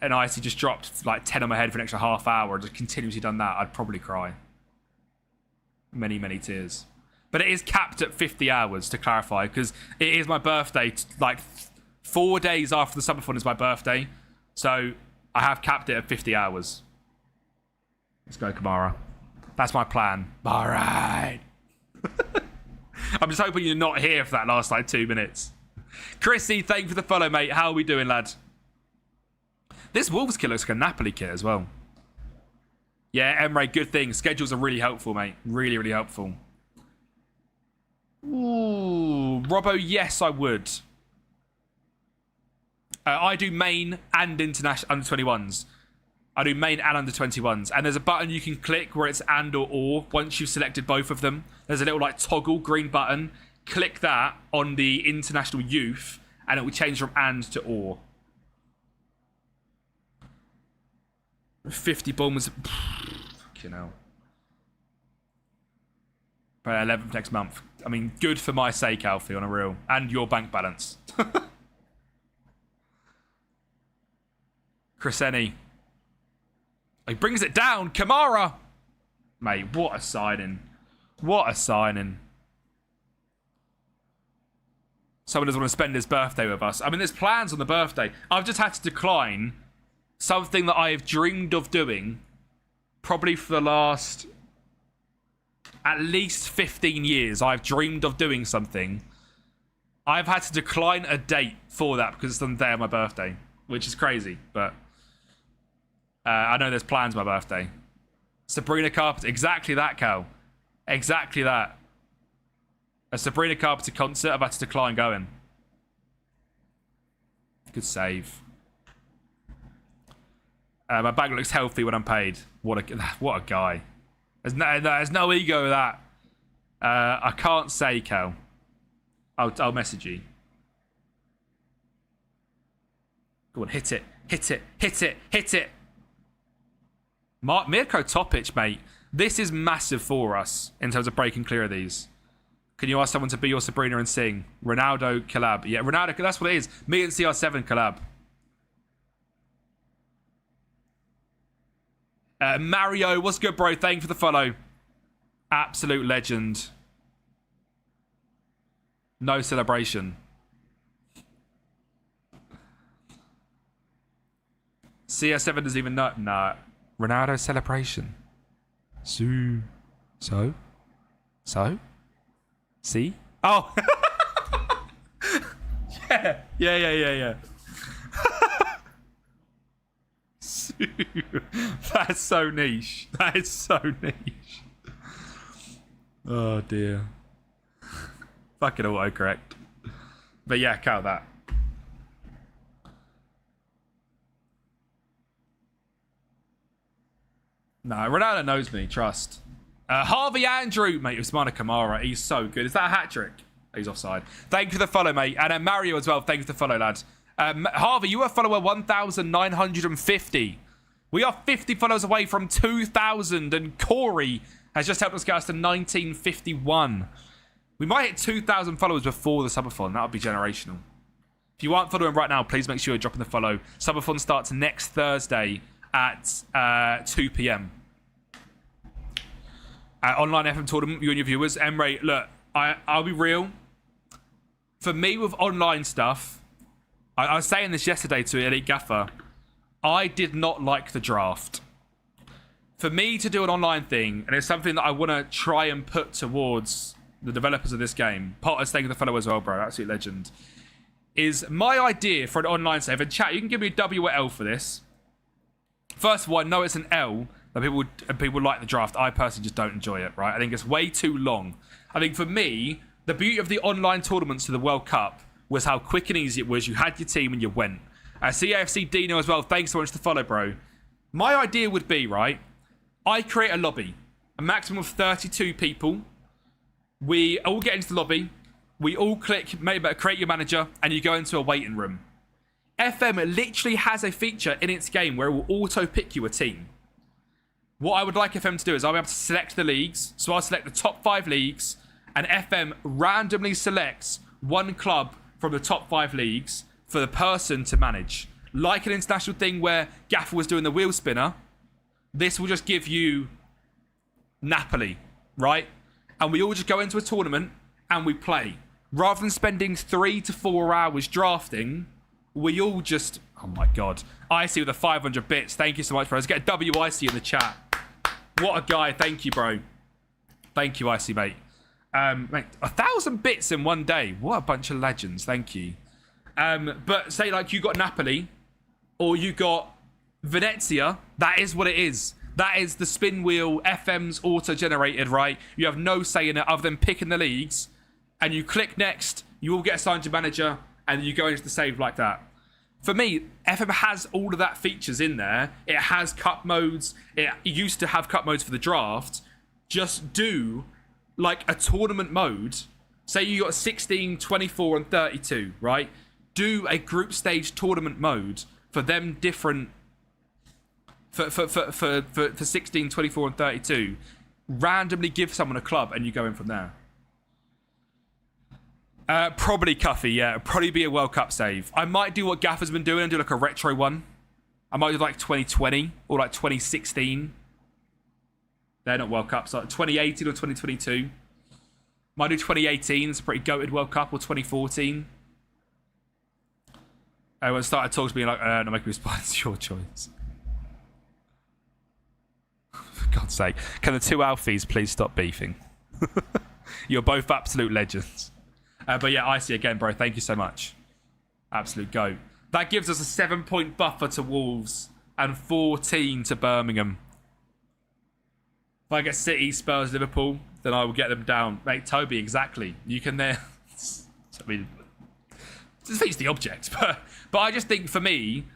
and Icy just dropped like 10 on my head for an extra half hour and just continuously done that, I'd probably cry. Many, many tears. But it is capped at 50 hours, to clarify, because it is my birthday. Like, 4 days after the subathon is my birthday. So, I have capped it at 50 hours. Let's go, Kamara. That's my plan. All right. I'm just hoping you're not here for that last, like, 2 minutes. Chrissy, thank you for the follow, mate. How are we doing, lad? This Wolves kit looks like a Napoli kit as well. Yeah, Emre, good thing. Schedules are really helpful, mate. Really, really helpful. Ooh, Robbo, yes, I would. I do main and international under 21s. I do main and under 21s. And there's a button you can click where it's and or once you've selected both of them. There's a little like toggle green button. Click that on the international youth and it will change from and to or. 50 bombs. Fucking hell. But 11th next month. I mean, good for my sake, Alfie, on a real. And your bank balance. Chrisenny. He brings it down. Kamara. Mate, what a signing. What a signing. Someone doesn't want to spend his birthday with us. I mean, there's plans on the birthday. I've just had to decline something that I have dreamed of doing probably for the last at least 15 years. I've dreamed of doing something. I've had to decline a date for that because it's on the day of my birthday, which is crazy, but I know there's plans for my birthday. Sabrina Carpenter. Exactly that, Cal. Exactly that. A Sabrina Carpenter concert, I've had to decline going. Good save. My bank looks healthy when I'm paid. What a guy. There's no ego with that. I can't say, Cal. I'll message you. Go on, hit it. Hit it. Hit it. Hit it. Mirko Topic, mate. This is massive for us in terms of breaking clear of these. Can you ask someone to be your Sabrina and sing? Ronaldo collab. Yeah, Ronaldo, that's what it is. Me and CR7 collab. Mario, what's good, bro? Thank you for the follow. Absolute legend. No celebration. CR7 doesn't even know. Nah. Ronaldo celebration. So? See? Oh! Yeah. That's so niche. That is so niche. Oh dear. Fucking autocorrect. But yeah, count that. No, Ronaldo knows me, trust. Harvey Andrew, mate, Usmana Kamara, he's so good. Is that a hat trick? He's offside. Thank you for the follow, mate. And Mario as well, thank you for the follow, lads. Harvey, you are follower 1,950. We are 50 followers away from 2,000, and Corey has just helped us get us to 1951. We might hit 2,000 followers before the subathon. That would be generational. If you aren't following right now, please make sure you're dropping the follow. Subathon starts next Thursday at 2 p.m. Online FM tournament, you and your viewers. Emre, look, I'll be real. For me, with online stuff, I was saying this yesterday to Elite Gaffer, I did not like the draft. For me to do an online thing, and it's something that I want to try and put towards the developers of this game, Potter's thank you for the follow as well, bro, absolute legend, is my idea for an online save. And chat, you can give me a W or L for this. First of all, I know it's an L, that people like the draft. I personally just don't enjoy it, right? I think it's way too long. I think for me, the beauty of the online tournaments to the World Cup was how quick and easy it was. You had your team and you went. CAFC Dino as well, thanks so much to follow, bro. My idea would be, right, I create a lobby, a maximum of 32 people. We all get into the lobby. We all click, maybe create your manager, and you go into a waiting room. FM literally has a feature in its game where it will auto-pick you a team. What I would like FM to do is I'll be able to select the leagues. So I'll select the top 5 leagues, and FM randomly selects one club from the top 5 leagues for the person to manage. Like an international thing where Gaffer was doing the wheel spinner, this will just give you Napoli, right? And we all just go into a tournament and we play. Rather than spending 3 to 4 hours drafting, we all just... Oh my God. Icy with the 500 bits. Thank you so much, bro. Let's get a WIC in the chat. What a guy. Thank you, bro. Thank you, Icy, mate. Mate, 1,000 bits in one day. What a bunch of legends. Thank you. But say like you got Napoli or you got Venezia, that is what it is. That is the spin wheel. FM's auto-generated, right? You have no say in it other than picking the leagues, and you click next, you all get assigned to manager, and you go into the save like that. For me, FM has all of that features in there. It has cup modes. It used to have cup modes for the draft. Just do like a tournament mode. Say you got 16, 24, and 32, right? Do a group stage tournament mode for them different... For 16, 24, and 32, randomly give someone a club and you go in from there. Probably Cuffy, yeah. Probably be a World Cup save. I might do what Gaffer's been doing and do like a retro one. I might do like 2020 or like 2016. They're not World Cups, like 2018 or 2022. Might do 2018, it's a pretty goated World Cup, or 2014. Everyone started talking to me like, no, make me respond, it's your choice. For God's sake. Can the two Alfies please stop beefing? You're both absolute legends. But yeah, Icy again, bro. Thank you so much. Absolute goat. That gives us a 7-point buffer to Wolves and 14 to Birmingham. If I get City, Spurs, Liverpool, then I will get them down. Mate, Toby, exactly. You can there... I mean, it defeats the object. But I just think for me,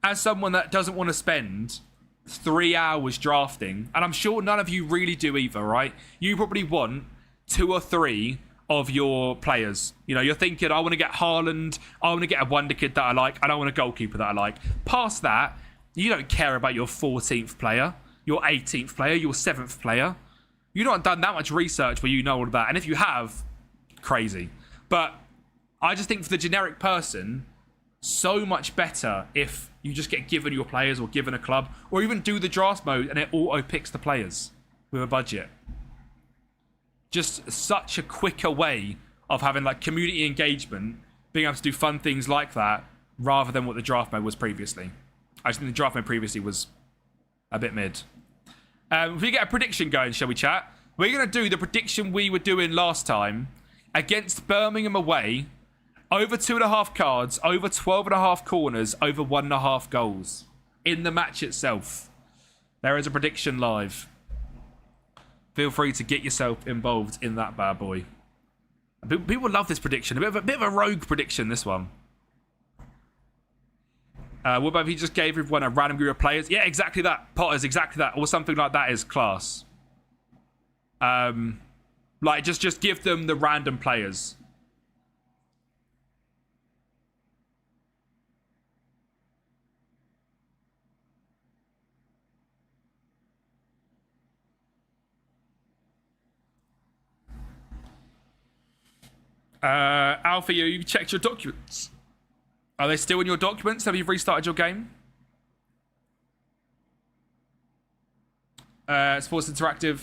as someone that doesn't want to spend 3 hours drafting, and I'm sure none of you really do either, right? You probably want 2 or 3 of your players. You know, you're thinking, I want to get Haaland, I want to get a wonder kid that I like, and I want a goalkeeper that I like. Past that, you don't care about your 14th player, your 18th player, your 7th player. You've not done that much research where you know all of that. And if you have, crazy. But I just think for the generic person, so much better if you just get given your players or given a club, or even do the draft mode and it auto picks the players with a budget. Just such a quicker way of having like community engagement, being able to do fun things like that, rather than what the draft mode was previously. I just think the draft mode previously was a bit mid. If we get a prediction going, shall we chat? We're going to do the prediction we were doing last time against Birmingham away. Over 2.5 cards, over 12.5 corners, over 1.5 goals in the match itself. There is a prediction live. Feel free to get yourself involved in that bad boy. People love this prediction. A bit of a rogue prediction, this one. What about if you just gave everyone a random group of players? Yeah, exactly that. Potters, exactly that. Or something like that is class. Like, just give them the random players. Alpha, you checked your documents. Are they still in your documents? Have you restarted your game? Sports Interactive,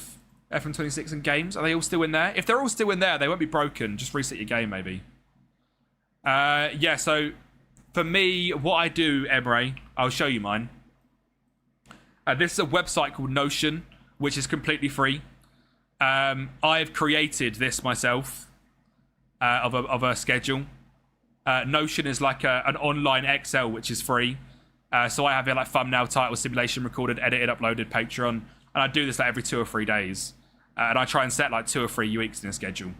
FM26 and games. Are they all still in there? If they're all still in there, they won't be broken. Just reset your game, maybe. Yeah, so for me, what I do, Emre, I'll show you mine. This is a website called Notion, which is completely free. I've created this myself of a schedule. Notion is like an online Excel, which is free. So I have it like thumbnail, title, simulation, recorded, edited, uploaded, Patreon. And I do this like every 2 or 3 days. And I try and set like 2 or 3 weeks in a schedule.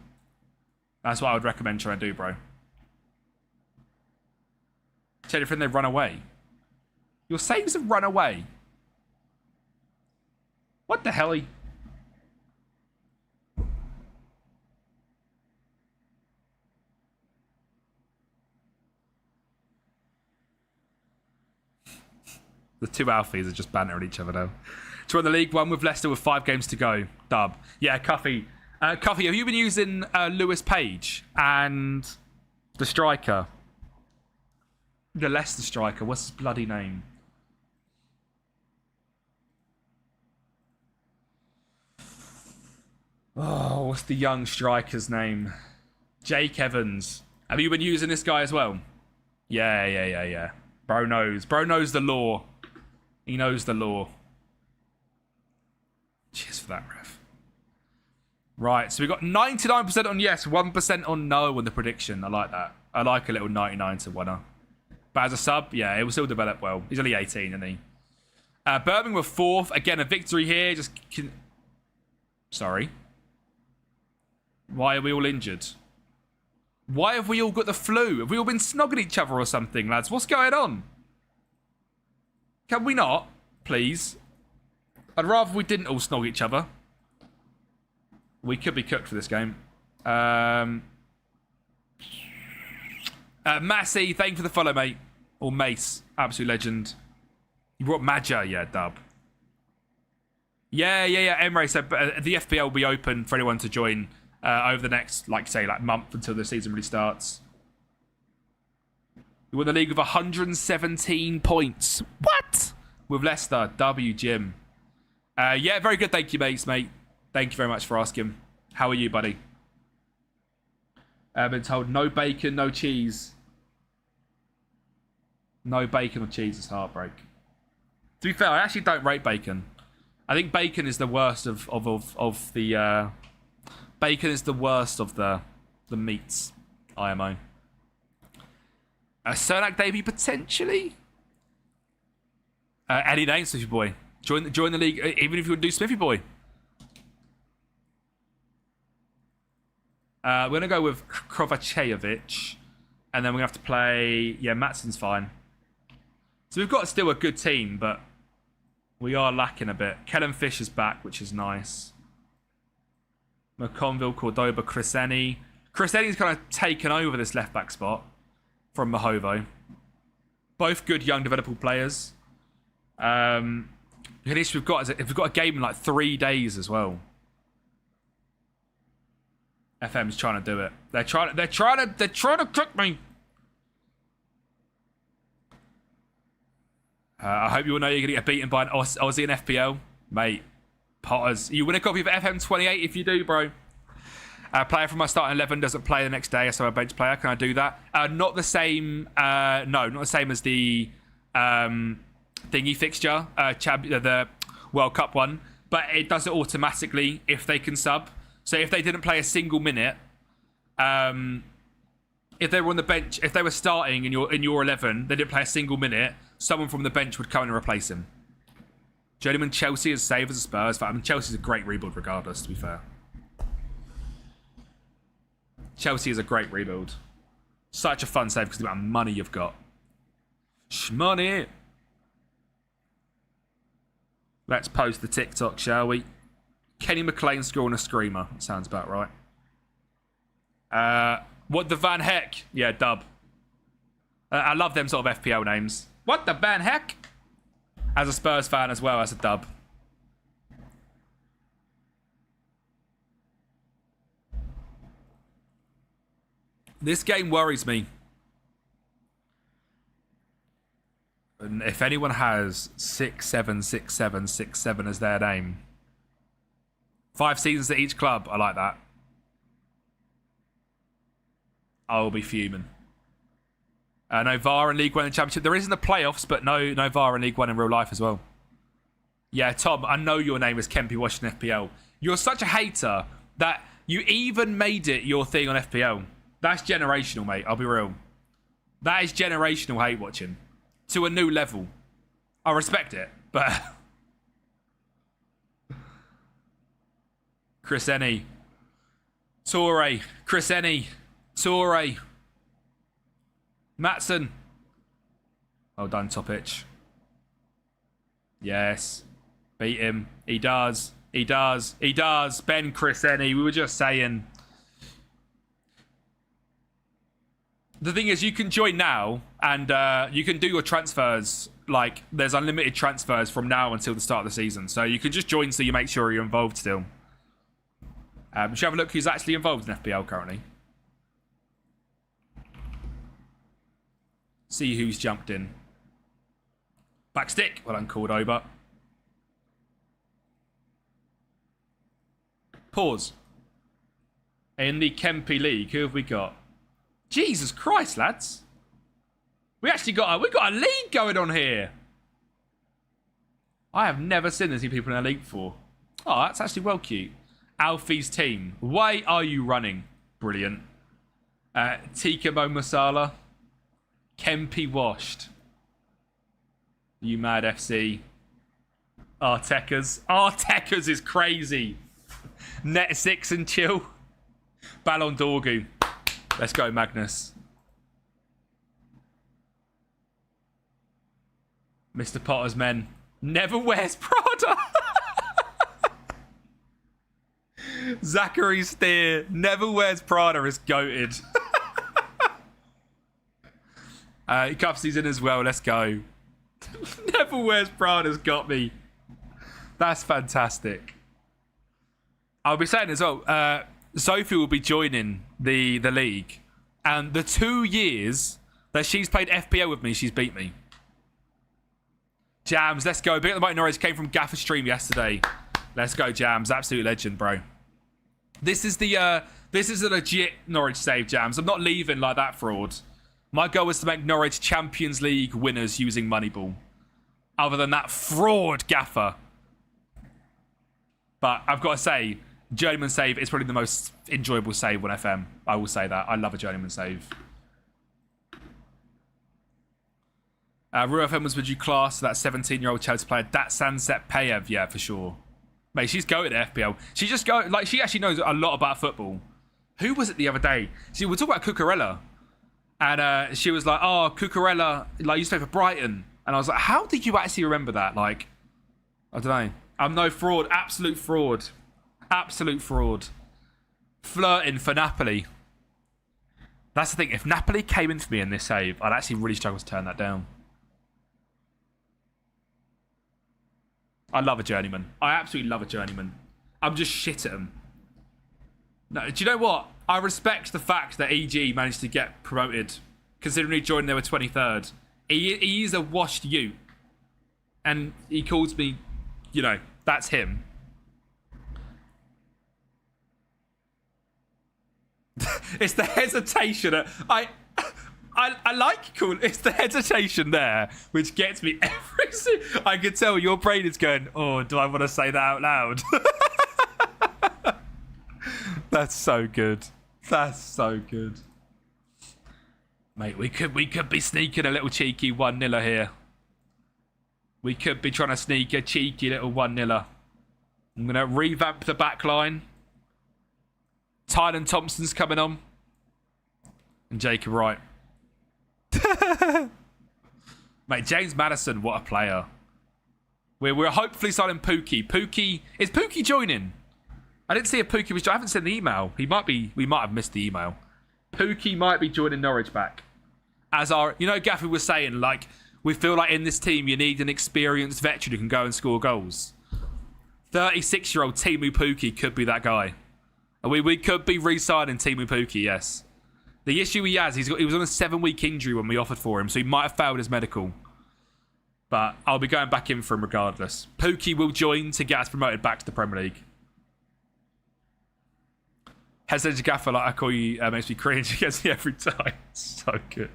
That's what I would recommend trying to do, bro. Tell your friend they run away. Your saves have run away. What the hell? The 2 alphas are just bantering each other now. To run the League One with Leicester with 5 games to go. Dub. Yeah, Cuffy. Cuffy, have you been using Lewis Page and the striker? The Leicester striker. What's his bloody name? Oh, what's the young striker's name? Jake Evans. Have you been using this guy as well? Yeah. Bro knows. Bro knows the law. He knows the law. Cheers for that, ref. Right, so we got 99% on yes, 1% on no on the prediction. I like that. I like a little 99 to winner. But as a sub, yeah, it will still develop well. He's only 18, isn't he? Birmingham were 4th. Again, a victory here. Sorry. Why are we all injured? Why have we all got the flu? Have we all been snogging each other or something, lads? What's going on? Can we not, please? I'd rather we didn't all snog each other. We could be cooked for this game. Massey, thank you for the follow, mate. Or Mace, absolute legend. You brought Maja, yeah, dub. Yeah. Emre said the FPL will be open for anyone to join over the next, like month until the season really starts. We won the league with 117 points. What? With Leicester, W, Jim. Yeah, very good. Thank you, mates, mate. Thank you very much for asking. How are you, buddy? I've been told no bacon, no cheese. No bacon or cheese is heartbreak. To be fair, I actually don't rate bacon. I think bacon is the worst of the... bacon is the worst of the meats. IMO. Cernak debut potentially? Any name, Smithy Boy. Join the league, even if you would do Smithy Boy. We're going to go with Kovacevic. And then we're going to have to play... Yeah, Matson's fine. So we've got still a good team, but we are lacking a bit. Kellen Fisher's back, which is nice. McConville, Cordoba, Cresceni. Cresceni's kind of taken over this left-back spot from Mahovo. Both good young developable players. The issue we've got a game in like 3 days as well. FM's trying to do it. They're trying to cook me. I hope you all know you're going to get beaten by an Aussie in FPL. Mate, Potters. You win a copy of FM28 if you do, bro. Player from my starting 11 doesn't play the next day, so a bench player. Can I do that? Not the same. No, not the same as the thingy fixture, the World Cup one. But it does it automatically if they can sub. So if they didn't play a single minute, if they were on the bench, if they were starting in your 11, they didn't play a single minute, someone from the bench would come in and replace him. Journeyman Chelsea is safe as a Spurs. I mean, Chelsea's a great rebuild regardless, to be fair. Chelsea is a great rebuild. Such a fun save because of the amount of money you've got. Shmoney. Let's post the TikTok, shall we? Kenny McLean scoring a screamer. Sounds about right. What the Van Heck? Yeah, dub. I love them sort of FPL names. What the Van Heck? As a Spurs fan as well as a dub. This game worries me. And if anyone has 676767 as their name, 5 seasons at each club. I like that. I will be fuming. No VAR in League One and Championship. There is in the playoffs, but no VAR in League One in real life as well. Yeah, Tom, I know your name is Kempi watching FPL. You're such a hater that you even made it your thing on FPL. That's generational, mate. I'll be real. That is generational hate watching. To a new level. I respect it, but... Chris Enney. Torre. Chris Enney. Torre. Matson. Well done, Topic. Yes. Beat him. He does. He does. He does. Ben Chris Enney. We were just saying. The thing is, you can join now and you can do your transfers. Like, there's unlimited transfers from now until the start of the season. So you can just join so you make sure you're involved still. Should we have a look who's actually involved in FPL currently? See who's jumped in. Backstick. Well, I'm called over. Pause. In the Kempi League, who have we got? Jesus Christ, lads. We got a league going on here. I have never seen this many people in a league before. Oh, that's actually well cute. Alfie's team. Why are you running? Brilliant. Tika Mo Masala. Kempi washed. You mad FC. Artekas. Artekas is crazy. Net 6 and chill. Ballon d'Orgu. Let's go, Magnus. Mr. Potter's men. Never wears Prada. Zachary Steer. Never wears Prada is goated. Cupsy's in as well. Let's go. Never wears Prada's got me. That's fantastic. I'll be saying as well, Sophie will be joining the league. And the 2 years that she's played FPL with me, she's beat me. Jams, let's go. Big at the Mighty Norwich came from Gaffer Stream yesterday. Let's go, Jams. Absolute legend, bro. This is a legit Norwich save, Jams. I'm not leaving like that fraud. My goal was to make Norwich Champions League winners using Moneyball. Other than that, fraud, Gaffer. But I've got to say, journeyman save is probably the most enjoyable save on FM. I will say that. I love a journeyman save. Ru FM was, would you class that 17-year-old Chelsea player, that Sanset Payev? Yeah, for sure. Mate, she's goated at FPL. She just go like she actually knows a lot about football. Who was it the other day? See, we're talking about Cucurella. And she was like, oh, Cucurella, like, used to play for Brighton. And I was like, how did you actually remember that? Like, I don't know. I'm no fraud. Absolute fraud. Absolute fraud. Flirting for Napoli. That's the thing. If Napoli came in for me in this save, I'd actually really struggle to turn that down. I love a journeyman. I absolutely love a journeyman. I'm just shit at him. No, do you know what? I respect the fact that EG managed to get promoted, considering he joined, they were 23rd. He is a washed Ute. And he calls me, you know, that's him. It's the hesitation. I like cool. It's the hesitation there, which gets me every... I can tell your brain is going, oh, do I want to say that out loud? That's so good. That's so good. Mate, we could be sneaking a little cheeky 1-0 here. We could be trying to sneak a cheeky little 1-0. I'm going to revamp the back line. Tylen Thompson's coming on. And Jacob Wright. Mate, James Maddison, what a player. We're hopefully signing Pookie. Pookie... Is Pookie joining? I didn't see if Pookie was... I haven't seen the email. He might be... We might have missed the email. Pookie might be joining Norwich back. As our... You know, Gaffy was saying, like, we feel like in this team you need an experienced veteran who can go and score goals. 36-year-old Timu Pookie could be that guy. We could be re-signing Timu Pookie, yes. The issue he has, he was on a 7-week injury when we offered for him, so he might have failed his medical. But I'll be going back in for him regardless. Pookie will join to get us promoted back to the Premier League. Hesitage Gaffer, like I call you, makes me cringe against me every time. So good.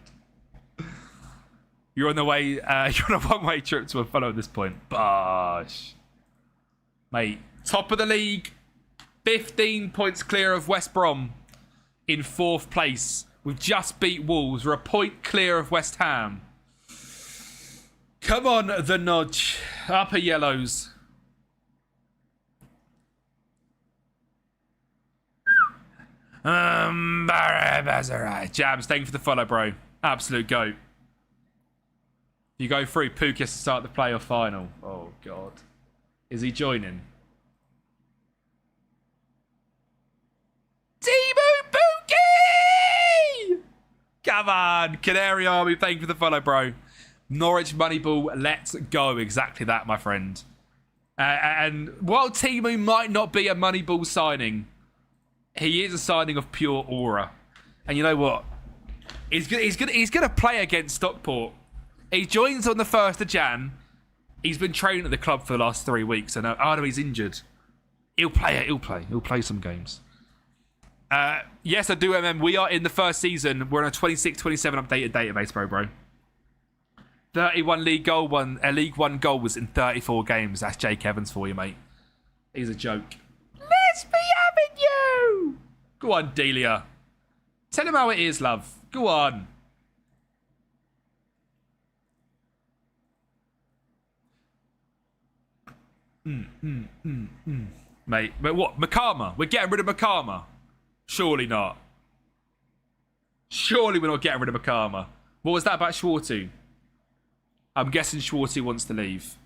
You're on the way. You're on a one-way trip to a follow at this point. Bosh, mate. Top of the league, 15 points clear of West Brom in 4th place. We've just beat Wolves. We're a point clear of West Ham. Come on, the nudge. Upper yellows. Jams, thank you for the follow, bro. Absolute goat. You go through, Pook has to start the playoff final. Oh, God. Is he joining? Timu Pookie! Come on. Canary Army, thank you for the follow, bro. Norwich Moneyball, let's go. Exactly that, my friend. And while Timu might not be a Moneyball signing, he is a signing of pure aura. And you know what? He's gonna play against Stockport. He joins on the 1st of Jan. He's been training at the club for the last 3 weeks. And oh no, he's injured. He'll play it. He'll play some games. Yes, I do, MM. We are in the first season. We're on a 26-27 updated database, bro. 31 League One goals in 34 games. That's Jake Evans for you, mate. He's a joke. Let's be having you. Go on, Delia. Tell him how it is, love. Go on. Mate, but what? Makama? We're getting rid of Makama? Surely not. Surely we're not getting rid of Makama. What was that about Schwarty? I'm guessing Schwarty wants to leave.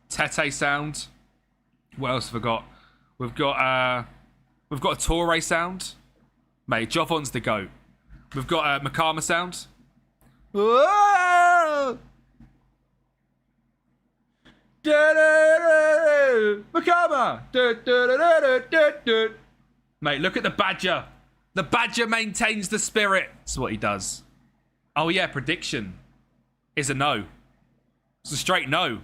Tete sound. What else have we got? We've got a Torre sound. Mate, Jovon's the GOAT. We've got a Makama sound. Whoa! Makama! Mate, look at the Badger. The Badger maintains the spirit. That's what he does. Oh yeah, prediction is a no. It's a straight no.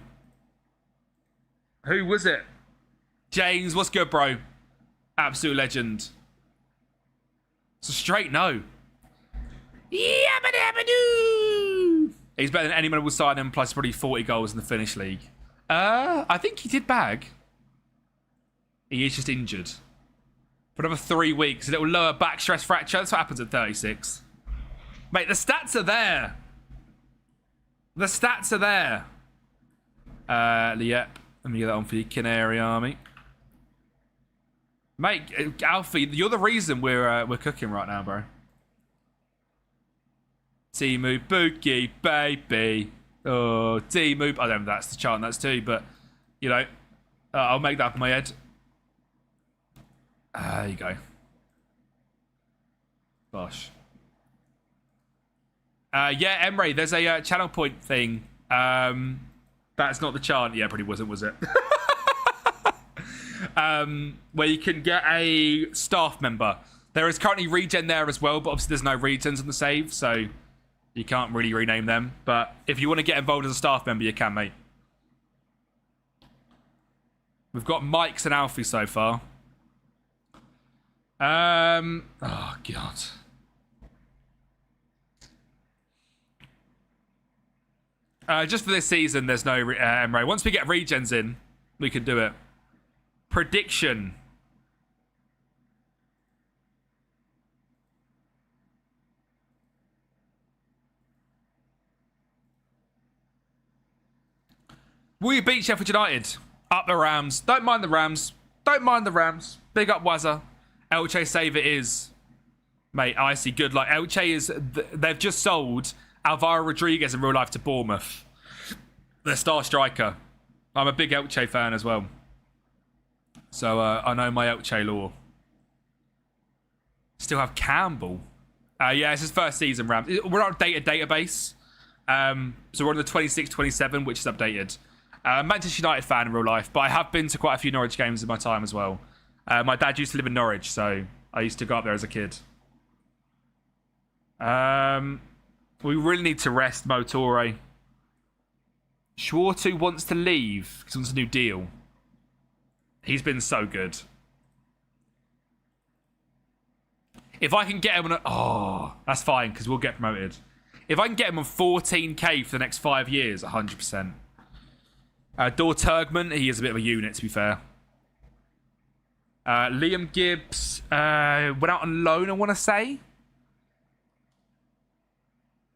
Who was it? James, what's good, bro? Absolute legend. It's a straight no. Yabba-dabba-doo! He's better than anyone will sign him, plus probably 40 goals in the Finnish league. I think he did bag. He is just injured. For another 3 weeks, a little lower back stress fracture. That's what happens at 36. Mate, the stats are there. The stats are there. Yep. Let me get that on for you, Canary Army. Mate, Alfie, you're the reason we're cooking right now, bro. Timu Bookie, baby. Oh, Timu. I don't know if that's the chant, that's too, but, you know, I'll make that up in my head. There you go. Bosh. Yeah, Emre, there's a channel point thing. That's not the chant. Yeah, probably wasn't, was it? Where you can get a staff member. There is currently regen there as well, but obviously there's no regens on the save, so you can't really rename them. But if you want to get involved as a staff member, you can, mate. We've got Mike's and Alfie so far. Oh, God. Just for this season, there's no Emre. Once we get regens in, we can do it. Prediction. Will you beat Sheffield United? Up the Rams. Don't mind the Rams. Don't mind the Rams. Big up Wazza. Elche save it is. Mate, icy good. Like, Elche is... They've just sold Alvaro Rodriguez in real life to Bournemouth. Their star striker. I'm a big Elche fan as well. So, I know my Elche lore. Still have Campbell. Yeah, it's his first season, Rams. We're on a dated database. So we're on the 26-27, which is updated. Manchester United fan in real life, but I have been to quite a few Norwich games in my time as well. My dad used to live in Norwich, so I used to go up there as a kid. We really need to rest Motore. Schwartu wants to leave because he wants a new deal. He's been so good. If I can get him on oh, that's fine, because we'll get promoted. If I can get him on 14k for the next 5 years, 100%. Dor Turgman, he is a bit of a unit, to be fair. Liam Gibbs went out on loan, I want to say.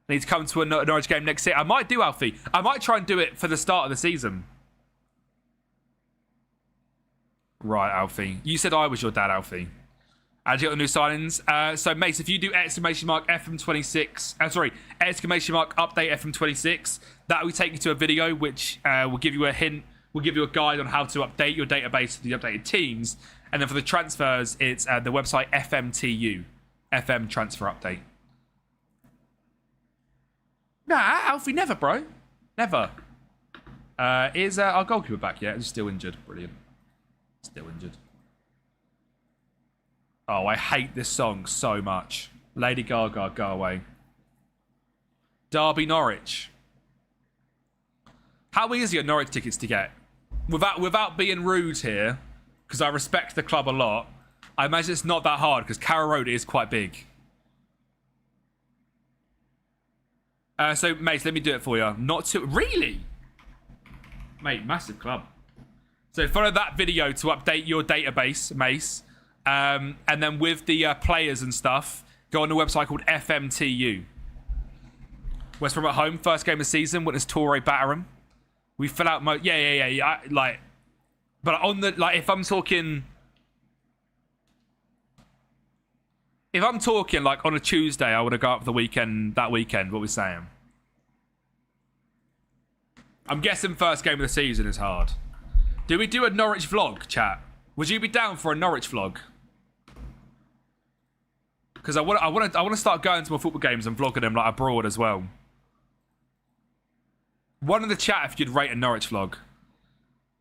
Needs to come to a Norwich game next year. I might do, Alfie. I might try and do it for the start of the season. Right, Alfie. You said I was your dad, Alfie. And you got the new signings. So, mates, if you do exclamation mark FM26, exclamation mark update FM26, that will take you to a video which will give you a hint, will give you a guide on how to update your database for the updated teams. And then for the transfers, it's the website FMTU, FM Transfer Update. Nah, Alfie, never, bro. Never. Is our goalkeeper back yet? He's still injured. Brilliant. Still injured. Oh, I hate this song so much. Lady Gaga, go away. Derby Norwich. How easy are Norwich tickets to get? Without being rude here, because I respect the club a lot, I imagine it's not that hard because Carrow Road is quite big. So, mate, let me do it for you. Not too... Really? Mate, massive club. So follow that video to update your database, Mace. And then with the players and stuff, go on a website called FMTU. West Brom at home, first game of the season, witness Torre Batteram. We fill out but on the if I'm talking like on a Tuesday, I want to go up for the weekend. That weekend, what we're saying. I'm guessing first game of the season is hard. Do we do a Norwich vlog, chat? Would you be down for a Norwich vlog? Because I want to start going to more football games and vlogging them like abroad as well. One in the chat if you'd rate a Norwich vlog.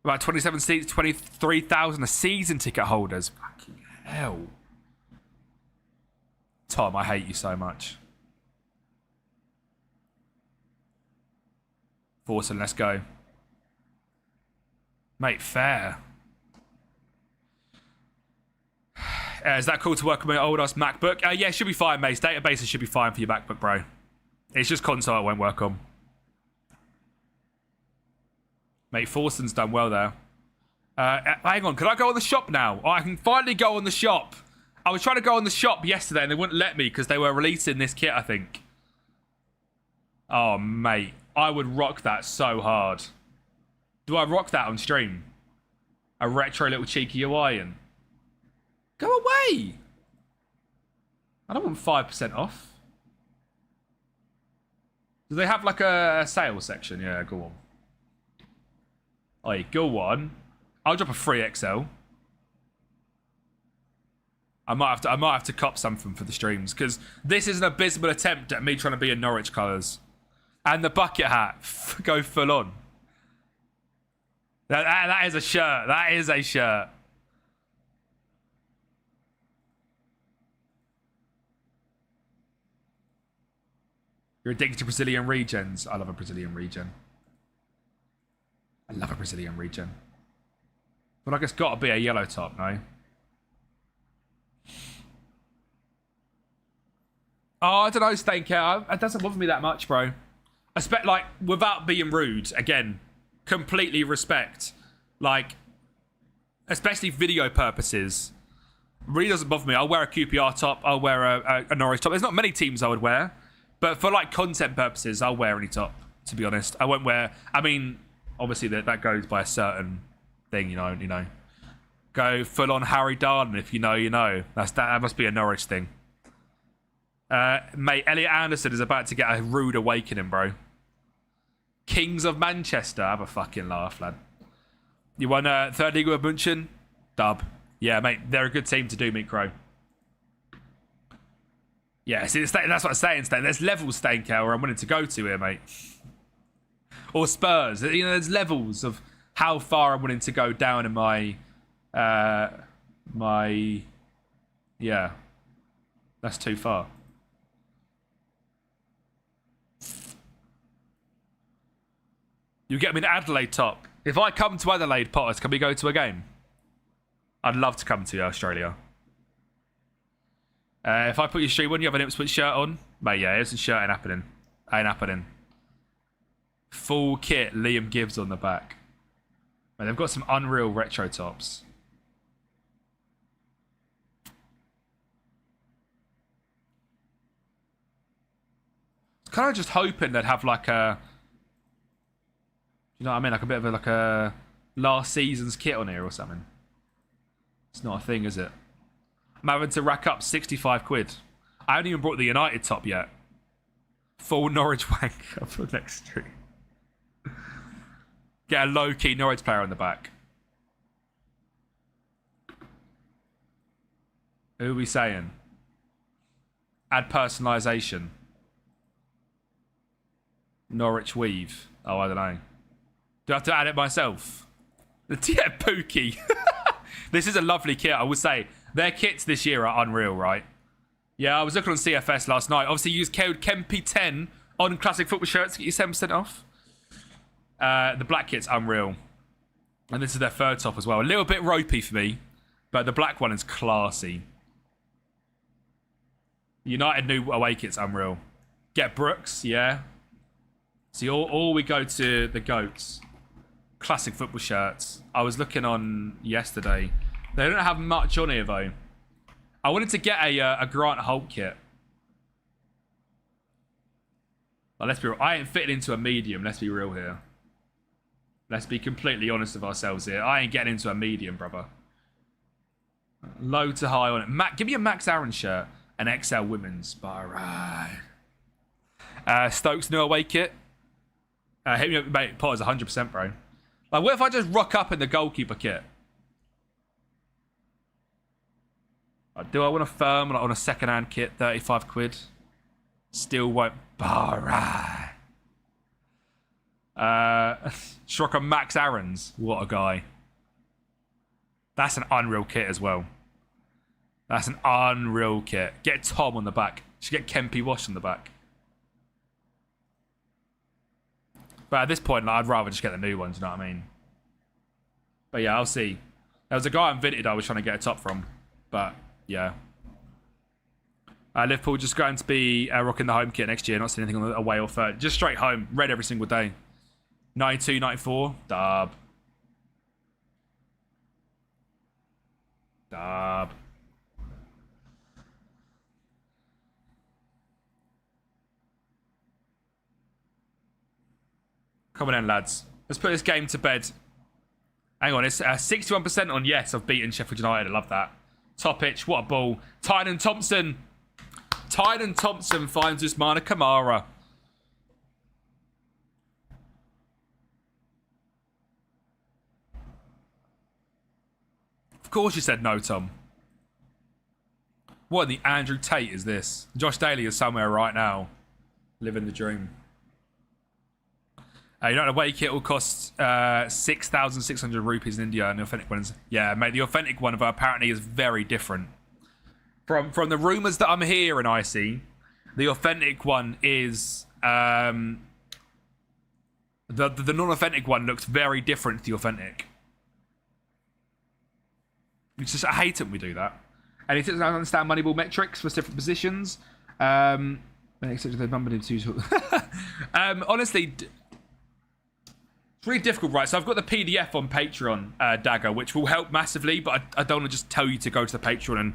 About 27 seats, 23,000 a season ticket holders. Fucking hell. Tom, I hate you so much. Forsen, let's go. Mate, fair. Is that cool to work on my old ass MacBook? Yeah, it should be fine, mate. Databases should be fine for your MacBook, bro. It's just console it won't work on. Mate, Forsen's done well there. Hang on, can I go on the shop now? Oh, I can finally go on the shop. I was trying to go on the shop yesterday and they wouldn't let me because they were releasing this kit, I think. Oh, mate. I would rock that so hard. Do I rock that on stream? A retro little cheeky Hawaiian. Go away! I don't want 5% off. Do they have like a sales section? Yeah, go on. Oi, go on. I'll drop a free XL. I might have to cop something for the streams because this is an abysmal attempt at me trying to be in Norwich colours. And the bucket hat, go full on. That is a shirt. That is a shirt. You're addicted to Brazilian regens. I love a Brazilian regen. I love a Brazilian regen. But like it's got to be a yellow top, no? Oh, I don't know, Stanker. It doesn't bother me that much, bro. I expect, like, without being rude, again, completely respect. Like, especially video purposes. Really doesn't bother me. I'll wear a QPR top. I'll wear a Norwich top. There's not many teams I would wear. But for, like, content purposes, I'll wear any top, to be honest. I won't wear... I mean, obviously, that goes by a certain thing, you know. Go full-on Harry Darden. If you know, you know. That must be a Norwich thing. Mate, Elliot Anderson is about to get a rude awakening, bro. Kings of Manchester. Have a fucking laugh, lad. You won third league with Munchen? Dub. Yeah, mate, they're a good team to do, Meat Crow. Yeah, see, that's what I'm saying, Stan. There's levels, Stanker, where I'm willing to go to here, mate. Or Spurs. You know, there's levels of how far I'm willing to go down in my... Yeah. That's too far. You get me an Adelaide top. If I come to Adelaide, Potters, can we go to a game? I'd love to come to Australia. If I put your stream on, you have an Ipswich shirt on? Mate, yeah, Ipswich shirt ain't happening. Ain't happening. Full kit, Liam Gibbs on the back. Mate, they've got some unreal retro tops. Kind of just hoping they'd have like a, you know what I mean, like a bit of like a last season's kit on here or something. It's not a thing, is it? I'm having to rack up 65 quid. I haven't even brought the United top yet. Full Norwich wank up for next stream. Get a low-key Norwich player on the back. Who are we saying? Add personalisation. Norwich weave. Oh, I don't know. Do I have to add it myself? Yeah, Pookie. This is a lovely kit, I would say. Their kits this year are unreal, right? Yeah, I was looking on CFS last night. Obviously, use code Kempi10 on classic football shirts to get you 7% off. The black kit's unreal. And this is their third top as well. A little bit ropey for me, but the black one is classy. United new away kit's unreal. Get Brooks, yeah. See, all we go to the GOATs. Classic football shirts. I was looking on yesterday. They don't have much on here, though. I wanted to get a Grant Holt kit. But let's be real. I ain't fitting into a medium. Let's be real here. Let's be completely honest with ourselves here. I ain't getting into a medium, brother. Low to high on it. Give me a Max Aaron shirt. An XL women's. Alright. Stokes new away kit. Hit me up, mate. Potter's 100%, bro. Like, what if I just rock up in the goalkeeper kit? Do I want a firm like, on a second-hand kit? 35 quid. Still won't. Alright. Schrocker Max Aarons. What a guy. That's an unreal kit as well. That's an unreal kit. Get Tom on the back. Should get Kempi Wash on the back. But at this point, like, I'd rather just get the new ones, you know what I mean? But yeah, I'll see. There was a guy on Vinted I was trying to get a top from. But, yeah. Liverpool just going to be rocking the home kit next year. Not seeing anything on the away or third. Just straight home. Red every single day. 92, 94. Dub. Dub. Come on in, lads. Let's put this game to bed. Hang on, it's 61% on yes. I've beaten Sheffield United. I love that. Top pitch, what a ball. Tyden Thompson. Tyden Thompson finds Usmana Kamara. Of course you said no, Tom. What the Andrew Tate is this? Josh Daly is somewhere right now. Living the dream. You know, the away kit will cost 6,600 rupees in India, and the authentic one is... Yeah, mate, the authentic one apparently is very different. From the rumours that I'm hearing, I see, the authentic one is... the non-authentic one looks very different to the authentic. It's just, I hate it when we do that. And it doesn't understand Moneyball metrics for different positions. Honestly... It's really difficult, right? So I've got the PDF on Patreon, Dagger, which will help massively, but I don't want to just tell you to go to the Patreon and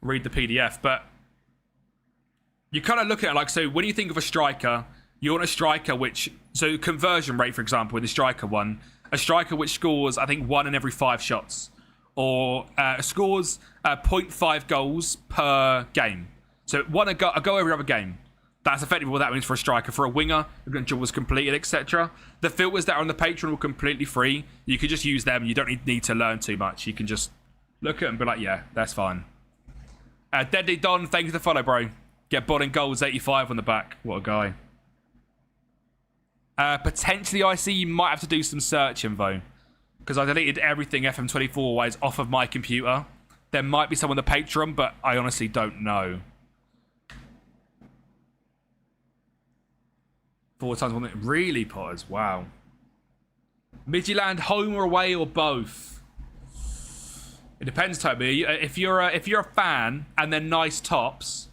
read the PDF. But you kind of look at it like, so when you think of a striker, you want a striker which, so conversion rate, for example, in the striker one, a striker which scores, I think, 1 in every 5 shots, or scores 0.5 goals per game. So a goal every other game. That's effectively what that means for a striker. For a winger, the job was completed, etc. The filters that are on the Patreon are completely free. You can just use them. You don't need to learn too much. You can just look at them and be like, yeah, that's fine. Deadly Don, thank you for the follow, bro. Get Bond and Goals 85 on the back. What a guy. Potentially, I see you might have to do some searching, though. Because I deleted everything FM24 ways off of my computer. There might be some on the Patreon, but I honestly don't know. 4 times 1 minute. Really, Potters? Wow. Midtjylland, home or away or both? It depends, Toby. If you're a fan and they're nice tops,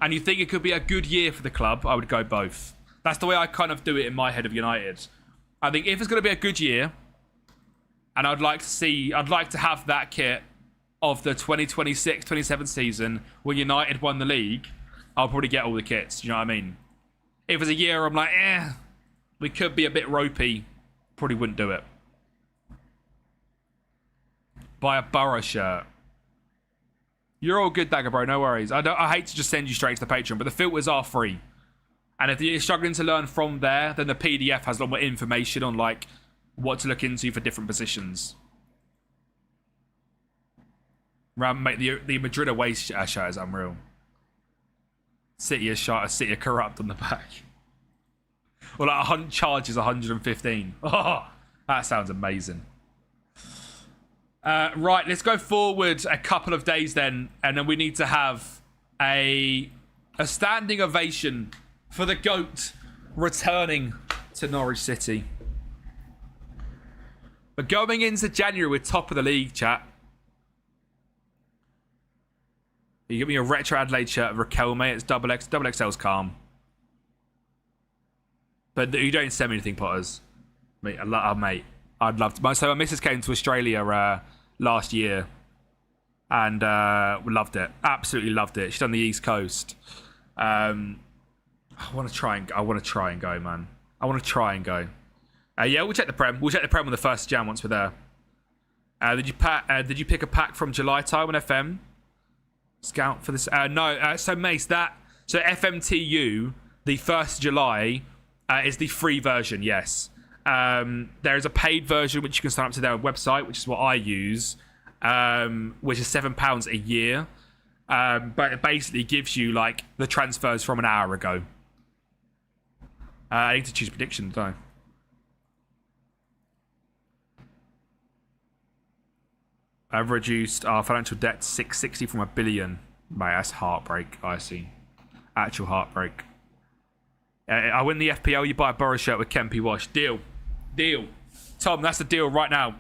and you think it could be a good year for the club, I would go both. That's the way I kind of do it in my head of United. I think if it's going to be a good year, and I'd like to have that kit of the 2026-27 season when United won the league, I'll probably get all the kits. Do you know what I mean? If it's a year I'm like, we could be a bit ropey, probably wouldn't do it. Buy a Borough shirt. You're all good, Dagger, bro. No worries. I hate to just send you straight to the Patreon, but the filters are free. And if you're struggling to learn from there, then the PDF has a lot more information on like what to look into for different positions. Mate, the Madrid away shirt is unreal. City is shot, a City are corrupt on the back. Or like charges 115. Oh, that sounds amazing. Right, let's go forward a couple of days then, and then we need to have a standing ovation for the GOAT returning to Norwich City. But going into January, we're top of the league, chat. You give me a retro Adelaide shirt of Raquel, mate. It's double XL's calm. But you don't send me anything, Potters. Mate, I'd love to. So my missus came to Australia last year, and loved it. Absolutely loved it. She's done the East Coast. I want to try and go, man. I want to try and go. Yeah, we'll check the Prem. We'll check the Prem on the 1st of Jan once we're there. Did you pick a pack from July time on FM? Scout for this? No. So Mace, so FMTU, the 1st of July is the free version. Yes. There is a paid version which you can sign up to their website, which is what I use, which is £7 a year. But it basically gives you like the transfers from an hour ago. I need to choose prediction, don't I? I've reduced our financial debt to 660 from $1 billion. Mate, that's heartbreak, I see. Actual heartbreak. I win the FPL, you buy a Borough shirt with Kempi wash. Deal. Tom, that's the deal right now.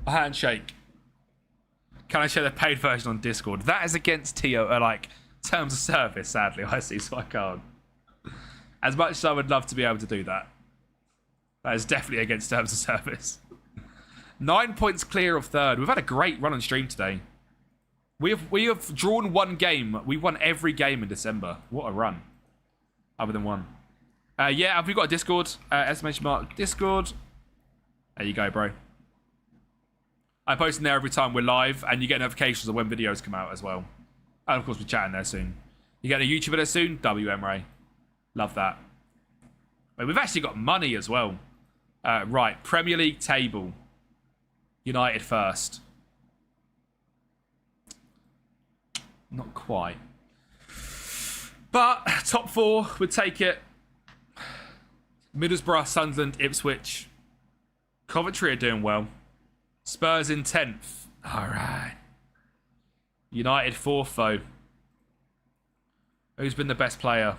A handshake. Can I share the paid version on Discord? That is against terms of service, sadly, I see, so I can't. As much as I would love to be able to do that. That is definitely against terms of service. 9 points clear of 3rd. We've had a great run on stream today. We have drawn one game. We won every game in December. What a run. Other than one. Yeah, have we got a Discord? Exclamation mark Discord. There you go, bro. I post in there every time we're live, and you get notifications of when videos come out as well. And of course, we're chatting there soon. You get a YouTube video soon? WM Ray. Love that. Wait, we've actually got money as well. Right, Premier League table. United first. Not quite. But top 4 would take it. Middlesbrough, Sunderland, Ipswich. Coventry are doing well. Spurs in 10th. All right. United 4th, though. Who's been the best player?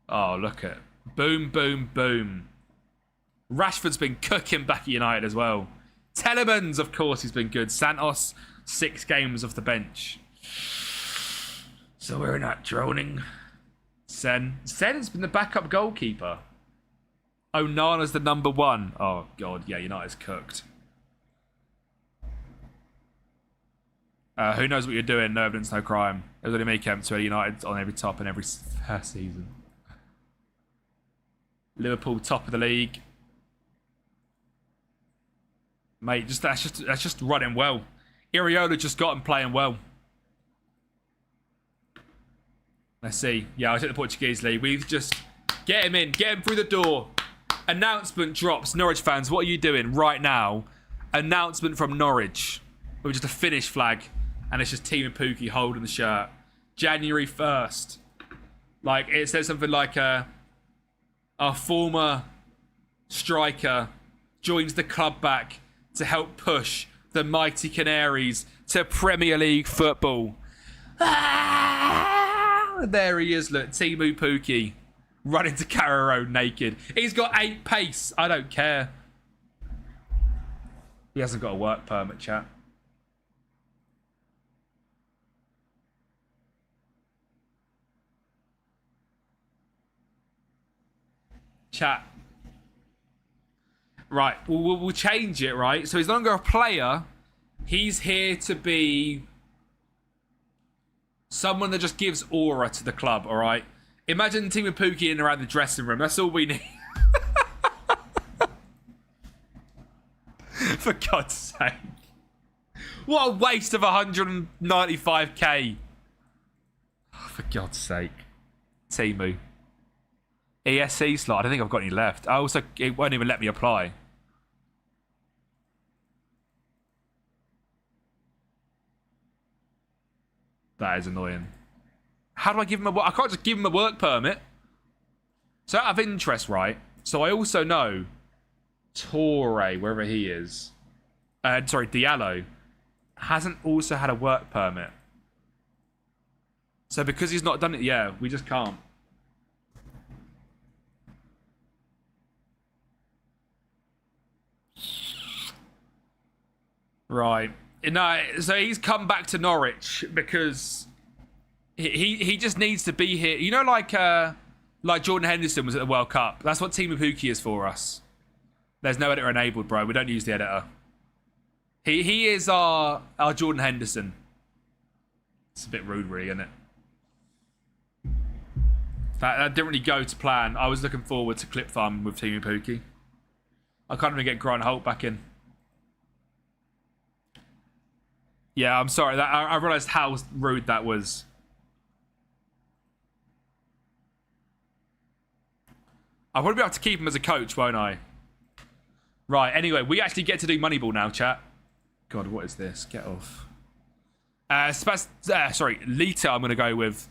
Oh, look at. Boom, boom, boom. Rashford's been cooking back at United as well. Telemans, of course, he's been good. Santos, 6 games off the bench. So we're not droning. Sen's been the backup goalkeeper. Onana's the number 1. Oh, God, yeah, United's cooked. Who knows what you're doing? No evidence, no crime. It was only me, Kempi, United on every top in every season. Liverpool, top of the league. Mate, that's just running well. Iriola just got him playing well. Let's see. Yeah, I took the Portuguese league. We've just get him in, get him through the door. Announcement drops. Norwich fans, what are you doing right now? Announcement from Norwich. With just a Finnish flag, and it's just Team Pookie holding the shirt. January 1st. Like, it says something like a former striker joins the club back to help push the mighty Canaries to Premier League football. There he is, look. Timu Pukki running to Carrow Road naked. He's got 8 pace. I don't care. He hasn't got a work permit, chat. Chat. Right, we'll change it, right? So he's no longer a player. He's here to be someone that just gives aura to the club, all right? Imagine Team of Pookie in and around the dressing room. That's all we need. For God's sake. What a waste of 195k. Oh, for God's sake. Timu. ESC slot. I don't think I've got any left. It won't even let me apply. That is annoying. How do I give him I can't just give him a work permit. So out of interest, right? So I also know Torre, wherever he is. Sorry, Diallo hasn't also had a work permit. So because he's not done it, yeah, we just can't. Right. No, so he's come back to Norwich because he just needs to be here. You know, like Jordan Henderson was at the World Cup. That's what Team of Pookie is for us. There's no editor enabled, bro. We don't use the editor. He is our Jordan Henderson. It's a bit rude, really, isn't it? That didn't really go to plan. I was looking forward to clip farming with Team of Pookie. I can't even get Grant Holt back in. Yeah, I'm sorry. I realised how rude that was. I'll probably be able to keep him as a coach, won't I? Right, anyway, we actually get to do Moneyball now, chat. God, what is this? Get off. Sorry, Lita I'm going to go with.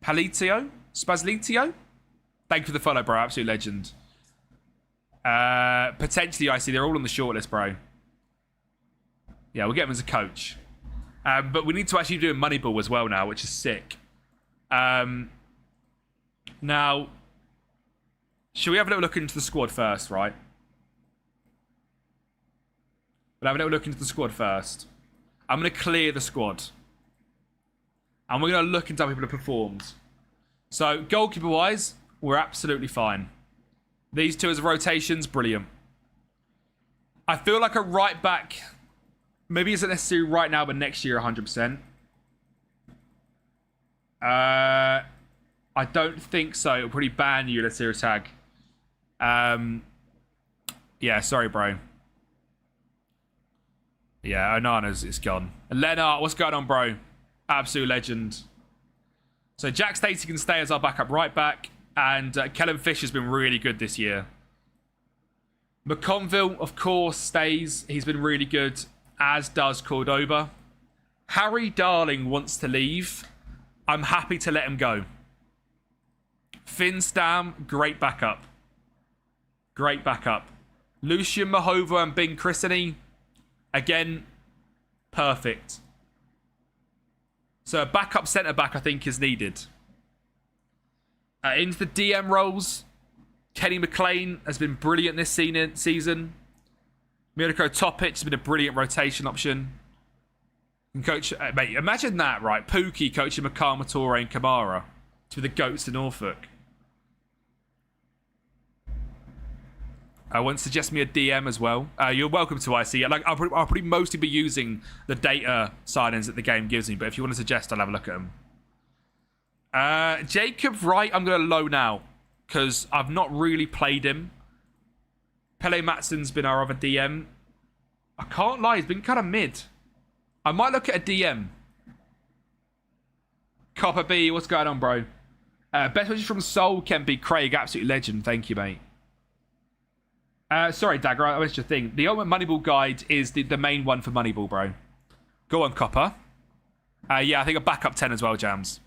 Palitio? Spazlitio? Thank you for the follow, bro. Absolute legend. Potentially, I see they're all on the shortlist, bro. Yeah, we'll get him as a coach. But we need to actually do a Moneyball as well now, which is sick. Now, should we have a little look into the squad first, right? We'll have a little look into the squad first. I'm going to clear the squad. And we're going to look into how people have performed. So, goalkeeper-wise, we're absolutely fine. These two as rotations, brilliant. I feel like a right back... Maybe isn't necessary right now, but next year, 100%. I don't think so. It'll probably ban you, let's hear a tag. Yeah, sorry, bro. Yeah, Onana's it's gone. Lennart, what's going on, bro? Absolute legend. So Jack Stacey can stay as our backup right back. And Kellen Fish has been really good this year. McConville, of course, stays. He's been really good. As does Cordoba. Harry Darling wants to leave. I'm happy to let him go. Finn Stam, great backup. Great backup. Lucian Mahova and Bing Christeny, again, perfect. So a backup centre-back, I think, is needed. Into the DM roles, Kenny McLean has been brilliant this season. Mirko Topic has been a brilliant rotation option. And coach, mate, imagine that, right? Pookie coaching Makama, Torre and Kamara to be the GOATs to Norfolk. I want to suggest me a DM as well. You're welcome to IC. Like, I'll probably mostly be using the data signings that the game gives me, but if you want to suggest, I'll have a look at them. Jacob Wright, I'm going to loan out because I've not really played him. Pele Matson's been our other DM. I can't lie, he's been kind of mid. I might look at a DM. Copper B, what's going on, bro? Best wishes from Soul, Kempi, Craig, absolute legend. Thank you, mate. Sorry, Dagger, I missed your thing. The Ultimate Moneyball Guide is the main one for Moneyball, bro. Go on, Copper. Yeah, I think a backup 10 as well, Jams.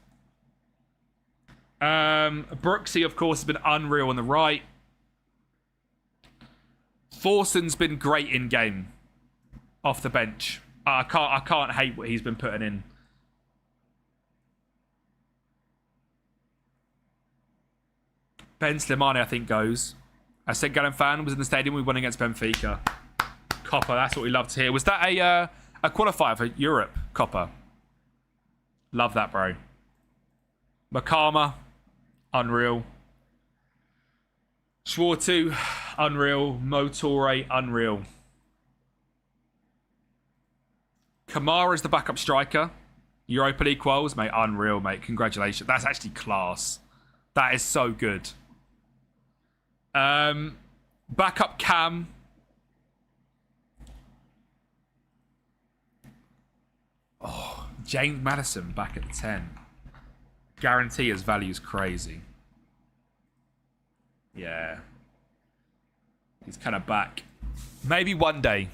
Brooksy, of course, has been unreal on the right. Forson's been great in game. Off the bench. I can't hate what he's been putting in. Ben Slimani, I think, goes. St. Gallen fan was in the stadium. We won against Benfica. Copper, that's what we love to hear. Was that a qualifier for Europe, Copper? Love that, bro. Makama, unreal. Schwartu, unreal. Motore, unreal. Kamara's the backup striker. Europa League quals, mate. Unreal, mate. Congratulations. That's actually class. That is so good. Backup Cam. Oh, James Madison back at 10. Guarantee his value is crazy. Yeah. He's kind of back. Maybe one day.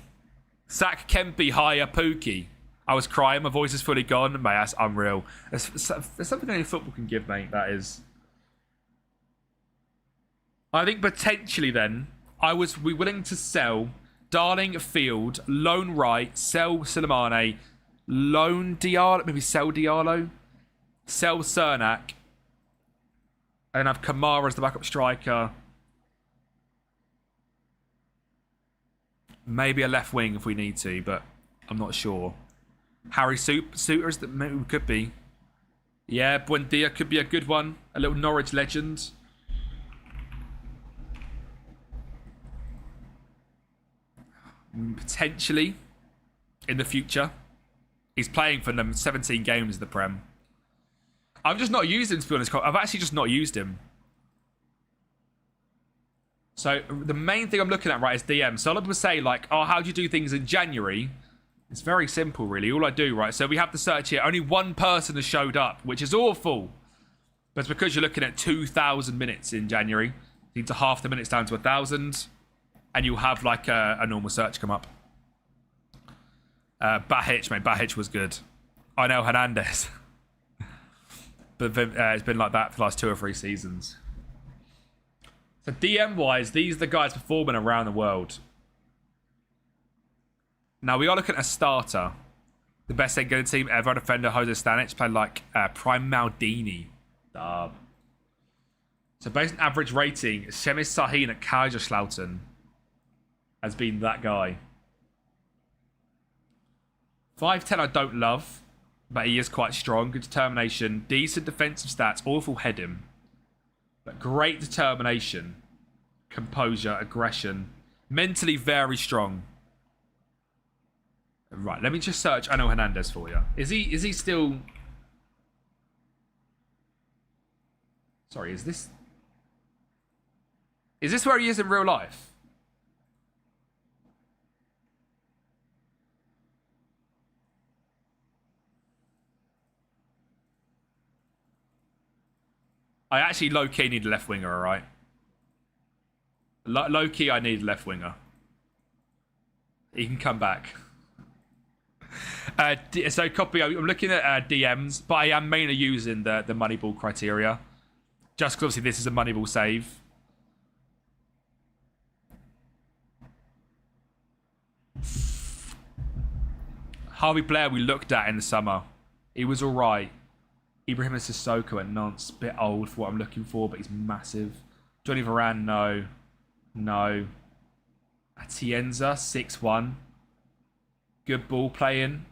Sack Kempi, hire Pookie. I was crying. My voice is fully gone. Mate, that's unreal. There's something only football can give, mate. That is. I think potentially then, I was willing to sell Darling Field, loan Wright, sell Silimane, loan Diallo, maybe sell Diallo, sell Cernak, and have Kamara as the backup striker. Maybe a left wing if we need to, but I'm not sure. Harry Suitors, that maybe could be. Yeah, Buendia could be a good one. A little Norwich legend. Potentially in the future. He's playing for them 17 games in the Prem. I've just not used him, to be honest. I've actually just not used him. So the main thing I'm looking at, right, is DM. So a lot of people say, like, oh, how do you do things in January? It's very simple, really. All I do, right, so we have the search here. Only one person has showed up, which is awful. But it's because you're looking at 2,000 minutes in January. You need to half the minutes down to 1,000. And you'll have, like, a normal search come up. Bahic, mate. Bahic was good. I know Hernandez. But it's been like that for the last 2 or 3 seasons. So DM-wise, these are the guys performing around the world. Now, we are looking at a starter. The best England team ever. Defender Jose Stanic played like Prime Maldini. So based on average rating, Semis Sahin at Kaiserslautern has been that guy. 5'10" I don't love, but he is quite strong. Good determination. Decent defensive stats. Awful heading. But great determination. Composure. Aggression. Mentally very strong. Right, let me just search Ano Hernandez for you. Is he still... Sorry, is this where he is in real life? I actually low-key need a left winger, alright? Low-key, I need a left winger. He can come back. So, copy, I'm looking at DMs, but I am mainly using the Moneyball criteria. Just because, obviously, this is a Moneyball save. Harvey Blair we looked at in the summer. He was alright. Ibrahima Sissoko at Nantes, bit old for what I'm looking for, but he's massive. Johnny Varane, no. No. Atienza, 6'1". Good ball playing.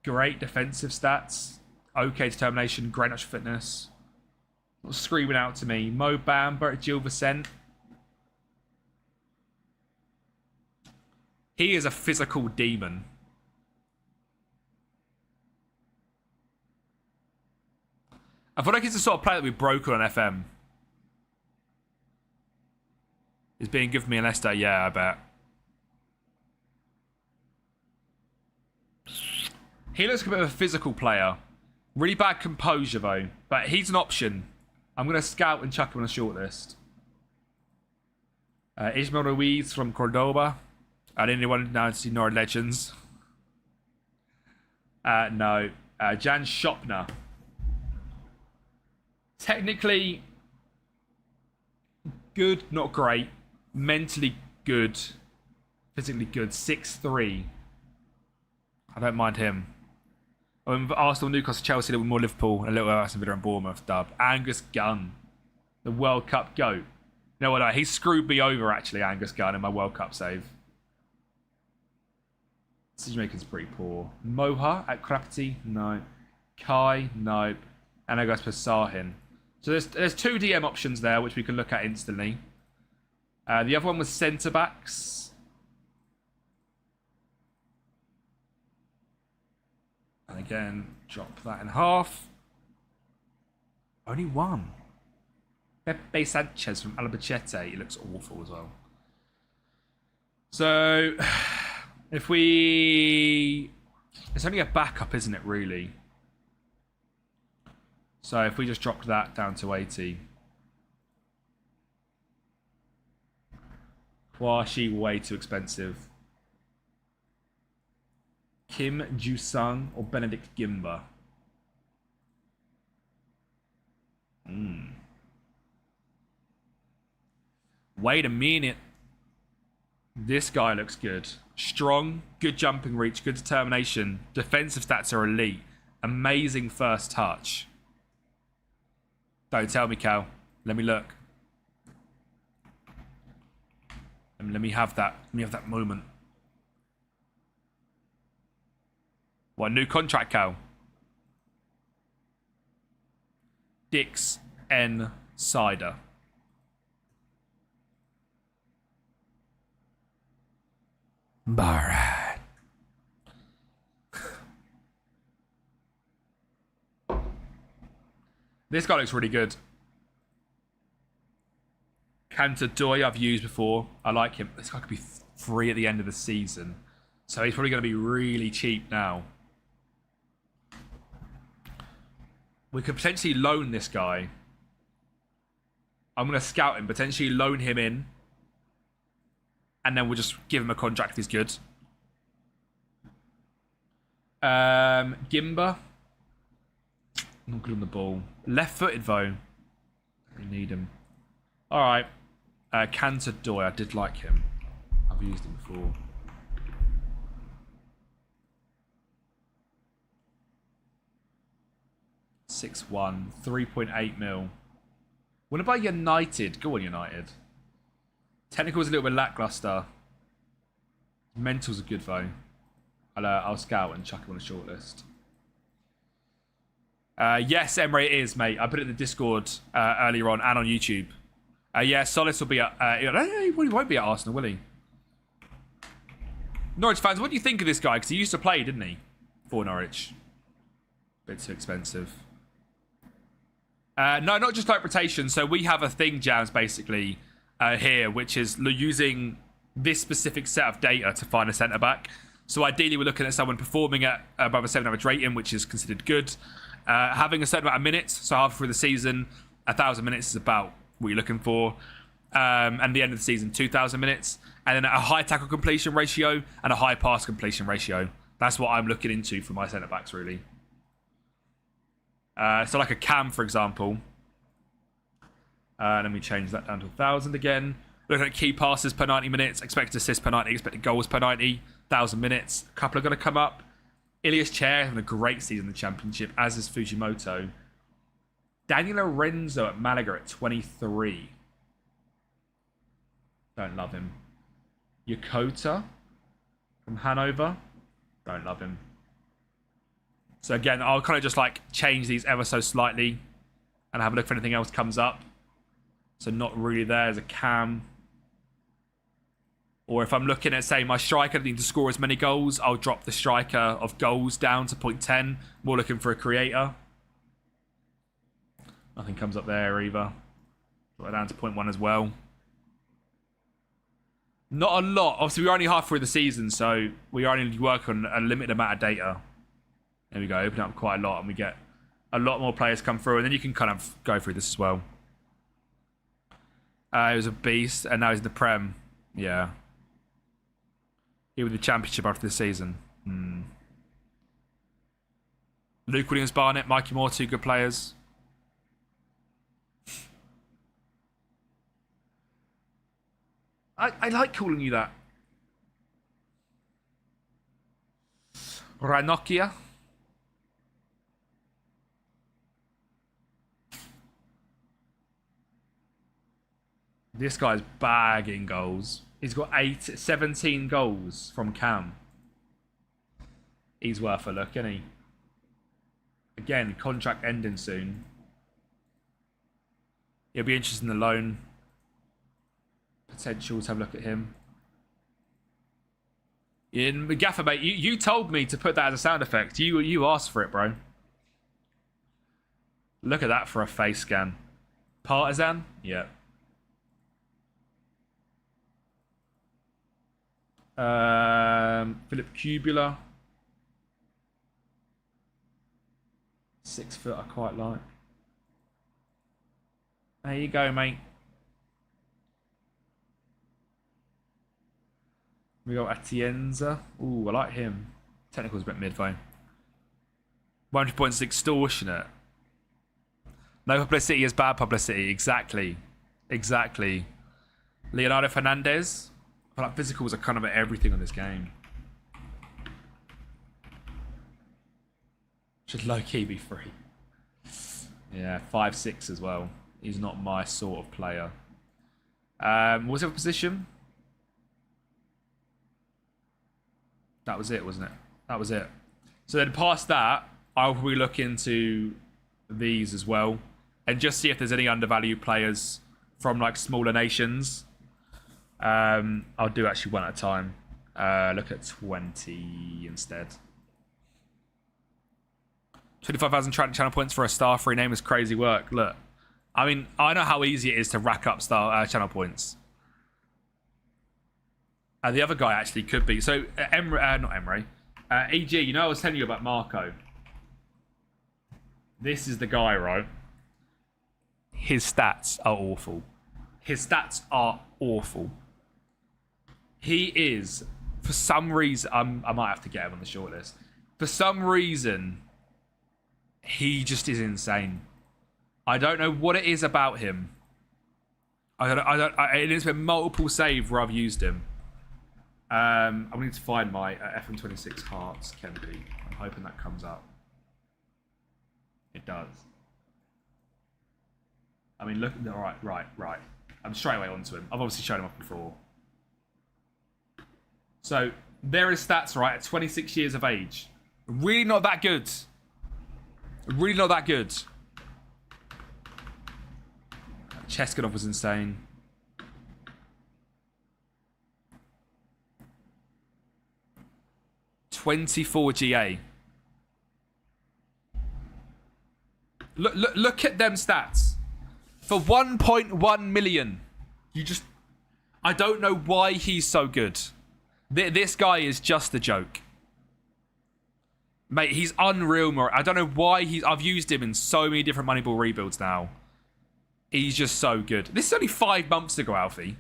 Great defensive stats. Okay determination, great natural fitness. Not screaming out to me. Mo Bamber, Gil Vicente. He is a physical demon. I feel like he's the sort of player that we've broken on FM. He's being given me an Esther, yeah, I bet. He looks like a bit of a physical player. Really bad composure, though. But he's an option. I'm going to scout and chuck him on a shortlist. Ismael Ruiz from Cordoba. And anyone now to see Norwich Legends? No. Jan Schopner. Technically good, not great. Mentally good. Physically good. 6'3". I don't mind him. Arsenal, Newcastle, Chelsea, a little more Liverpool, and a little Aston Villa and Bournemouth dub. Angus Gunn. The World Cup GOAT. You know what? He screwed me over, actually, Angus Gunn, in my World Cup save. Decision making's pretty poor. Moha at Krapati? No. Kai? Nope. And I guess for Sahin. So there's 2 DM options there, which we can look at instantly. The other one was centre backs. And again, drop that in half. Only one. Pepe Sanchez from Albacete. He looks awful as well. So, if we... It's only a backup, isn't it, really? So, if we just dropped that down to 80. Kwashi, way too expensive. Kim Ju-sung or Benedict Gimba? Wait a minute. This guy looks good. Strong, good jumping reach, good determination. Defensive stats are elite. Amazing first touch. Don't tell me, Cal. Let me look. Let me have that. Let me have that moment. What, new contract, Cal? Dix N. Cider. Alright. This guy looks really good. Cantadoy I've used before. I like him. This guy could be free at the end of the season. So he's probably going to be really cheap now. We could potentially loan this guy. I'm going to scout him, potentially loan him in. And then we'll just give him a contract if he's good. Gimba. Not good on the ball. Left-footed, though. We need him. All right. Cantadoy. I did like him. I've used him before. $6-1. 3.8 mil. What about United? Go on, United. Technical's a little bit lackluster. Mentals are good, though. I'll scout and chuck him on a shortlist. Yes, Emre, it is, mate. I put it in the Discord earlier on and on YouTube. Yeah, Solis will be at... he won't be at Arsenal, will he? Norwich fans, what do you think of this guy? Because he used to play, didn't he? For Norwich. Bit too expensive. No, not just interpretation. So we have a thing, Jams, basically, here, which is using this specific set of data to find a centre-back. So ideally, we're looking at someone performing at above a 7 average rating, which is considered good. Having a certain amount of minutes, so half through the season, 1,000 minutes is about what you're looking for. And the end of the season, 2,000 minutes. And then a high tackle completion ratio and a high pass completion ratio. That's what I'm looking into for my centre-backs, really. So like a Cam, for example. Let me change that down to 1,000 again. Looking at key passes per 90 minutes, expected assists per 90, expected goals per 90, 1,000 minutes. A couple are going to come up. Ilias Chair having a great season in the Championship, as is Fujimoto. Daniel Lorenzo at Malaga at 23. Don't love him. Yokota from Hanover. Don't love him. So again, I'll kind of just like change these ever so slightly and have a look if anything else comes up. So not really there as a Cam. Or if I'm looking at, say, my striker needing to score as many goals, I'll drop the striker of goals down to 0.10. More looking for a creator. Nothing comes up there either. Drop it down to 0.1 as well. Not a lot. Obviously, we're only half through the season, so we only work on a limited amount of data. There we go. Open up quite a lot, and we get a lot more players come through, and then you can kind of go through this as well. He was a beast, and now he's in the Prem. Yeah. He was the Championship after this season. Luke Williams-Barnett, Mikey Moore, two good players. I like calling you that. Ranocchia. This guy's bagging goals. He's got 17 goals from Cam. He's worth a look, isn't he? Again, contract ending soon. He'll be interested in the loan. potential to have a look at him. In Gaffer, mate, you told me to put that as a sound effect. You asked for it, bro. Look at that for a face scan. Partisan? Yeah. Philip Cubular. 6 foot I quite like. There you go, mate. We got Atienza. Ooh, I like him. Technical's a bit mid though. 100 points extortionate. No publicity is bad publicity. Exactly. Exactly. Leonardo Fernandez. I feel like physicals are kind of at everything on this game. Should low-key be free. Yeah, 5'6" as well. He's not my sort of player. What was the position? That was it, wasn't it? That was it. So then past that, I'll probably look into these as well. And just see if there's any undervalued players from like smaller nations. I'll do actually one at a time. Look at 20 instead. 25,000 channel points for a star free name is crazy work. Look, I mean, I know how easy it is to rack up star channel points. The other guy actually could be. So, not Emre. EG, you know I was telling you about Marco. This is the guy, right? His stats are awful. His stats are awful. He is, for some reason, I might have to get him on the shortlist. For some reason, he just is insane. I don't know what it is about him. It has been multiple saves where I've used him. I need to find my FM26 Hearts Kempi. I'm hoping that comes up. It does. I mean, look. Right. I'm straight away onto him. I've obviously shown him off before. So there are his stats, right, at 26 years of age. Really not that good. Really not that good. Cheskanov was insane. .24 GA. Look at them stats. For 1.1 million. I don't know why he's so good. This guy is just a joke. Mate, he's unreal. I don't know why I've used him in so many different Moneyball rebuilds now. He's just so good. This is only 5 months ago, Alfie.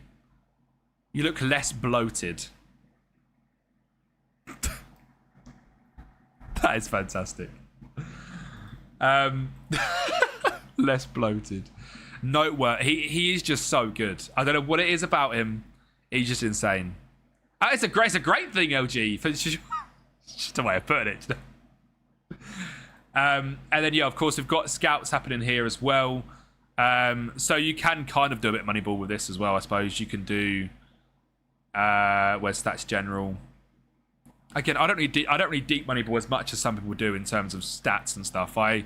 You look less bloated. That is fantastic. Less bloated. Noteworthy. He is just so good. I don't know what it is about him. He's just insane. It's a great thing, LG. It's just a way of putting it. And then, yeah, of course, we've got scouts happening here as well. So you can kind of do a bit of Moneyball with this as well, I suppose. You can do where's stats general. Again, I don't really deep Moneyball as much as some people do in terms of stats and stuff. I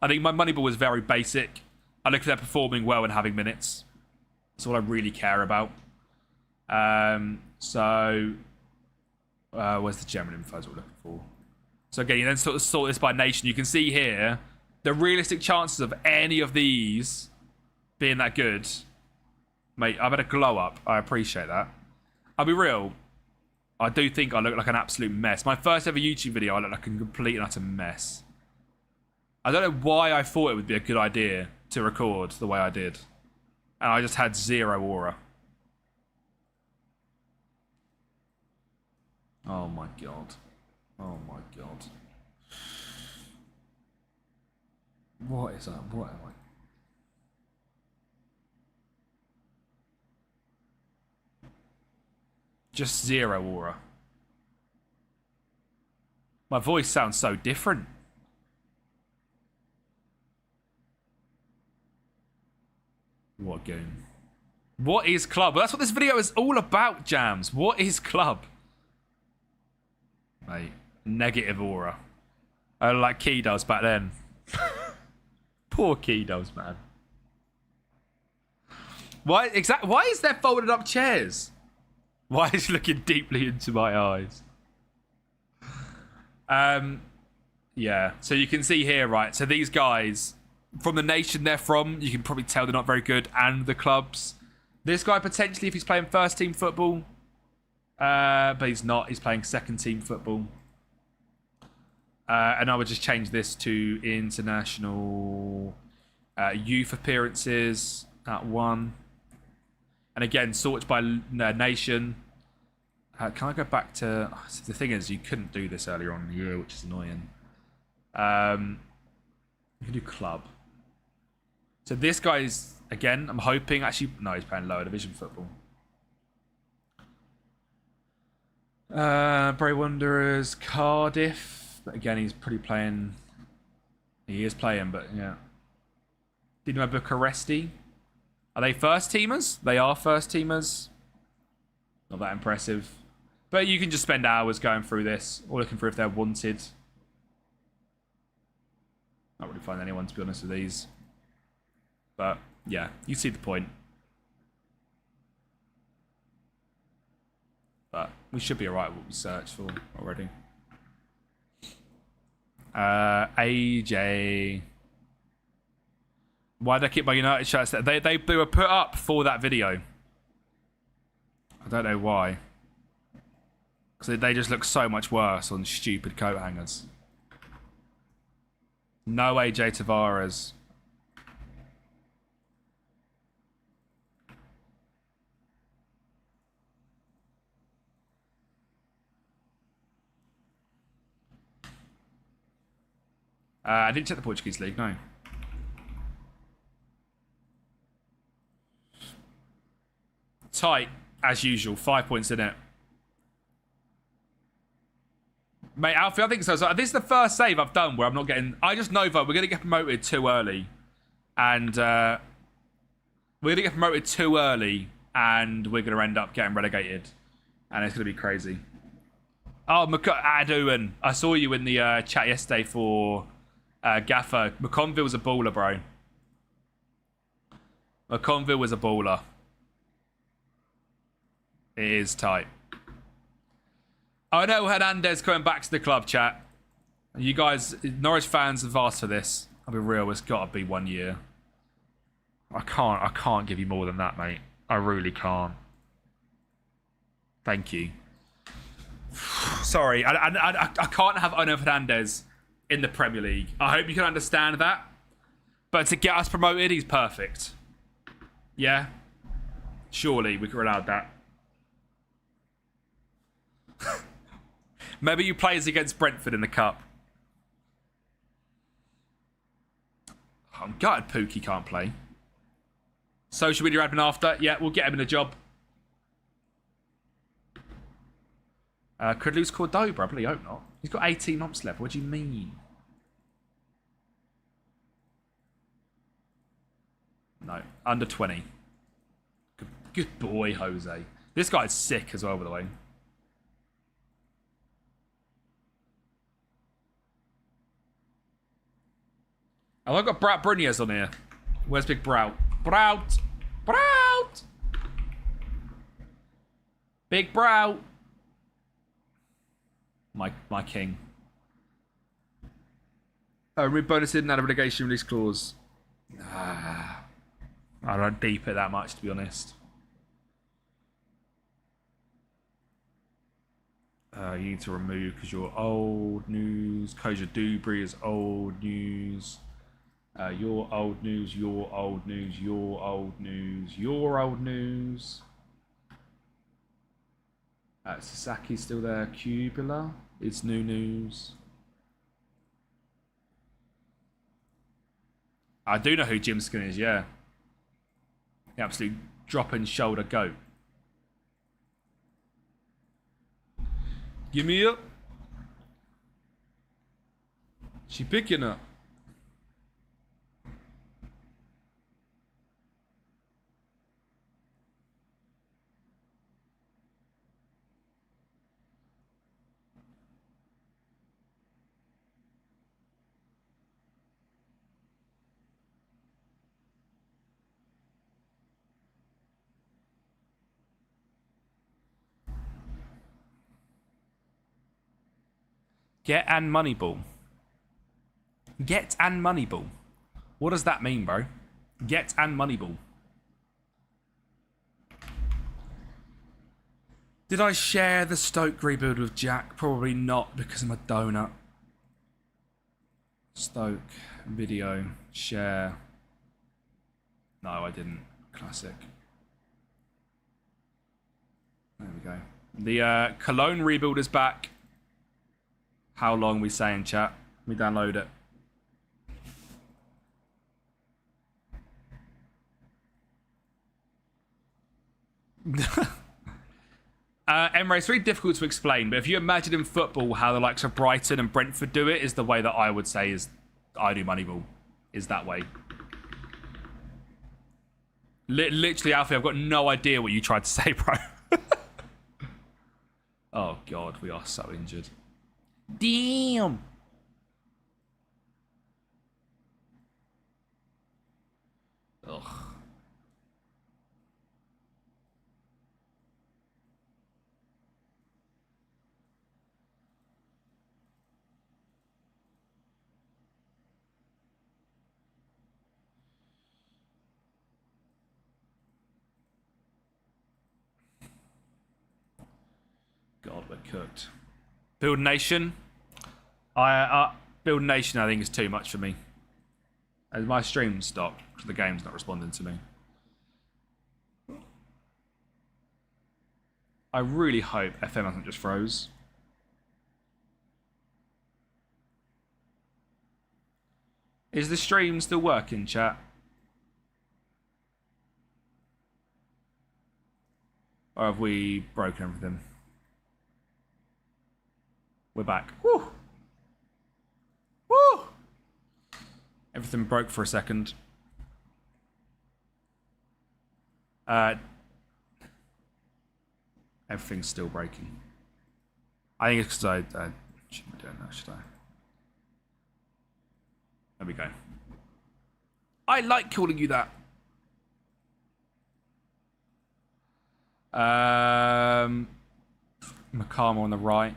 think my Moneyball is very basic. I look at them performing well and having minutes. That's all I really care about. So where's the general info we're looking for? So again, you then sort of sort this by nation. You can see here the realistic chances of any of these being that good. Mate, I've had a glow up. I appreciate that. I'll be real. I do think I look like an absolute mess. My first ever YouTube video, I look like a complete and utter mess. I don't know why I thought it would be a good idea to record the way I did. And I just had zero aura. Oh my god. Oh my god. What is that? What am I? Just zero aura. My voice sounds so different. What game? What is club? Well, that's what this video is all about, Jams. What is club? Mate, negative aura. Like Key does back then. Poor Key does, man. Why is there folded up chairs? Why is he looking deeply into my eyes? Yeah. So you can see here, right? So these guys, from the nation they're from, you can probably tell they're not very good, and the clubs. This guy potentially, if he's playing first team football, but he's not. He's playing second team football. And I would just change this to international youth appearances at 1. And again, sorted by nation. Can I go back to... the thing is, you couldn't do this earlier on in the year, which is annoying. You can do club. So this guy's, again, I'm hoping... Actually, no, he's playing lower division football. Bray Wanderers, Cardiff. But again, he's pretty playing... He is playing, but yeah. Dinamo Bucharesti. Are they first teamers? They are first teamers. Not that impressive. But you can just spend hours going through this, or looking for if they're wanted. Not really find anyone, to be honest, with these. But yeah, you see the point. But we should be alright with what we searched for already. AJ. Why did I keep my United shirts there? They were put up for that video. I don't know why. Because they just look so much worse on stupid coat hangers. No AJ Tavares. I didn't check the Portuguese league, no. Tight, as usual. 5 points in it. Mate, Alfie, I think so. So this is the first save I've done where I'm not getting... I just know that we're going to get promoted too early. And we're going to get promoted too early. And we're going to end up getting relegated. And it's going to be crazy. Oh, Aduan. I saw you in the chat yesterday for Gaffer. McConville was a baller, bro. McConville was a baller. It is tight. I know Hernandez coming back to the club, chat. You guys, Norwich fans have asked for this. I'll be real, it's got to be 1 year. I can't give you more than that, mate. I really can't. Thank you. Sorry, I can't have Ono Hernandez in the Premier League. I hope you can understand that. But to get us promoted, he's perfect. Yeah? Surely we could have allowed that. Maybe you play us against Brentford in the Cup. I'm gutted Pookie can't play. Social media admin after. Yeah, we'll get him in a job. Could lose Cordoba. I really hope not. He's got 18 months left. What do you mean? No. Under 20. Good boy, Jose. This guy's sick as well, by the way. Oh, I've got Brout Brunias on here. Where's Big Brout? Brout! Brout! Big Brout! My king. Oh, remove bonus didn't add a relegation release clause. I don't deep it that much, to be honest. You need to remove because you're old news. Koja Dubry is old news. Your old news, your old news, your old news, your old news. Sasaki's still there. Cubular. It's new news. I do know who Jim Skin is, yeah. The absolute drop and shoulder goat. Give me up. She picking up. Get and Moneyball. Get and Moneyball. What does that mean, bro? Get and Moneyball. Did I share the Stoke rebuild with Jack? Probably not, because I'm a donut. Stoke video share. No, I didn't. Classic. There we go. The Cologne rebuild is back. How long we say in chat? Let me download it. Emre, it's very difficult to explain, but if you imagine in football how the likes of Brighton and Brentford do it, is the way that I would say is I do Moneyball. Is that way. Literally, Alfie, I've got no idea what you tried to say, bro. Oh, God, we are so injured. Damn. Ugh. God, we're cooked. Build Nation. Build Nation, I think, is too much for me. As my stream stopped because the game's not responding to me. I really hope FM hasn't just froze. Is the stream still working, chat? Or have we broken everything? We're back. Woo! Woo! Everything broke for a second. Everything's still breaking. I think it's because I shouldn't be doing that, should I? There we go. I like calling you that. Makama on the right.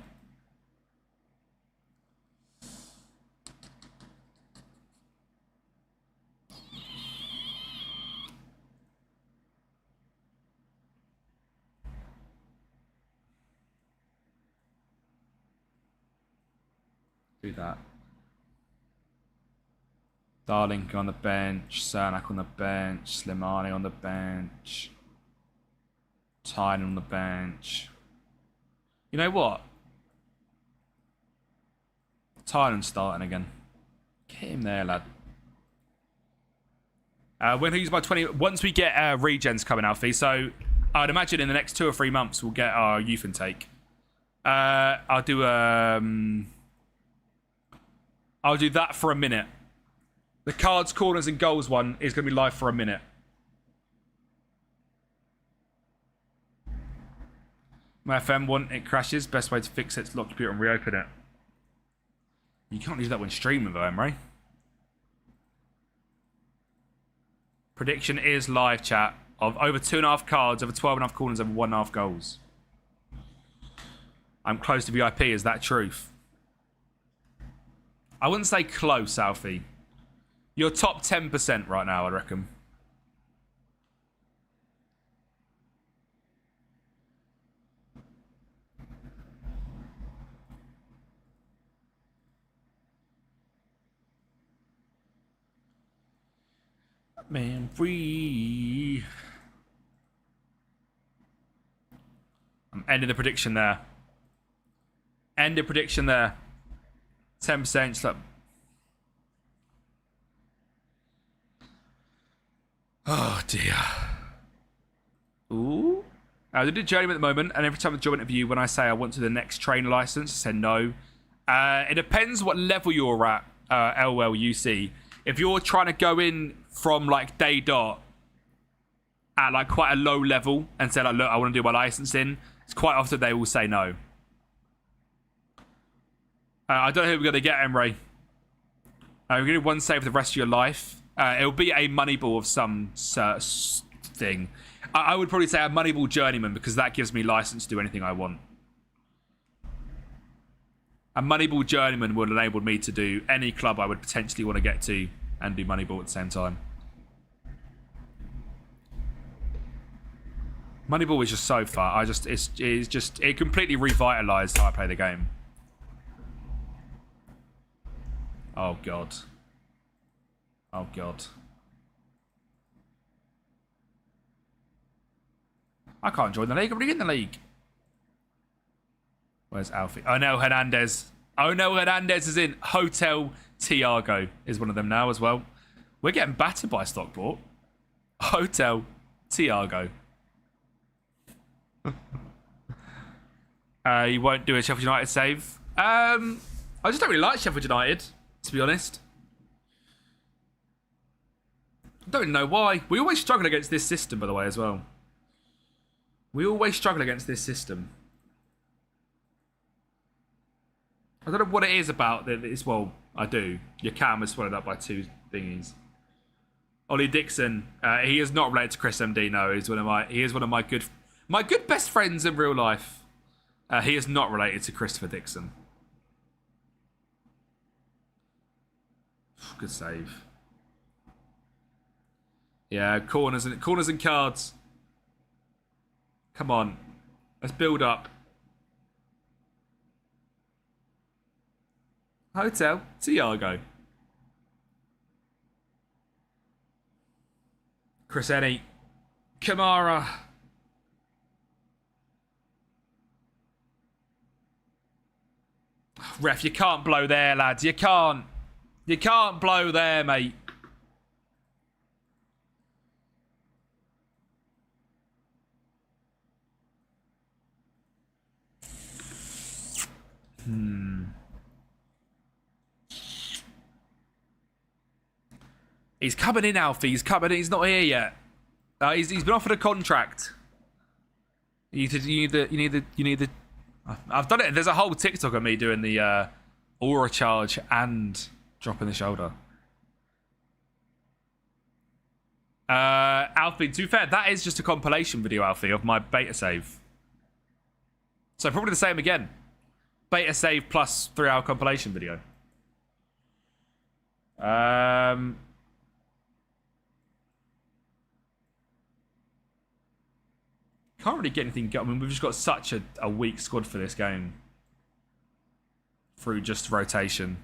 Do that. Darling on the bench, Cernak on the bench, Slimani on the bench, Tyne on the bench. You know what? Tyne's starting again. Get him there, lad. We're going to use my 20... Once we get regens coming, Alfie, so I'd imagine in the next 2 or 3 months we'll get our youth intake. I'll do that for a minute. The cards, corners, and goals one is going to be live for a minute. My FM one, it crashes. Best way to fix it is to lock your computer and reopen it. You can't use that when streaming though, Emre. Prediction is live, chat, of over 2.5 cards, over 12.5 corners, over 1.5 goals. I'm close to VIP, is that truth? I wouldn't say close, Alfie. You're top 10% right now, I reckon. Man free. I'm ending the prediction there. End the prediction there. 10% slap. Oh dear. Ooh. I did a journeyman at the moment, and every time I job interview, when I say I want to the next trainer license, I said no. It depends what level you're at, LLUC. If you're trying to go in from like day dot at like quite a low level and say like, look, I want to do my licensing, it's quite often they will say no. I don't know who we're going to get, Emre. We're going to do one save for the rest of your life. It'll be a Moneyball of some thing. I would probably say a Moneyball journeyman because that gives me license to do anything I want. And Moneyball Journeyman would enable me to do any club I would potentially want to get to and do Moneyball at the same time. Moneyball is just so fun. It completely revitalised how I play the game. Oh god. Oh god. I can't join the league. I'm already in the league. Where's Alfie? Oh no, Hernandez. Oh no, Hernandez is in. Hotel Tiago is one of them now as well. We're getting battered by Stockport. Hotel Tiago. You won't do a Sheffield United save. I just don't really like Sheffield United, to be honest. I don't know why. We always struggle against this system, by the way, as well. We always struggle against this system. I don't know what it is about this. Well, I do. Your cam is swallowed up by two thingies. Ollie Dixon. He is not related to Chris MD. No, he is one of my good best friends in real life. He is not related to Christopher Dixon. Good save. Yeah, corners and cards. Come on, let's build up. Hotel Tiago. Chris Ennie. Kamara. Ref, you can't blow there, lads. You can't. You can't blow there, mate. He's coming in, Alfie. He's coming in. He's not here yet. He's been offered a contract. You need the. I've done it. There's a whole TikTok of me doing the aura charge and dropping the shoulder. Alfie, to be fair, that is just a compilation video, Alfie, of my beta save. So probably the same again. Beta save plus 3-hour compilation video. Can't really get anything going. I mean, we've just got such a weak squad for this game. Through just rotation.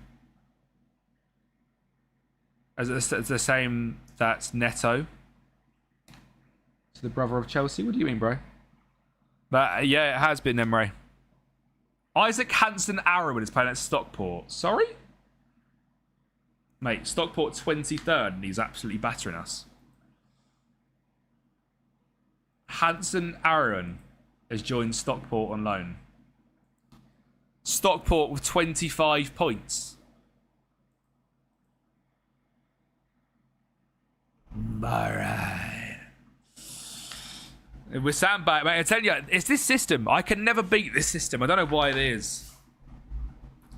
It's the same, that's Neto. To the brother of Chelsea. What do you mean, bro? But yeah, it has been Emre. Isaac Hansen Arrowood is playing at Stockport. Sorry? Mate, Stockport 23rd and he's absolutely battering us. Hansen Aaron has joined Stockport on loan. Stockport with 25 points. Alright. We're sandbagged, mate. I tell you, it's this system. I can never beat this system. I don't know why it is.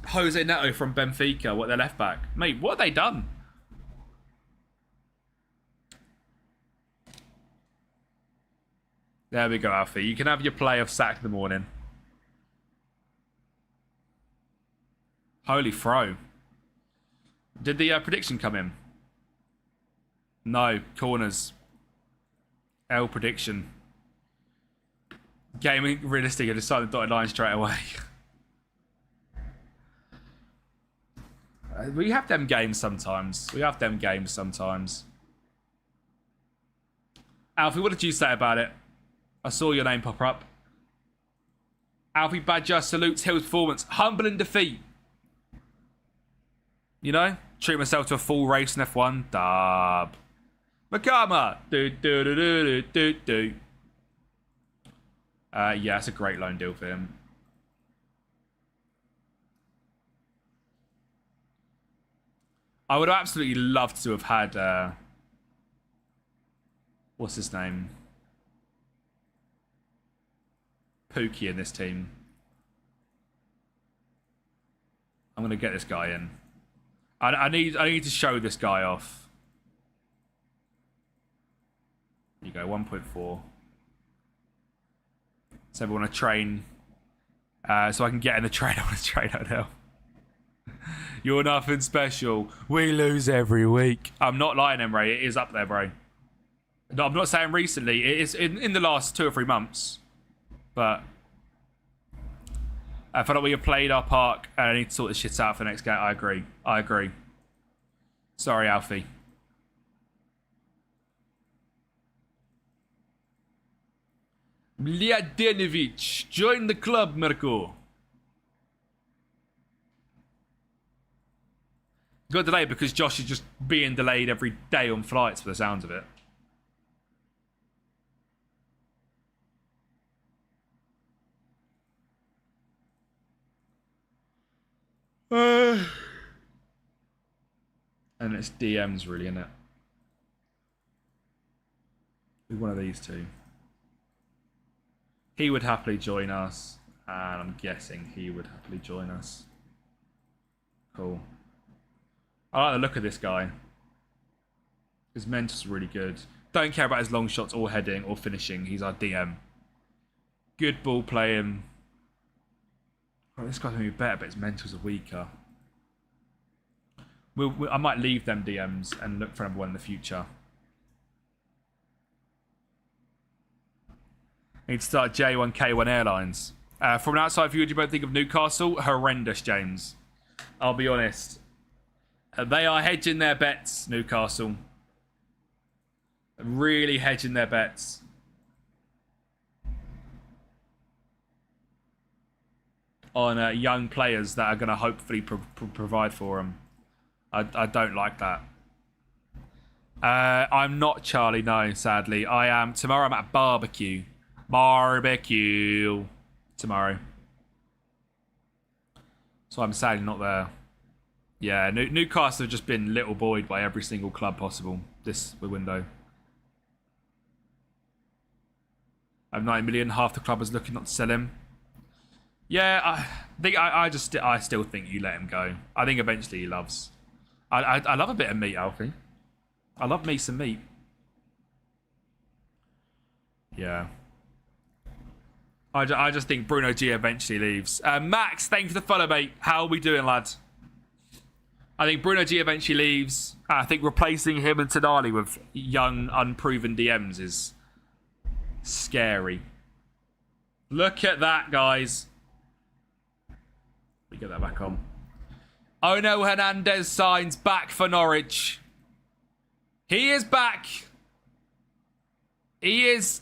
Jose Neto from Benfica, what their left back. Mate, what have they done? There we go, Alfie. You can have your play of sack in the morning. Holy throw. Did the prediction come in? No. Corners. L prediction. Gaming realistic. I decided the dotted line straight away. We have them games sometimes. Alfie, what did you say about it? I saw your name pop up. Alfie Badger salutes Hill's performance. Humble in defeat. You know? Treat myself to a full race in F1. Dub. Makama. Do. Yeah, it's a great loan deal for him. I would absolutely love to have had... what's his name? Pookie in this team. I'm going to get this guy in. I need to show this guy off. There you go, 1.4. So we want to train. So I can get in the train. I want to train out now. You're nothing special. We lose every week. I'm not lying, Emre. It is up there, bro. No, I'm not saying recently. It is in the last 2 or 3 months. But I feel like we have played our part and I need to sort this shit out for the next game. I agree. Sorry, Alfie. Mladenovic, join the club, Mirko. Got delayed because Josh is just being delayed every day on flights for the sounds of it. And it's DMs really, isn't it? With one of these two. He would happily join us. And I'm guessing he would happily join us. Cool. I like the look of this guy. His mental's really good. Don't care about his long shots or heading or finishing. He's our DM. Good ball playing. Oh, this guy's going to be better, but his mentals are weaker. I might leave them DMs and look for another one in the future. I need to start J1K1 Airlines. From an outside view, do you both think of Newcastle? Horrendous, James. I'll be honest. They are hedging their bets, Newcastle. Really hedging their bets. On young players that are going to hopefully provide for them. I don't like that. I'm not Charlie, no, sadly. I am. Tomorrow I'm at barbecue. Barbecue. Tomorrow. So I'm sadly not there. Yeah, Newcastle have just been little boyed by every single club possible this window. I have 9 million. Half the club is looking not to sell him. Yeah, I still think you let him go. I think eventually he loves. I love a bit of meat, Alfie. I love me some meat. Yeah. I just think Bruno G eventually leaves. Max, thank you for the follow, mate. How are we doing, lads? I think Bruno G eventually leaves. I think replacing him and Tonali with young, unproven DMs is scary. Look at that, guys. We get that back on. Oh no, Hernandez signs back for Norwich. He is back. He's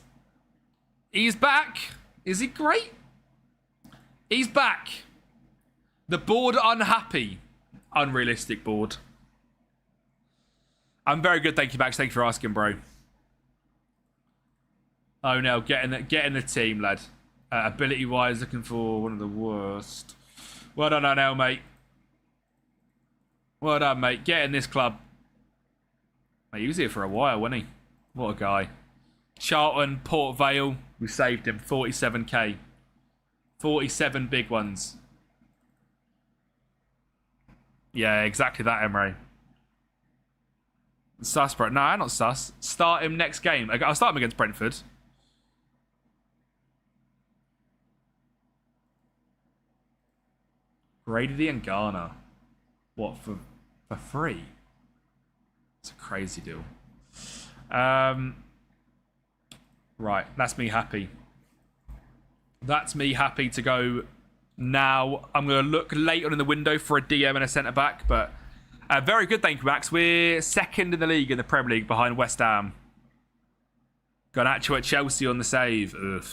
back. Is he great? He's back. The board unhappy. Unrealistic board. I'm very good, thank you, Max. Thank you for asking, bro. Oh no, get in the team, lad. Ability-wise, looking for one of the worst. Well done, Arnell, mate. Well done, mate. Get in this club. Mate, he was here for a while, wasn't he? What a guy. Charlton, Port Vale. We saved him. 47k. 47 big ones. Yeah, exactly that, Emre. Sus, bro. No, not sus. Start him next game. I'll start him against Brentford. Grady and Ghana. What, for free? It's a crazy deal. Right, that's me happy. That's me happy to go now. I'm going to look late on in the window for a DM and a centre-back, but very good, thank you, Max. We're second in the league in the Premier League behind West Ham. Got Nacho at Chelsea on the save. Ugh.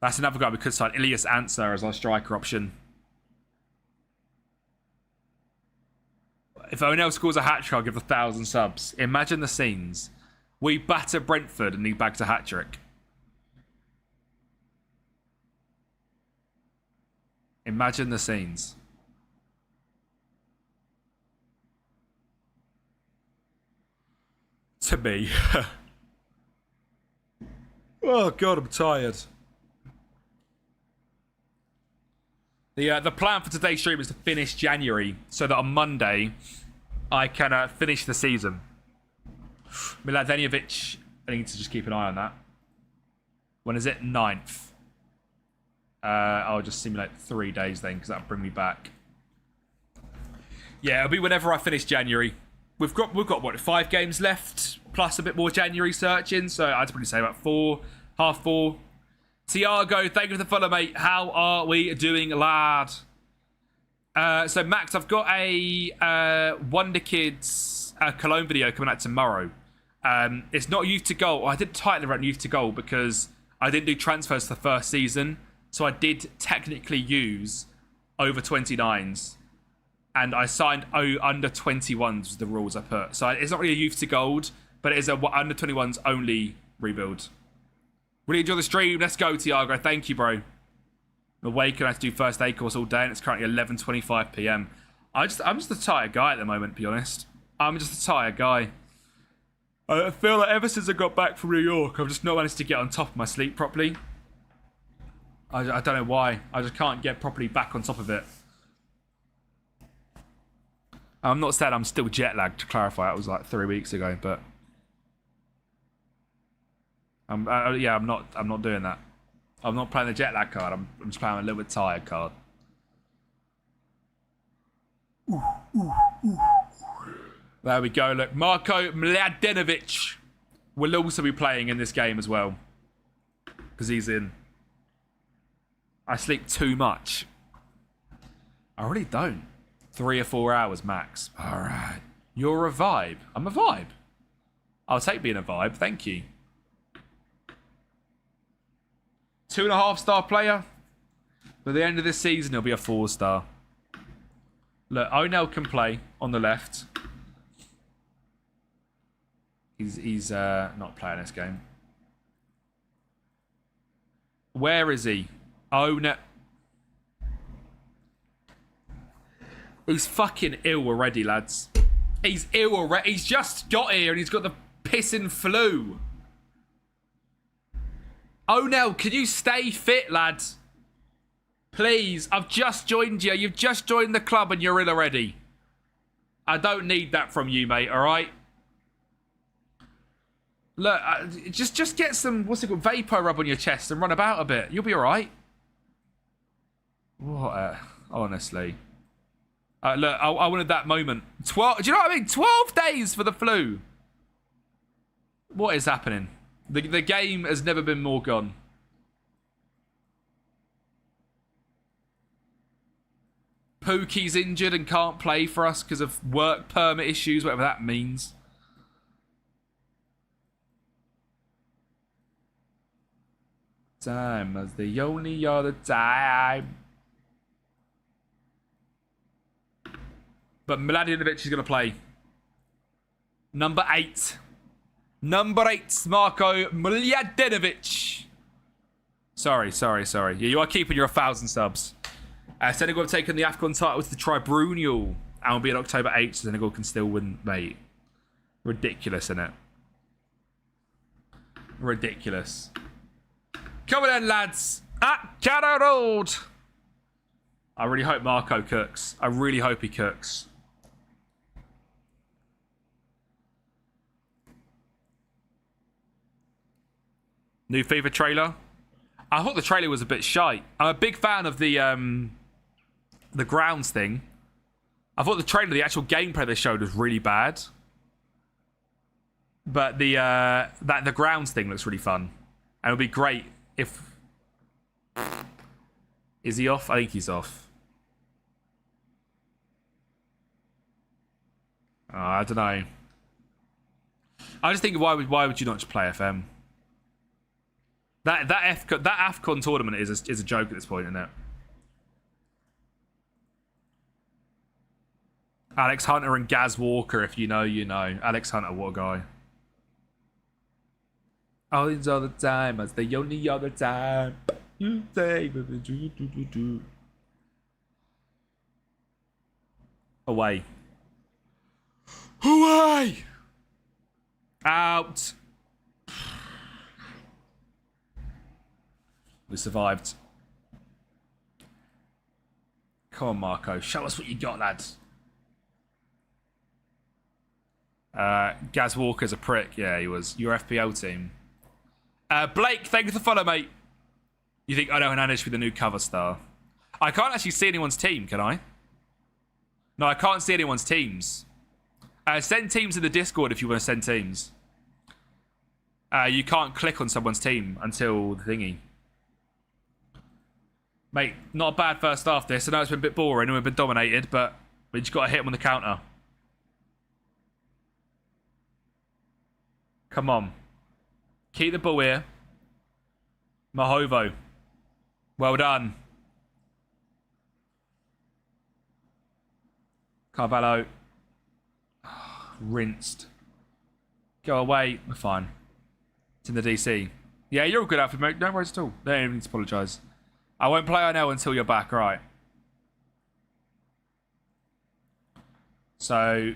That's another guy we could sign. Ilias Ansar as our striker option. If Onel scores a hat-trick, I'll give 1,000 subs. Imagine the scenes. We batter Brentford and he bags a hat-trick. Imagine the scenes. To me. Oh, God, I'm tired. The plan for today's stream is to finish January so that on Monday I can finish the season. Mladenovic, I need to just keep an eye on that. When is it? 9th. I'll just simulate 3 days then, because that'll bring me back. Yeah, it'll be whenever I finish January. We've got what, 5 games left, plus a bit more January searching, so I'd probably say about 4, half 4. Tiago, thank you for the follow, mate. How are we doing, lad? So Max, I've got a Wonder Kids Cologne video coming out tomorrow. It's not youth to goal. I did title around youth to goal because I didn't do transfers for the first season, so I did technically use over 29s, and I signed under 21s was the rules I put. So it's not really a youth to gold, but it is a under 21s only rebuild. Really enjoy the stream. Let's go, Tiago. Thank you, bro. I'm awake and I have to do first aid course all day, and it's currently 11:25 p.m. I'm just a tired guy at the moment, to be honest. I'm just a tired guy. I feel like ever since I got back from New York, I've just not managed to get on top of my sleep properly. I don't know why. I just can't get properly back on top of it. I'm not saying I'm still jet lagged, to clarify. That was like 3 weeks ago, but yeah, I'm not doing that. I'm not playing the jet lag card. I'm just playing a little bit tired card. There we go. Look, Marko Mladenovic will also be playing in this game as well, because he's in. I sleep too much. I really don't. 3 or 4 hours max. All right. You're a vibe. I'm a vibe. I'll take being a vibe. Thank you. 2.5-star player. By the end of this season, he'll be a 4-star. Look, Onel can play on the left. He's not playing this game. Where is he? Onel. He's fucking ill already, lads. He's ill already. He's just got here and he's got the pissing flu. Onel, can you stay fit, lads? Please, I've just joined you. You've just joined the club and you're ill already. I don't need that from you, mate, all right? Look, just get some, what's it called, vapor rub on your chest and run about a bit. You'll be all right. What honestly. Look, I wanted that moment. 12, do you know what I mean? 12 days for the flu. What is happening? The game has never been more gone. Pookie's injured and can't play for us because of work permit issues, whatever that means. Time as the only other time. But Mladenovic is going to play. Number 8. Number 8, Marko Mladenovic. Sorry. Yeah, you are keeping your 1,000 subs. Senegal have taken the AFCON title with the Tribunal and will be on October 8th, so Senegal can still win, mate. Ridiculous, isn't it? Ridiculous. Come on then, lads. At Carrow Road. I really hope Marco cooks. I really hope he cooks. New FIFA trailer. I thought the trailer was a bit shite. I'm a big fan of the grounds thing. I thought the trailer, the actual gameplay they showed was really bad. But the grounds thing looks really fun. And it'll be great if... Is he off? I think he's off. Oh, I don't know. I just think why would you not just play FM? That AFCON tournament is a joke at this point, isn't it? Alex Hunter and Gaz Walker, if you know, you know. Alex Hunter, what a guy. All these other time, as the only other time. You say, away. Away! Out! We survived. Come on, Marco. Show us what you got, lads. Gaz Walker's a prick. Yeah, he was. Your FPL team. Blake, thank you for the follow, mate. You think, oh no, Hernandez should be the new cover star. I can't actually see anyone's team, can I? No, I can't see anyone's teams. Send teams in the Discord if you want to send teams. You can't click on someone's team until the thingy. Mate, not a bad first half this. I know it's been a bit boring and we've been dominated, but we just got to hit them on the counter. Come on. Keep the ball here. Mahovo. Well done. Carvalho. Rinsed. Go away. We're fine. It's in the DC. Yeah, you're all good outfit, mate. No worries at all. They don't even need to apologise. I won't play INL until you're back, right? So...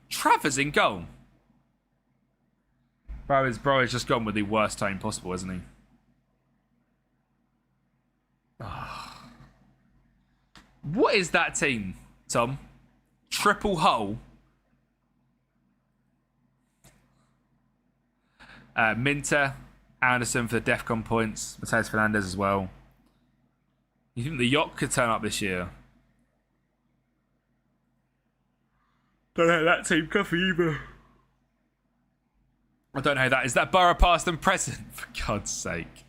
Travers in goal. Bro is just gone with the worst time possible, isn't he? Oh. What is that team, Tom? Triple hull. Minter, Anderson for the DEFCON points. Mateus Fernandez as well. You think the yacht could turn up this year? Don't know that team coffee either. I don't know who that is. That Borough past and present, for God's sake.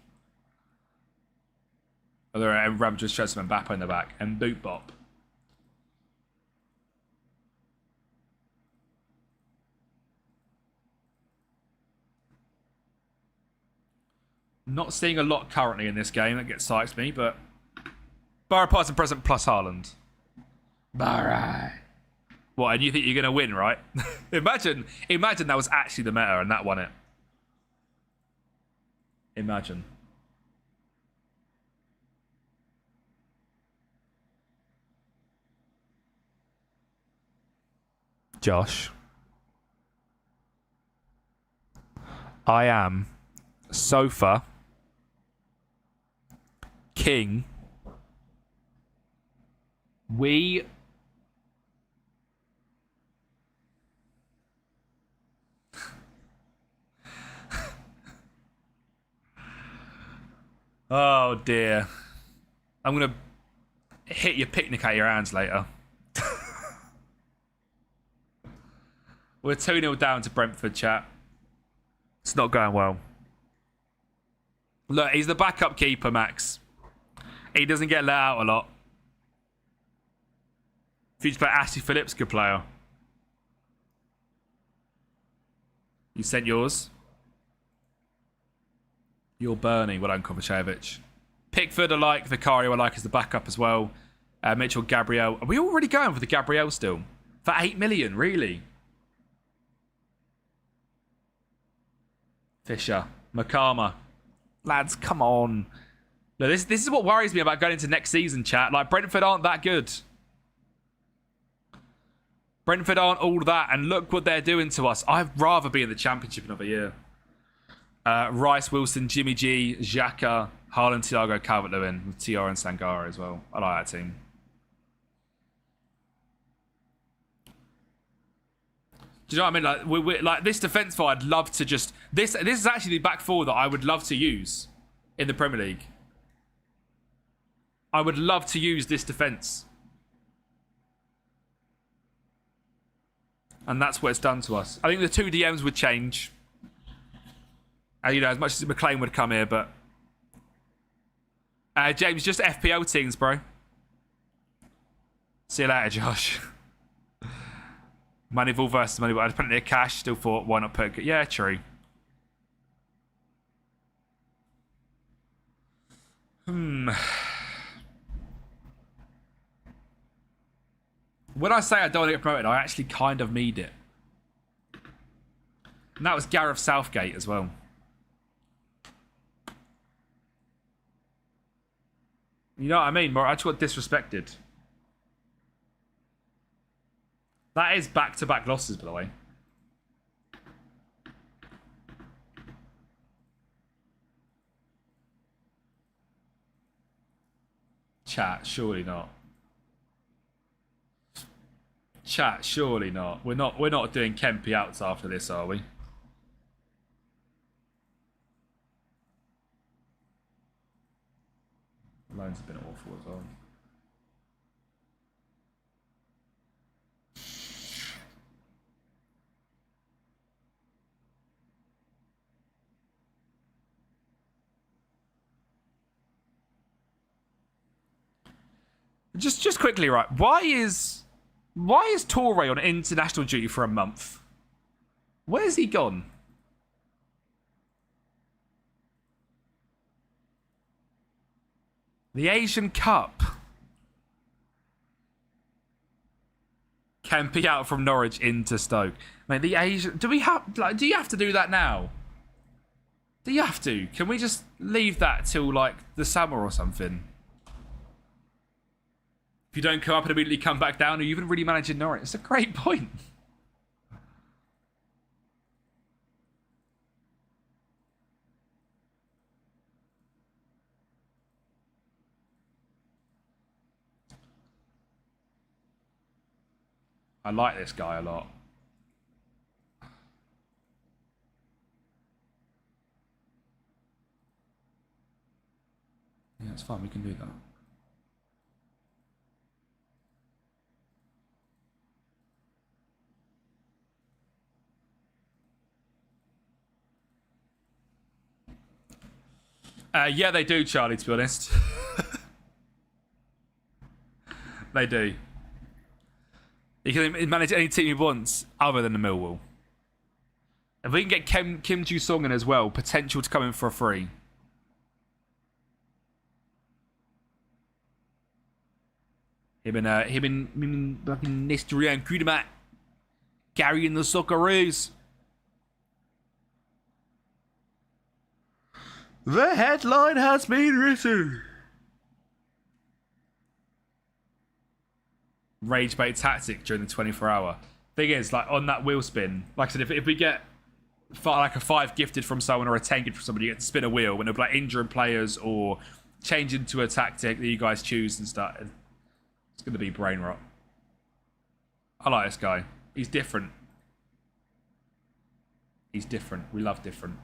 Oh, there are Ram just showed some Mbappe in the back and Boot Bop. Not seeing a lot currently in this game. That gets psyched me, but Borough past and present plus Haaland. Borough. What, and you think you're going to win, right? Imagine that was actually the meta and that won it. Imagine. Josh. I am sofa king. We oh dear. I'm gonna hit your picnic out of your hands later. We're 2-0 down to Brentford, chat. It's not going well. Look, he's the backup keeper, Max. He doesn't get let out a lot. Future player Ashley Phillips, good player. You sent yours. You're Bernie. Well done, Kovacevic. Pickford I like. Vicario I like as the backup as well. Mitchell, Gabriel. Are we already going for the Gabriel still? For 8 million, really? Fisher. Makama. Lads, come on. No, this is what worries me about going into next season, chat. Like, Brentford aren't that good. Brentford aren't all that, and look what they're doing to us. I'd rather be in the Championship another year. Rice, Wilson, Jimmy G, Xhaka, Haaland, Thiago, Calvert-Lewin, with TR and Sangara as well. I like that team. Do you know what I mean? Like, we're like this defence file, I'd love to just... This is actually the back four that I would love to use in the Premier League. I would love to use this defence. And that's what it's done to us. I think the two DMs would change. You know, as much as McLean would come here, but... James, just FPL teams, bro. See you later, Josh. Moneyball versus Moneyball. I had plenty of cash, still thought, why not put... Yeah, true. When I say I don't want to get promoted, I actually kind of need it. And that was Gareth Southgate as well. You know what I mean? I just got disrespected. That is back-to-back losses, by the way. Chat, surely not. Chat, surely not. We're not doing Kempi outs after this, are we? Loans have been awful as well. Just quickly, right? Why is Torre on international duty for a month? Where's he gone? The Asian Cup. Kempi out from Norwich into Stoke. Mate, the Asian. Do you have to do that now? Do you have to? Can we just leave that till like the summer or something? If you don't come up and immediately come back down, are you even really managing Norwich? It's a great point. I like this guy a lot. Yeah, it's fine. We can do that. Yeah, they do, Charlie, to be honest. They do. He can manage any team he wants other than the Millwall. If we can get Kim Ju-sung in as well, potential to come in for a free. Him and fucking Nestor and Kudamat carrying the Socceroos. The headline has been written. Rage bait tactic during the 24-hour. Thing is, like on that wheel spin, like I said, if we get like a 5 gifted from someone or a 10 gifted from somebody, you get to spin a wheel when they're like injuring players or change into a tactic that you guys choose and stuff. It's going to be brain rot. I like this guy. He's different. He's different. We love different.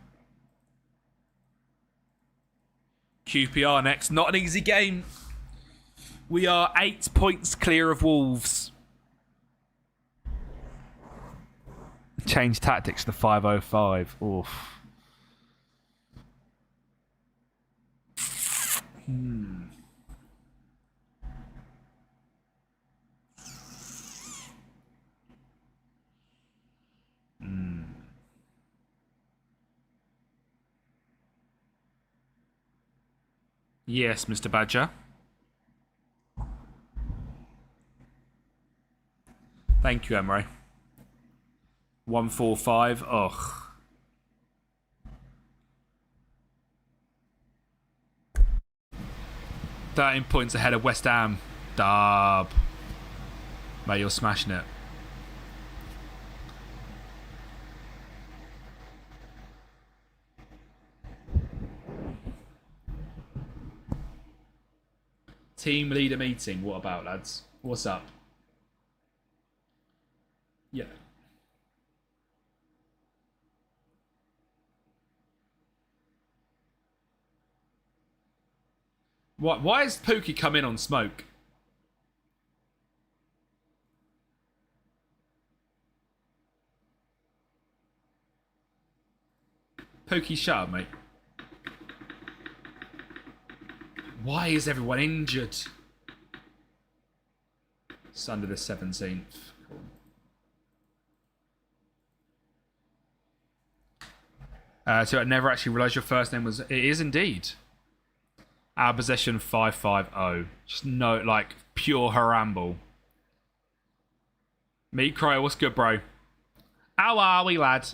QPR next. Not an easy game. We are 8 points clear of Wolves. Change tactics to 5:05. Oof. Yes, Mr. Badger. Thank you, Emre. 145. Ugh. $13 points ahead of West Ham. Dub. Mate, you're smashing it. Team leader meeting. What about, lads? What's up? Yeah. Why has Pookie come in on smoke? Pookie, shut up, mate. Why is everyone injured? Sunday the 17th. Cool. So I never actually realised your first name was... It is indeed. Our possession 550. Just no, like, pure haramble. Meat Cryer, what's good, bro? How are we, lad?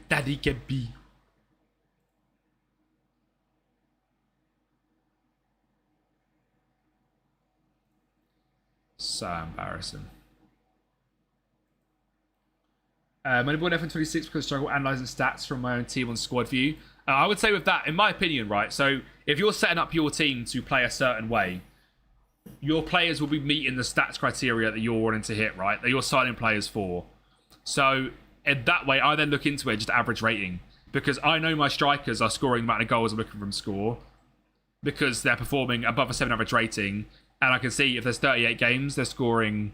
Daddy Kempi. So embarrassing. Moneyball FM26 because I struggle analysing stats from my own team on squad view. I would say with that, in my opinion, right, so if you're setting up your team to play a certain way, your players will be meeting the stats criteria that you're wanting to hit, right, that you're signing players for. So in that way, I then look into it, just average rating, because I know my strikers are scoring the amount of goals I'm looking for them to score because they're performing above a 7 average rating, and I can see if there's 38 games, they're scoring...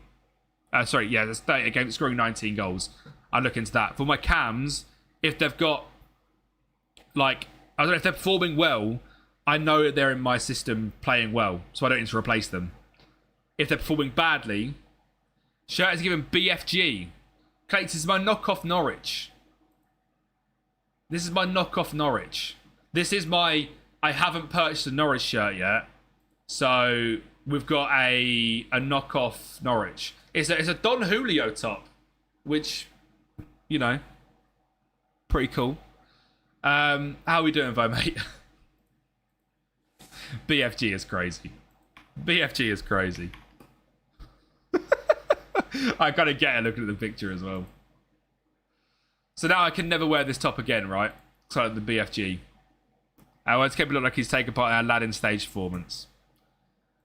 there's 38 games, scoring 19 goals. I look into that. For my cams, if they've got, like, I don't know, if they're performing well, I know that they're in my system playing well, so I don't need to replace them. If they're performing badly, shirt is given BFG. Clates, this is my knockoff Norwich. This is my knockoff Norwich. This is my, I haven't purchased a Norwich shirt yet, so we've got a knockoff Norwich. It's a Don Julio top, which, you know, pretty cool. How are we doing, Vo, mate? BFG is crazy. BFG is crazy. I gotta get a look at the picture as well. So now I can never wear this top again, right? So the BFG. It's Kempi look like he's taken part in our Aladdin stage performance.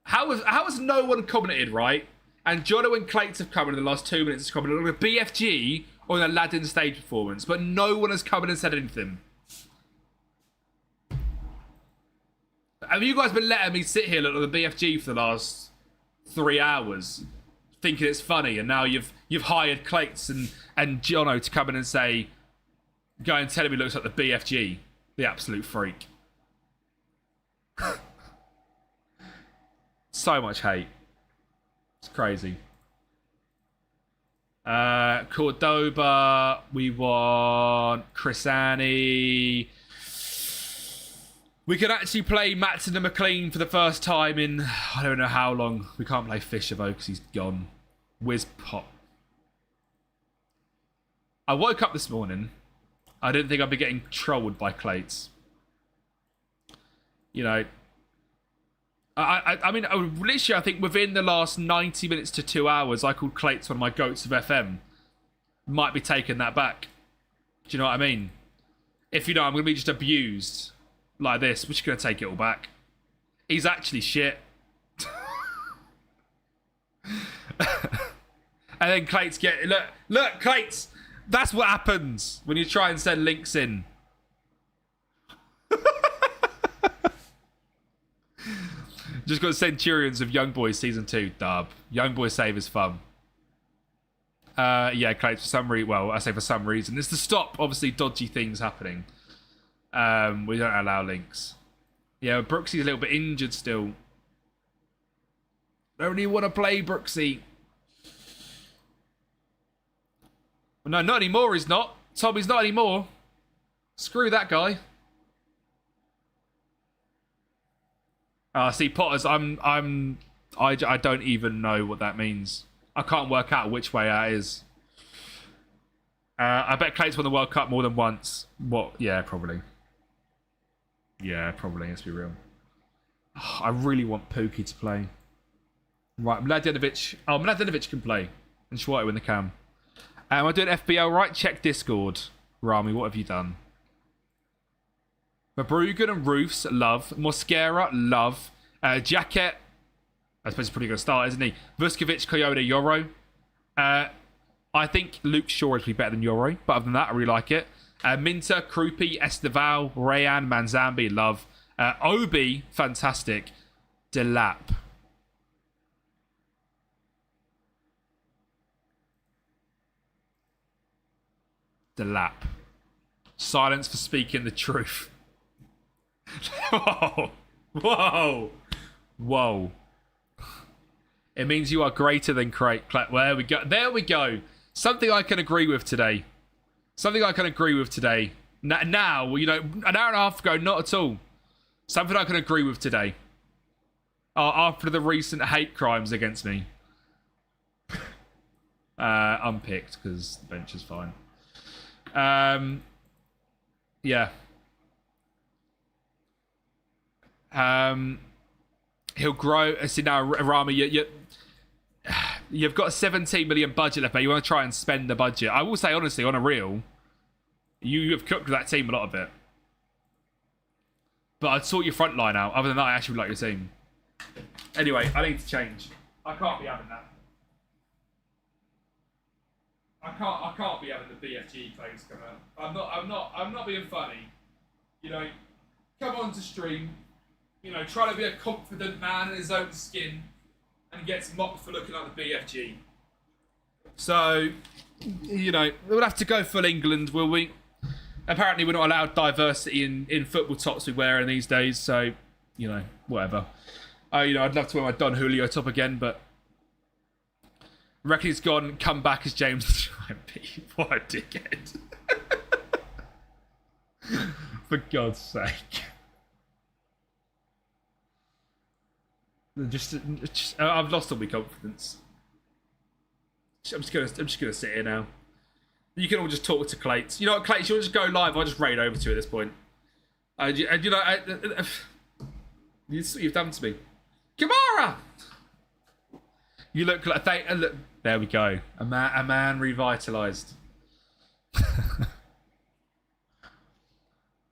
How has no one commented, right? And Jono and Clates have come in the last 2 minutes, commented on the BFG or the Aladdin stage performance, but no one has come in and said anything. Have you guys been letting me sit here look at the BFG for the last 3 hours, thinking it's funny, and now you've hired Clates and Jono to come in and say, go and tell him he looks like the BFG, the absolute freak. So much hate. It's crazy. Cordoba, we want Chrisani. We can actually play Matson and McLean for the first time in, I don't know how long. We can't play Fisher, though, because he's gone. Whiz pop. I woke up this morning. I didn't think I'd be getting trolled by Clates. You know, I mean, literally, I think within the last 90 minutes to 2 hours, I called Clates one of my goats of FM. Might be taking that back. Do you know what I mean? If you know, I'm going to be just abused like this, we're just going to take it all back. He's actually shit. And then Clates look, Clates, that's what happens when you try and send links in. Just got Centurions of Young Boys Season 2, dub. Young Boys Save is fun. Yeah, Clates, for some reason, well, I say for some reason, it's to stop, obviously, dodgy things happening. We don't allow links. Yeah, Brooksy's a little bit injured still. Don't really want to play Brooksy. Well, no, not anymore, he's not. Tommy's not anymore. Screw that guy. See, Potters, I don't even know what that means. I can't work out which way that is. I bet Clates won the World Cup more than once. What? Yeah, probably. Yeah, probably. Let's be real. Oh, I really want Pookie to play. Right, Mladenovic. Oh, Mladenovic can play. And Schwarter in the cam. Am I doing FBL right? Check Discord. Rami, what have you done? Mabrugan and Roofs, love. Mosquera, love. Jacket. I suppose he's probably going to start, isn't he? Vuskovic, Coyote, Yoro. I think Luke Shaw is better than Yoro, but other than that, I really like it. Minter, Krupi, Esteval, Rayan, Manzambi, love. Obi, fantastic. Delap. Delap. Silence for speaking the truth. Whoa. Whoa. Whoa. It means you are greater than Crate. Well, there we go. There we go. Something I can agree with today. Something I can agree with today. Now, you know, an hour and a half ago, not at all. Something I can agree with today. After the recent hate crimes against me. Unpicked, because the bench is fine. Yeah. He'll grow. See now, Rami, You've got a 17 million budget left, mate. You want to try and spend the budget. I will say, honestly, on a real, you have cooked with that team a lot of it. But I'd sort your front line out. Other than that, I actually would like your team. Anyway, I need to change. I can't be having that. I can't be having the BFG claims come out. I'm not being funny. You know, come on to stream. You know, try to be a confident man in his own skin, and gets mocked for looking like the BFG. So, you know, we'll have to go full England, will we? Apparently, we're not allowed diversity in football tops we wear in these days. So, you know, whatever. You know, I'd love to wear my Don Julio top again, but I reckon he's gone. Come back as James P. What a dickhead! For God's sake. Just, I've lost all my confidence. I'm just gonna sit here now. You can all just talk to Clates. You know what, Clates? You'll just go live. I'll just raid over to you at this point. And you know, this is what you've done to me, Kamara. You look like look. There we go. A man revitalized.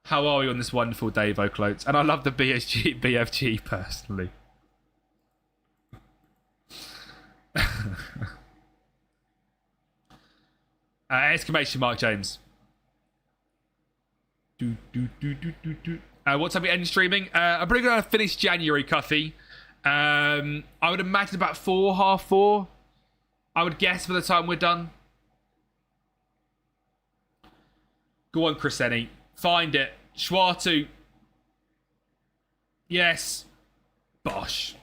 How are we on this wonderful day, Voclotes? And I love the BFG personally. Exclamation mark, James. What time are we end streaming? I'm probably going to finish January, Cuffy. I would imagine about 4, half 4. I would guess by the time we're done. Go on, Chrisenny. Find it. Schwartu. Yes. Bosh.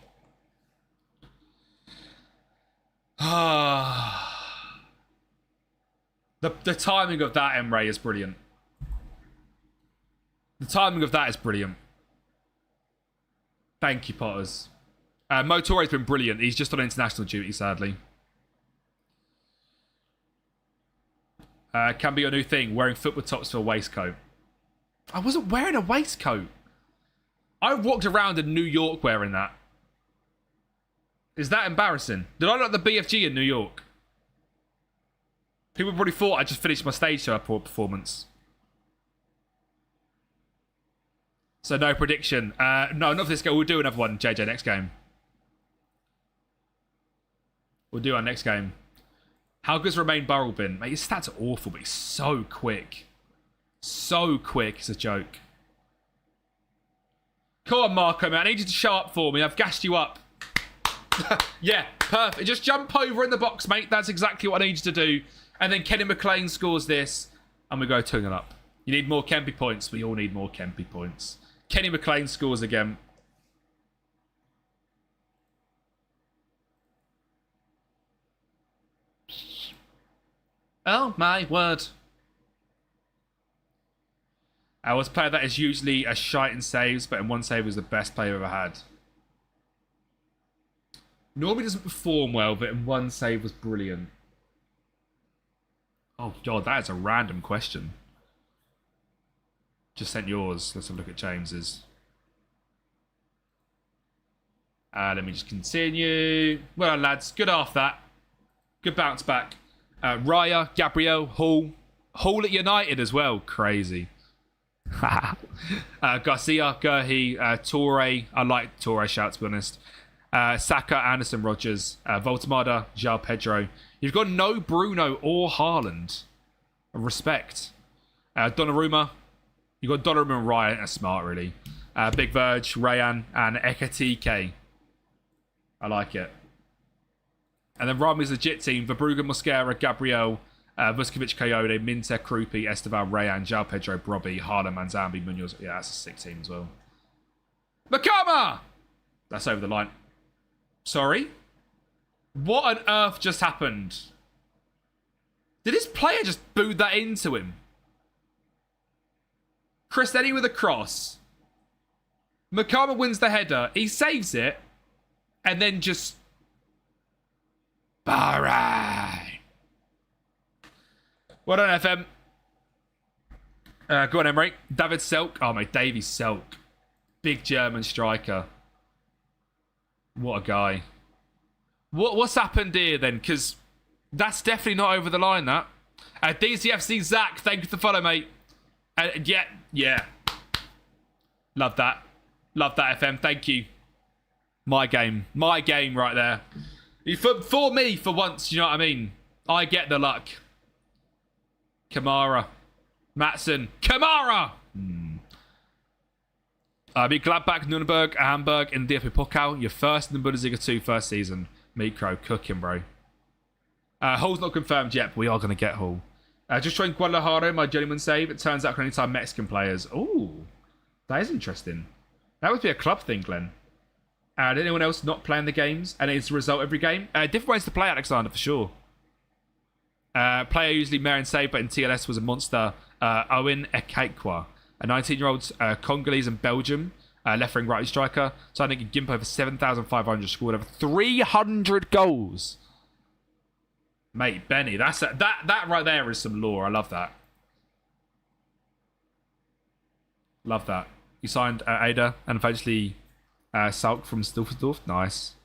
The timing of that, Emre, is brilliant. The timing of that is brilliant. Thank you, Potters. Motore's been brilliant. He's just on international duty, sadly. Can be your new thing, wearing football tops for a waistcoat. I wasn't wearing a waistcoat. I walked around in New York wearing that. Is that embarrassing? Did I look at the BFG in New York? People probably thought I just finished my stage show performance. So no prediction. No, not for this game. We'll do another one, JJ, next game. We'll do our next game. How good's Remain Burrell been? Mate, his stats are awful, but he's so quick. So quick, it's a joke. Come on, Marco, man. I need you to show up for me. I've gassed you up. Yeah, perfect. Just jump over in the box, mate. That's exactly what I need you to do. And then Kenny McLean scores this, and we go 2-0 up. You need more Kempi points. We all need more Kempi points. Kenny McLean scores again. Oh, my word. I was a player that is usually a shite in saves, but in one save was the best player I've ever had. Normally doesn't perform well, but in one save was brilliant. Oh, God, that is a random question. Just sent yours. Let's have a look at James's. Let me just continue. Well done, lads. Good half that. Good bounce back. Raya, Gabriel, Hall. Hall at United as well. Crazy. Garcia, Gurhi, Torre. I like Torre shout, to be honest. Saka, Anderson, Rogers, Voltemada, João Pedro. You've got no Bruno or Haaland. Respect. Donnarumma. You've got Donnarumma and Ryan. That's smart, really. Big Verge, Rayan, and Ekatike. I like it. And then Rami's legit team. Verbruga, Mosquera, Gabriel, Vuskovic, Coyote, Minte, Krupi, Estevan, Rayan, João Pedro, Brobby, Haaland, Manzambi, Munoz. Yeah, that's a sick team as well. Makama! That's over the line. Sorry? What on earth just happened? Did his player just boo that into him? Chris Eddy with a cross. Makama wins the header. He saves it. And then just... Alright. Well done, FM. Go on, Emery. David Selk. Oh, mate, Davy Selk. Big German striker. What a guy. What's happened here then? Because that's definitely not over the line, that. DCFC Zach, thank you for the follow, mate. Yeah. Love that. Love that, FM. Thank you. My game right there. For me, for once, you know what I mean? I get the luck. Kamara. Matson. Kamara! Be Gladbach, Nuremberg, Hamburg, in DFB Pokal. You're first in the Bundesliga 2 first season. Mikro, cooking, bro. Hull's not confirmed yet, but we are going to get Hull. Just trying Guadalajara, my journeyman save. It turns out I can only time Mexican players. Ooh, that is interesting. That would be a club thing, Glenn. Did anyone else not playing the games? And it's a result every game? Different ways to play, Alexander, for sure. Player usually Marin save, but in TLS was a monster. Owen Ekekwa, a 19-year-old Congolese and Belgium, left wing right striker. So I think Gimpo for 7,500, scored over 300 goals. Mate, Benny, that right there is some lore. I love that. Love that. He signed Ada and eventually Salk from Stilfsdorf. Nice.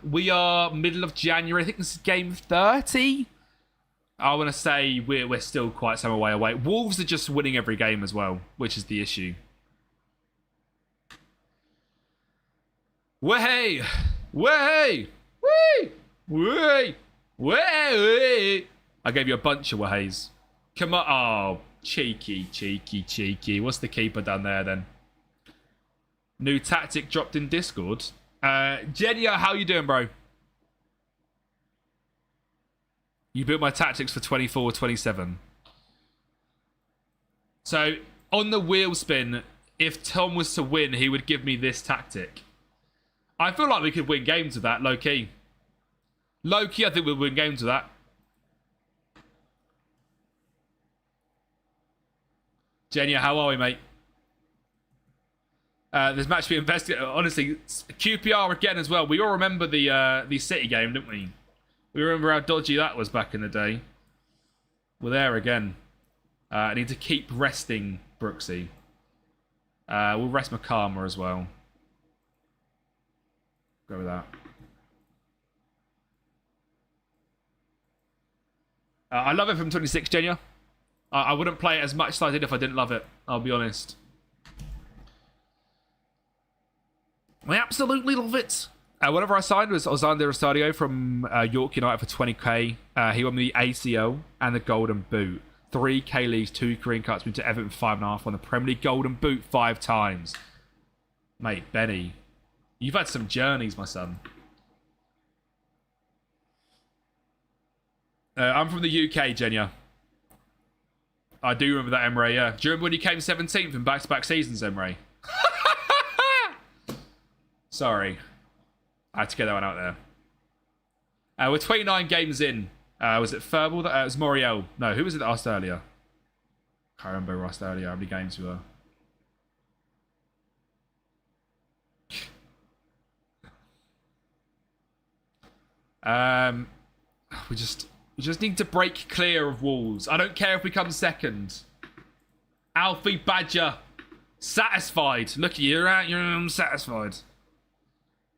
We are middle of January. I think this is game 30. I want to say we're still quite some way away. Wolves are just winning every game as well, which is the issue. Way! I gave you a bunch of ways. Come on. Oh, cheeky. What's the keeper done there then? New tactic dropped in Discord. Genia, how you doing, bro? You built my tactics for 24-27. So, on the wheel spin, if Tom was to win, he would give me this tactic. I feel like we could win games with that, low-key. Low-key, I think we'll win games with that. Genia, how are we, mate? There's match to be investigated. Honestly, QPR again as well. We all remember the City game, didn't we? We remember how dodgy that was back in the day. We're there again. I need to keep resting Brooksy. We'll rest Makama as well. Go with that. I love FM26, Genia. I wouldn't play it as much as I did if I didn't love it. I'll be honest. I absolutely love it. Whenever I signed was Alexander Rosario from York United for 20k. He won me the ACL and the Golden Boot. 3 K-Leagues, 2 Korean Cups, moved to Everton for 5.5, won the Premier League Golden Boot 5 times. Mate, Benny, you've had some journeys, my son. I'm from the UK, Genia. I do remember that, Emre, yeah. Do you remember when you came 17th in back-to-back seasons, Emre? Sorry. I had to get that one out there. We're 29 games in. Was it Furball? It was Moriel. No, who was it that asked earlier? Can't remember who asked earlier how many games we were. We just need to break clear of Wolves. I don't care if we come second. Alfie Badger. Satisfied. Look, you're satisfied.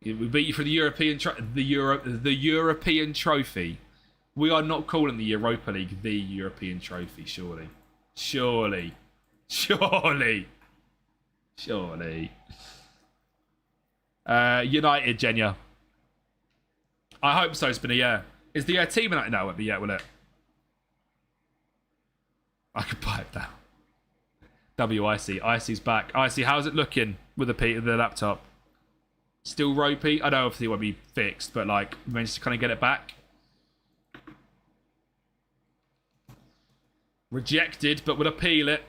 We beat you for the European trophy. We are not calling the Europa League the European trophy, surely. United, Genia. I hope so, Spinner, yeah. Is the team in that? No, it won't be yet, will it? I could buy it down. WIC. IC's back. IC, how's it looking with the laptop? Still ropey? I know obviously it won't be fixed, but like, managed to kind of get it back. Rejected, but would appeal it.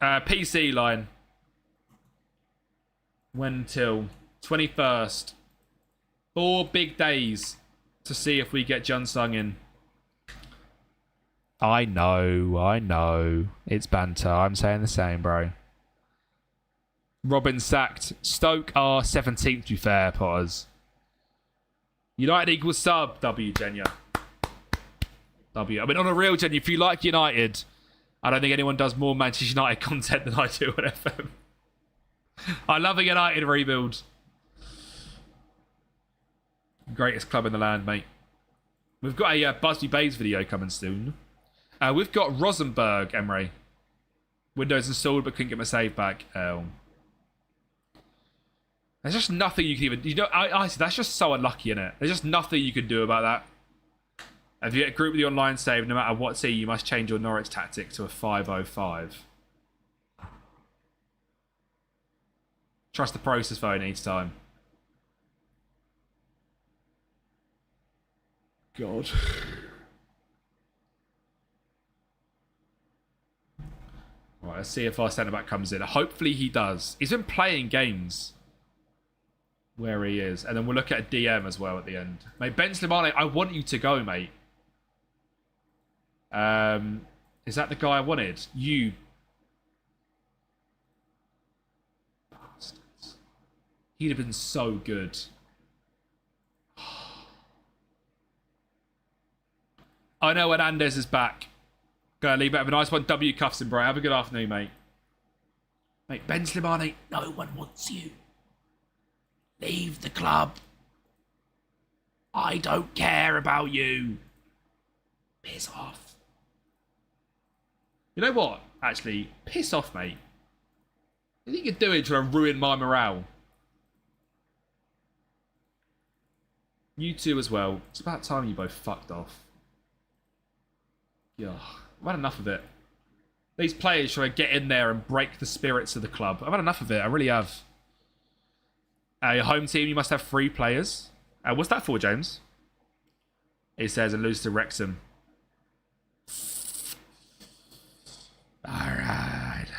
PC line. When till 21st. 4 big days to see if we get Junsung in. I know. It's banter. I'm saying the same, bro. Robin sacked. Stoke are 17th, to be fair, Potters. United equals sub. W, Genia. W. I mean, on a real, Genia, if you like United, I don't think anyone does more Manchester United content than I do on FM. I love a United rebuild. Greatest club in the land, mate. We've got a Busby Bays video coming soon. We've got Rosenberg, Emre. Windows installed, but couldn't get my save back. Oh. There's just nothing you can even... You know, honestly, that's just so unlucky, innit? There's just nothing you can do about that. If you get a group with the online save, no matter what team, you must change your Norwich tactic to a 5-0-5. Trust the process phone each time. God. Right, let's see if our centre-back comes in. Hopefully he does. He's been playing games where he is. And then we'll look at a DM as well at the end. Mate, Ben Slimane, I want you to go, mate. Is that the guy I wanted? You bastards. He'd have been so good. I know Hernandez is back. Go leave it. Have a nice one. W cuffs him, bro. Have a good afternoon, mate. Mate, Ben Slimane, no one wants you. Leave the club. I don't care about you. Piss off. You know what? Actually, piss off, mate. What do you think you're doing trying to ruin my morale? You two as well. It's about time you both fucked off. Yeah, I've had enough of it. These players trying to get in there and break the spirits of the club. I've had enough of it. I really have. Your home team, you must have 3 players. What's that for, James? He says, and lose to Wrexham. Alright.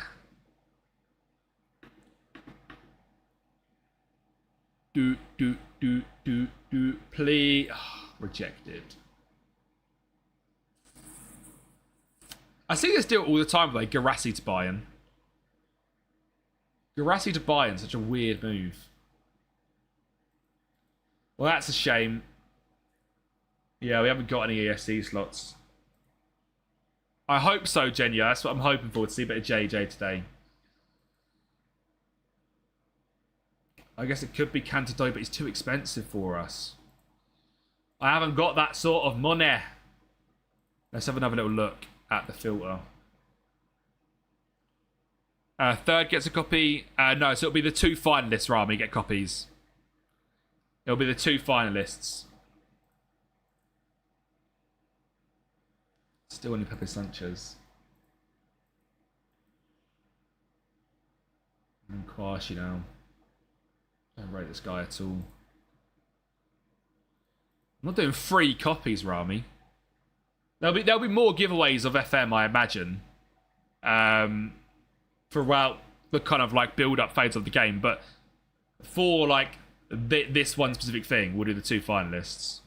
Do. Play. Oh, rejected. I see this deal all the time, like Garassi to Bayern. Garassi to Bayern, such a weird move. Well, that's a shame. Yeah, we haven't got any ESC slots. I hope so, Genya. That's what I'm hoping for, to see a bit of JJ today. I guess it could be Cantadoy, but he's too expensive for us. I haven't got that sort of money. Let's have another little look at the filter. Third gets a copy. No, so it'll be the 2 finalists, Rami, get copies. It'll be the 2 finalists. Still only Pepe Sanchez. And Kwashi now. Don't rate this guy at all. I'm not doing 3 copies, Rami. There'll be more giveaways of FM, I imagine. Throughout the kind of like build-up phase of the game, but for like this one specific thing, we'll do the 2 finalists.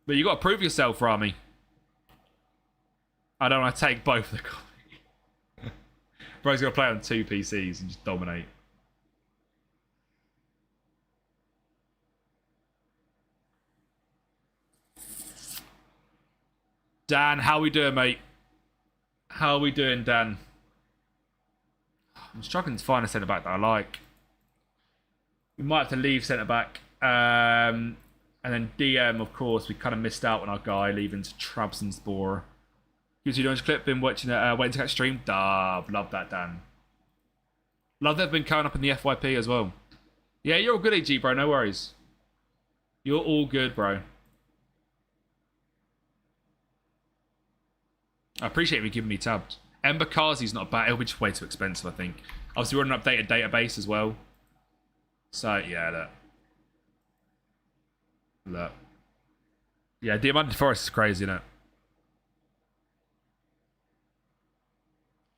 But you got to prove yourself, Rami. I don't want to take both of the copies. Bro's got to play on 2 PCs and just dominate. Dan, how we doing, mate? How are we doing, Dan? I'm struggling to find a centre-back that I like. We might have to leave centre-back. And then DM, of course, we kind of missed out on our guy leaving to Trabzonspor. Gives you a clip, been watching it, waiting to catch stream. Love that, Dan. Love that been coming up in the FYP as well. Yeah, you're all good, AG, bro. No worries. You're all good, bro. I appreciate you giving me tabbed. Ember Kazi's not bad. It'll be just way too expensive, I think. Obviously, we're on an updated database as well. So, yeah, look. Yeah, Diamante Forest is crazy, isn't it?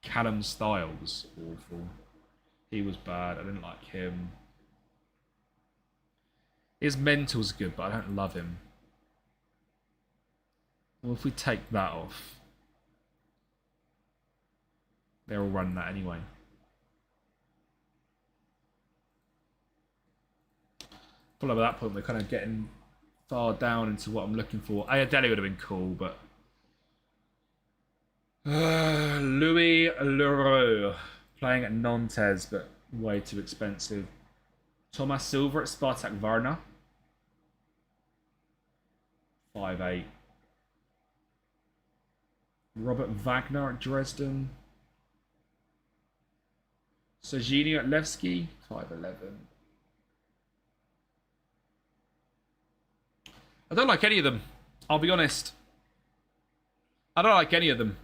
Callum Styles, awful. He was bad. I didn't like him. His mental's good, but I don't love him. Well, if we take that off... They're all running that anyway. I feel like at that point we're kind of getting far down into what I'm looking for. Ayadeli would have been cool, but... Louis Leroux playing at Nantes, but Way too expensive. Thomas Silva at Spartak Varna. 5'8". Robert Wagner at Dresden. Serginho at Levski. 5'11". I don't like any of them. I'll be honest. I don't like any of them.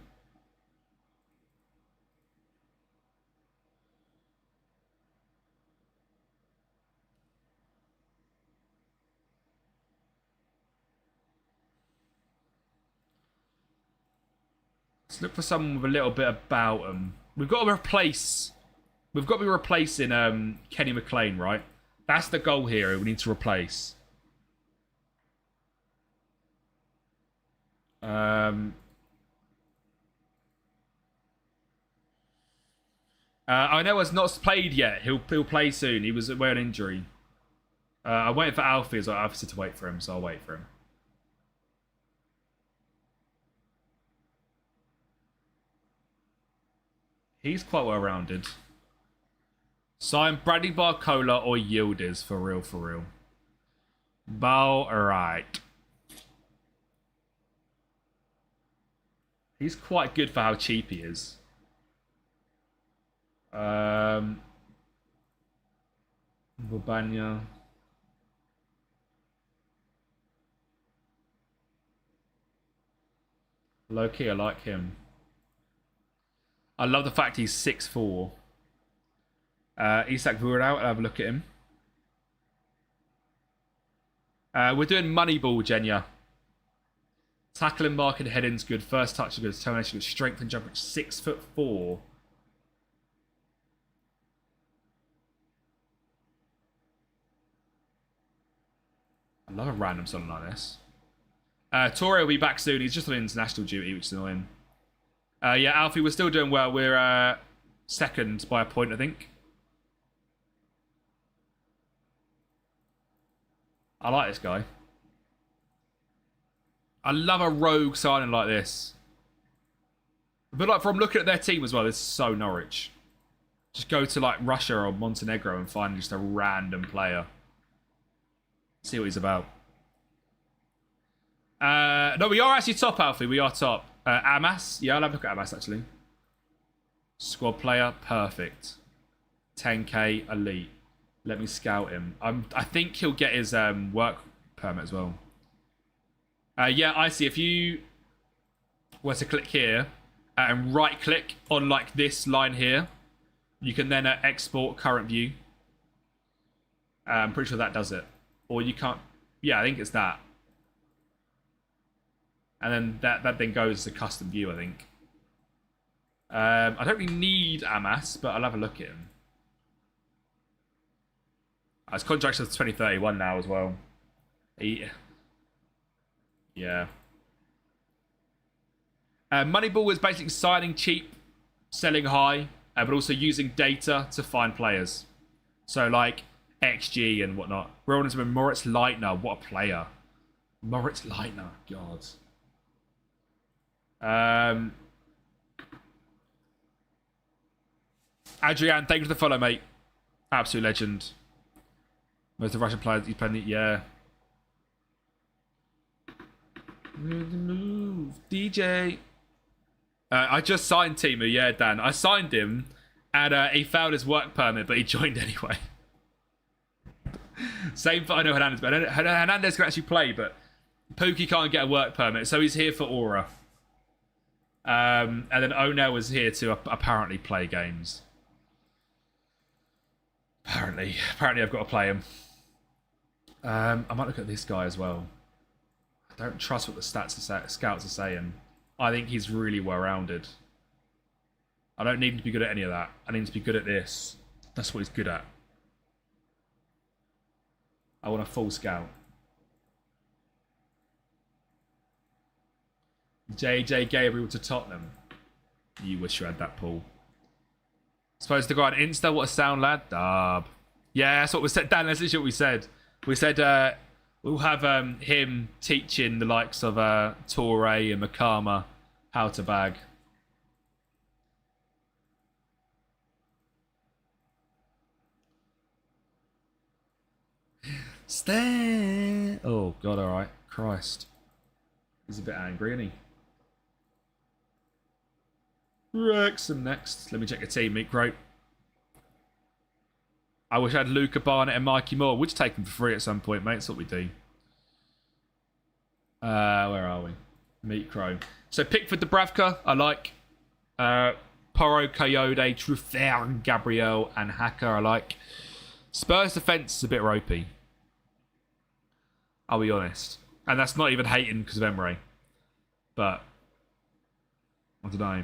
Let's look for someone with a little bit about them. We've got to replace. We've got to be replacing Kenny McLean, right? That's the goal here. We need to replace. I know has not played yet. He'll play soon. He was away on injury. I'm waiting for Alfie. As Alfie said to wait for him, so I'll wait for him. He's quite well rounded. Sign Bradley Barcola or Yildiz for real, for real. Bow, alright. He's quite good for how cheap he is. Bobanya. Low-key, I like him. I love the fact he's 6'4". Isak Vural, I'll have a look at him. We're doing Moneyball, Genya. Tackling, marking, heading's good. First touch is good. Determination good. Strength and jump. 6'4". I love a random something like this. Torre will be back soon. He's just on international duty, which is annoying. Yeah, Alfie, we're still doing well. We're second by a point, I think. I like this guy. I love a rogue signing like this. But like from looking at their team as well, this is so Norwich. Just go to like Russia or Montenegro and find just a random player. See what he's about. No, we are actually top, Alfie. We are top. Amas. Yeah, I'll have a look at Amas, actually. Squad player. Perfect. 10k elite. Let me scout him. I think he'll get his work permit as well. Yeah, I see. If you were to click here and right-click on like this line here, you can then export current view. I'm pretty sure that does it. Or you can't... Yeah, I think it's that. And then that then goes to custom view, I think. I don't really need Amas, but I'll have a look at him. His contract's till 2031 now as well. Yeah. Moneyball is basically signing cheap, selling high, but also using data to find players. So like XG and whatnot. We're on to Moritz Leitner. What a player. Moritz Leitner. God. Adrian, thank you for the follow, mate. Absolute legend. Most of the Russian players he's playing, yeah. Move, DJ. I just signed Timu, yeah, Dan. I signed him, and he failed his work permit, but he joined anyway. Same for I know Hernandez, but Hernandez can actually play, but Pookie can't get a work permit, so he's here for Aura. And then Onel was here to apparently play games. Apparently I've got to play him. I might look at this guy as well. I don't trust what the scouts are saying. I think he's really well-rounded. I don't need him to be good at any of that. I need him to be good at this. That's what he's good at. I want a full scout. JJ Gabriel to Tottenham. You wish you had that, Paul. Supposed to go on Insta. What a sound, lad. Dub. Yeah, that's what we said. Dan, that's literally what we said. We said we'll have him teaching the likes of Torre and Makama how to bag. Stand. Oh, God, all right. Christ. He's a bit angry, isn't he? Wrexham next. Let me check the team, Micro. I wish I had Luca Barnett and Mikey Moore. We'd take them for free at some point, mate. That's what we do. Where are we? Micro. So Pickford, Dubravka, I like. Porro, Coyote, Truffert, Gabriel, and Hacker, I like. Spurs defence is a bit ropey. I'll be honest. And that's not even hating because of Emery. But, I don't know.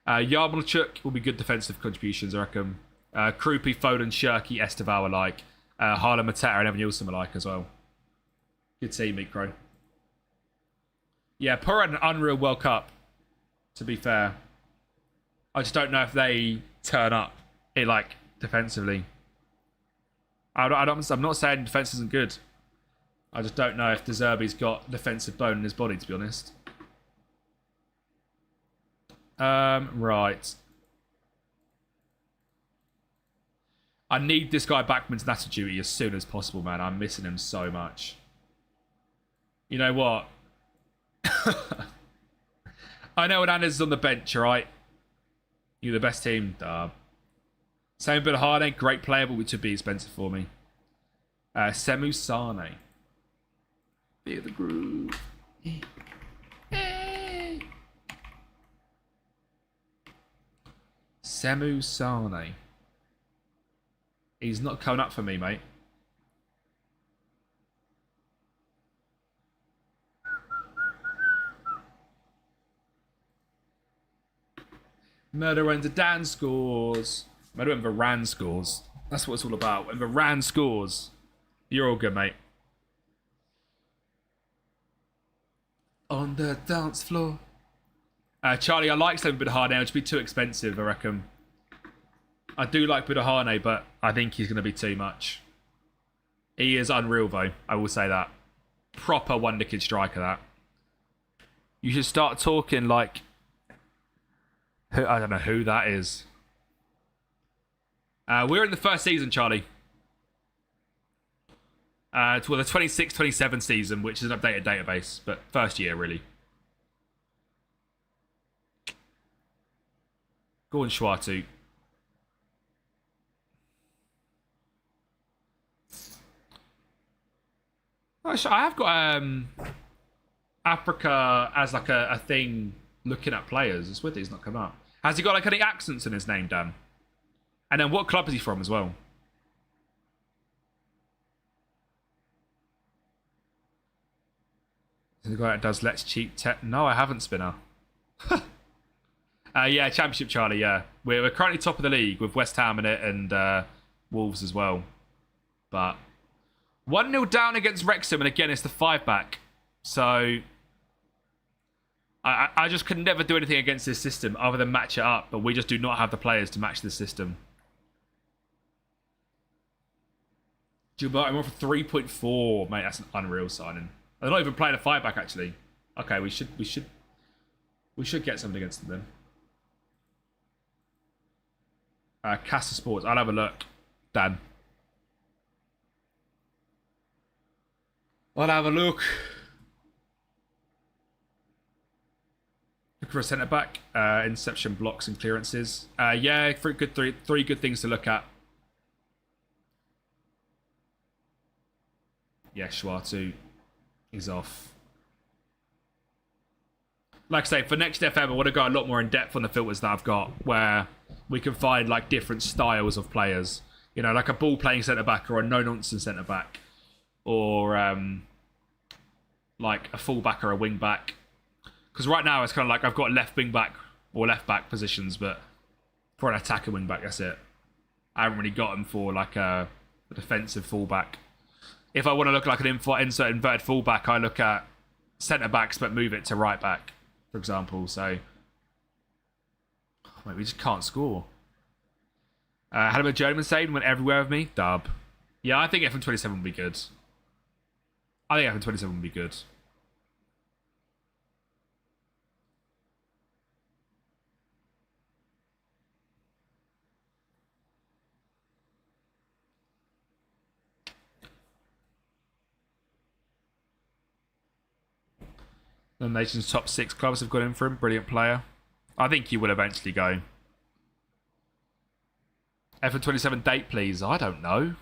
Yarmolenchuk will be good defensive contributions, I reckon. Krupi, Foden, Shirky, Esteval I like. Harlan Mateta and Evan Nielsen I like as well. Good team, Micro. Yeah, Porro had an unreal World Cup, to be fair. I just don't know if they turn up, like, defensively. I'm not saying defence isn't good. I just don't know if De Zerbi's got defensive bone in his body, to be honest. Right. I need this guy back from international duty as soon as possible, man. I'm missing him so much. You know what? I know Hernandez is on the bench, alright? You're the best team. Same bit of Harden, great player, but would be expensive for me. Semu Sane. Feel the groove. Hey. Semu Sane. He's not coming up for me, mate. Murder when Dan scores. Murder when Varane scores. That's what it's all about. When Varane scores, you're all good, mate. On the dance floor. Charlie, I like something Budahane. It'd be too expensive, I reckon. I do like Budahane, but I think he's going to be too much. He is unreal, though. I will say that. Proper wonder-kid striker, that. You should start talking like... I don't know who that is. We're in the first season, Charlie. Well, the 26-27 season, which is an updated database, but first year, really. Go on, Schwartu. I have got Africa as like a thing looking at players. It's weird that he's not come up. Has he got like any accents in his name, Dan? And then what club is he from as well? The guy that does Let's Cheap Tech. No, I haven't, Spinner. Yeah, Championship, Charlie, yeah. We're currently top of the league with West Ham in it and Wolves as well. But 1-0 down against Wrexham, and again, it's the 5-back. So I just could never do anything against this system other than match it up, but we just do not have the players to match this system. Gilbert, I'm on for 3.4. Mate, that's an unreal signing. They're not even playing a 5-back, actually. Okay, we should get something against them then. Casa Sports, I'll have a look. Dan. I'll have a look. Look for a centre-back. Inception, blocks and clearances. Yeah, three good things to look at. Yeah, Schwartu. He's off. Like I say, for next FM, I want to go a lot more in depth on the filters that I've got, where we can find like different styles of players. You know, like a ball-playing centre-back or a no-nonsense centre-back. Or like a full-back or a wing-back. Because right now, it's kind of like I've got left wing-back or left-back positions, but for an attacker wing-back, that's it. I haven't really got them for like a defensive full-back. If I want to look like an insert inverted fullback, I look at centre-backs but move it to right-back, for example. So, wait, we just can't score. Had a bit of German saying went everywhere with me. Dub. Yeah, I think FM27 would be good. I think FM27 would be good. The nation's top 6 clubs have got in for him. Brilliant player. I think he will eventually go. FM27 date, please. I don't know.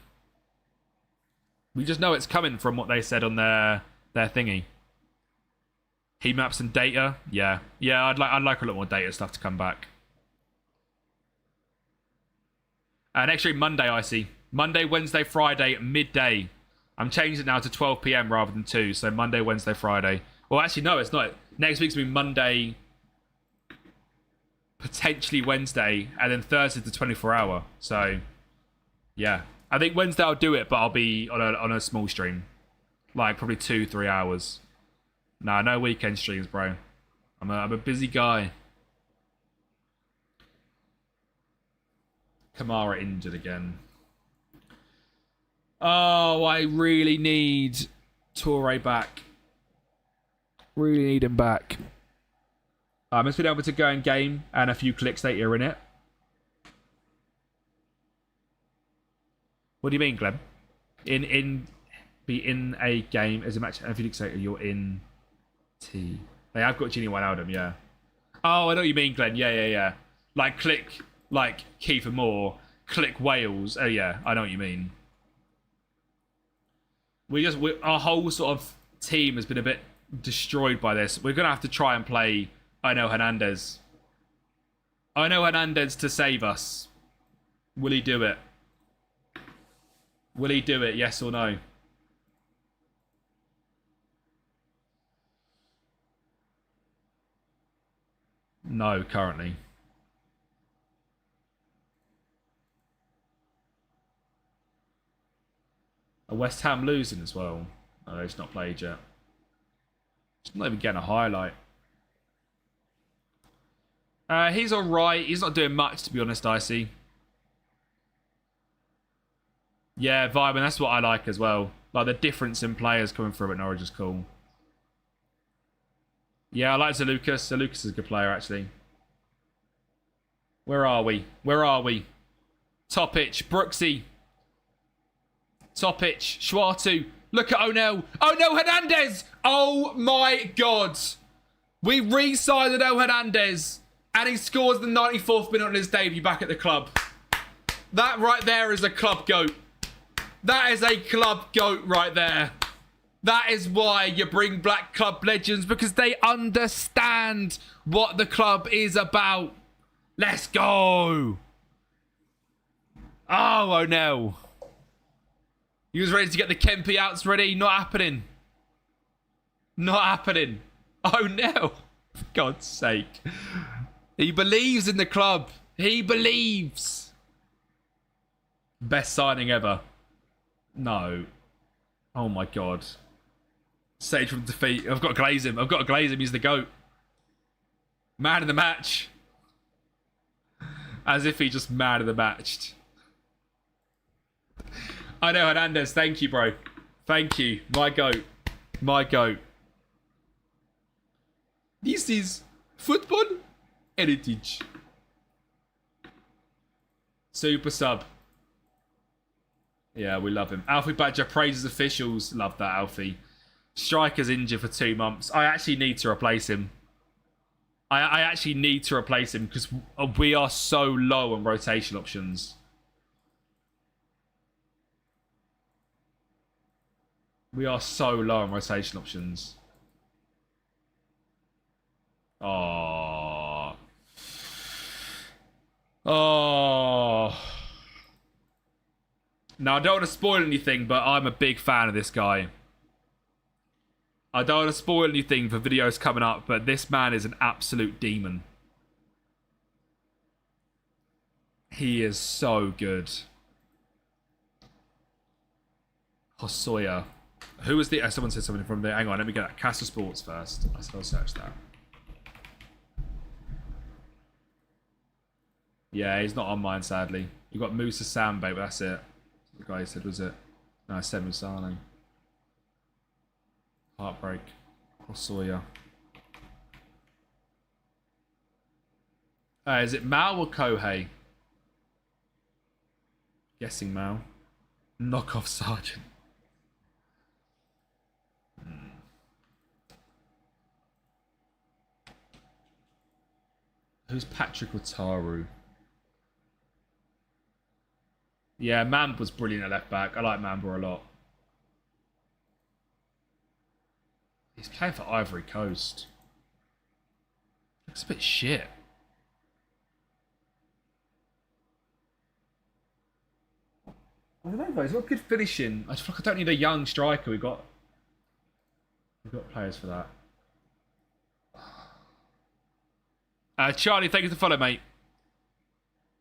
We just know it's coming from what they said on their thingy. Heat maps and data. Yeah. Yeah, I'd like a lot more data stuff to come back. Next week, Monday, I see. Monday, Wednesday, Friday, midday. I'm changing it now to 12 p.m. rather than 2. So Monday, Wednesday, Friday. Well, actually, no, it's not. Next week's going to be Monday, potentially Wednesday, and then Thursday's the 24-hour. So, yeah. I think Wednesday I'll do it, but I'll be on a small stream. Like, probably 2-3 hours. Nah, no weekend streams, bro. I'm a busy guy. Kamara injured again. Oh, I really need Toure back. Really need him back. It's been able to go in game and a few clicks later in it. What do you mean, Glenn? Be in a game as a match and a few clicks later you're in T. Hey, I've got Gini Wijnaldum, yeah. Oh, I know what you mean, Glenn. Yeah. Like click like Kiefer Moore, click Wales. Oh yeah, I know what you mean. Our whole sort of team has been a bit destroyed by this. We're gonna have to try and play Hernandez to save us. Will he do it? Will he do it? Yes or no? No, currently. West Ham losing as well. No, it's not played yet. It's not even getting a highlight. He's alright. He's not doing much, to be honest, Icy. Yeah, vibe, and that's what I like as well. Like, the difference in players coming through at Norwich is cool. Yeah, I like Zalukas. Zalukas is a good player, actually. Where are we? Topic, Brooksy. Topic, Schwartu. Look at O'Neill. O'Neill Hernandez! Oh my God. We re-signed O'Neill Hernandez. And he scores the 94th minute on his debut back at the club. That right there is a club goat. That is a club goat right there. That is why you bring black club legends, because they understand what the club is about. Let's go. Oh, O'Neill. He was ready to get the Kempi outs ready. Not happening. Not happening. O'Neill. For God's sake. He believes in the club. He believes. Best signing ever. No. Oh my God. Sage from defeat. I've got to glaze him. He's the GOAT. Man of the match. As if he just man of the matched. I know, Hernandez. Thank you, bro. Thank you. My GOAT. My GOAT. This is football heritage. Super sub. Yeah, we love him. Alfie Badger praises officials. Love that, Alfie. Striker's injured for 2 months. I actually need to replace him. I actually need to replace him because we are so low on rotation options. We are so low on rotation options. Oh. Oh. Now, I don't want to spoil anything, but I'm a big fan of this guy. I don't want to spoil anything for videos coming up, but this man is an absolute demon. He is so good. Hosoya. Who was the... someone said something from there. Hang on, let me get that. Castle Sports first. I'll search that. Yeah, he's not on mine, sadly. You've got Musa Sambe, but that's it. The guy said, was it? No, Semu Sane. Heartbreak. Hosoya. Is it Mao or Kohei? Guessing Mao. Knockoff Sergeant. Who's Patrick Wataru? Yeah, Mamba was brilliant at left back. I like Mamba a lot. He's playing for Ivory Coast. Looks a bit shit. I don't know, though. He's got good finishing. I just feel like I don't need a young striker. We've got players for that. Charlie, thank you for the follow, mate.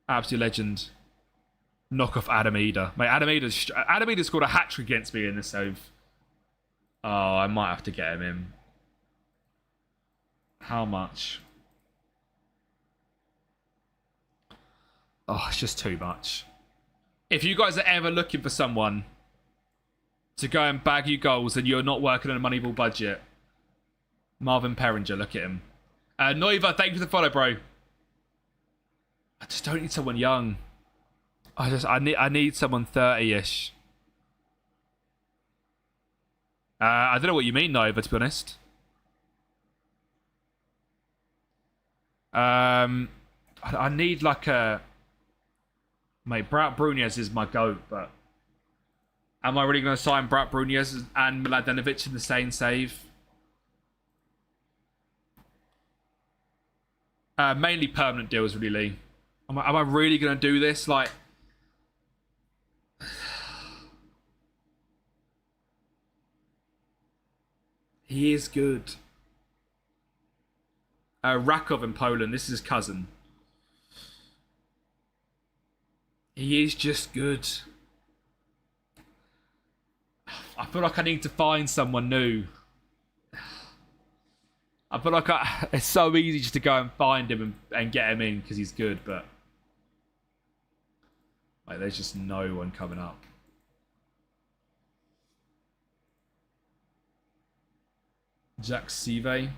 Absolute legend. Knock off Adam Eder. Mate, Adam Eder scored a hat-trick against me in this save. Oh, I might have to get him in. How much? Oh, it's just too much. If you guys are ever looking for someone to go and bag you goals and you're not working on a Moneyball budget, Marvin Perringer, look at him. Noiva, thank you for the follow, bro. I just don't need someone young. I need someone 30-ish. I don't know what you mean, Noiva, to be honest. I need like a... Mate, Brat Brunez is my GOAT, but... Am I really going to sign Brat Brunez and Mladenovic in the same save? Mainly permanent deals, really. Am I really going to do this? Like... He is good. Rakov in Poland. This is his cousin. He is just good. I feel like I need to find someone new. I feel like it's so easy just to go and find him and get him in because he's good, but... Like, there's just no one coming up. Jack Sive.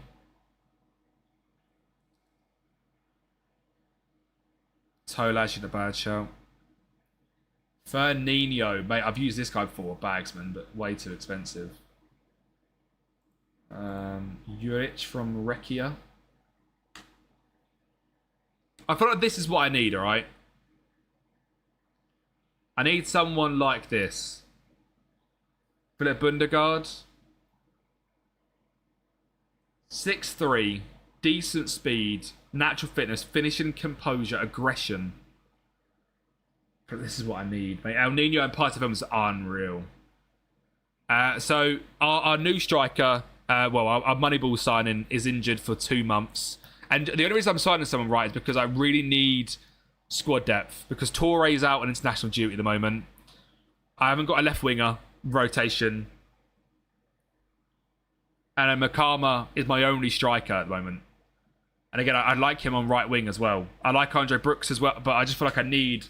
Tolash in a bad shout. Fernino. Mate, I've used this guy before, Bagsman, but way too expensive. Juric from Rekia. I feel like this is what I need, alright? I need someone like this. Philip Bundegaard. 6'3", decent speed, natural fitness, finishing, composure, aggression. But this is what I need, mate. El Nino and Party Films are unreal. So our new striker, our Moneyball signing is injured for 2 months. And the only reason I'm signing someone right is because I really need squad depth. Because Touré's out on international duty at the moment. I haven't got a left winger rotation. And Makama is my only striker at the moment. And again, I like him on right wing as well. I like Andre Brooks as well, but I just feel like I need...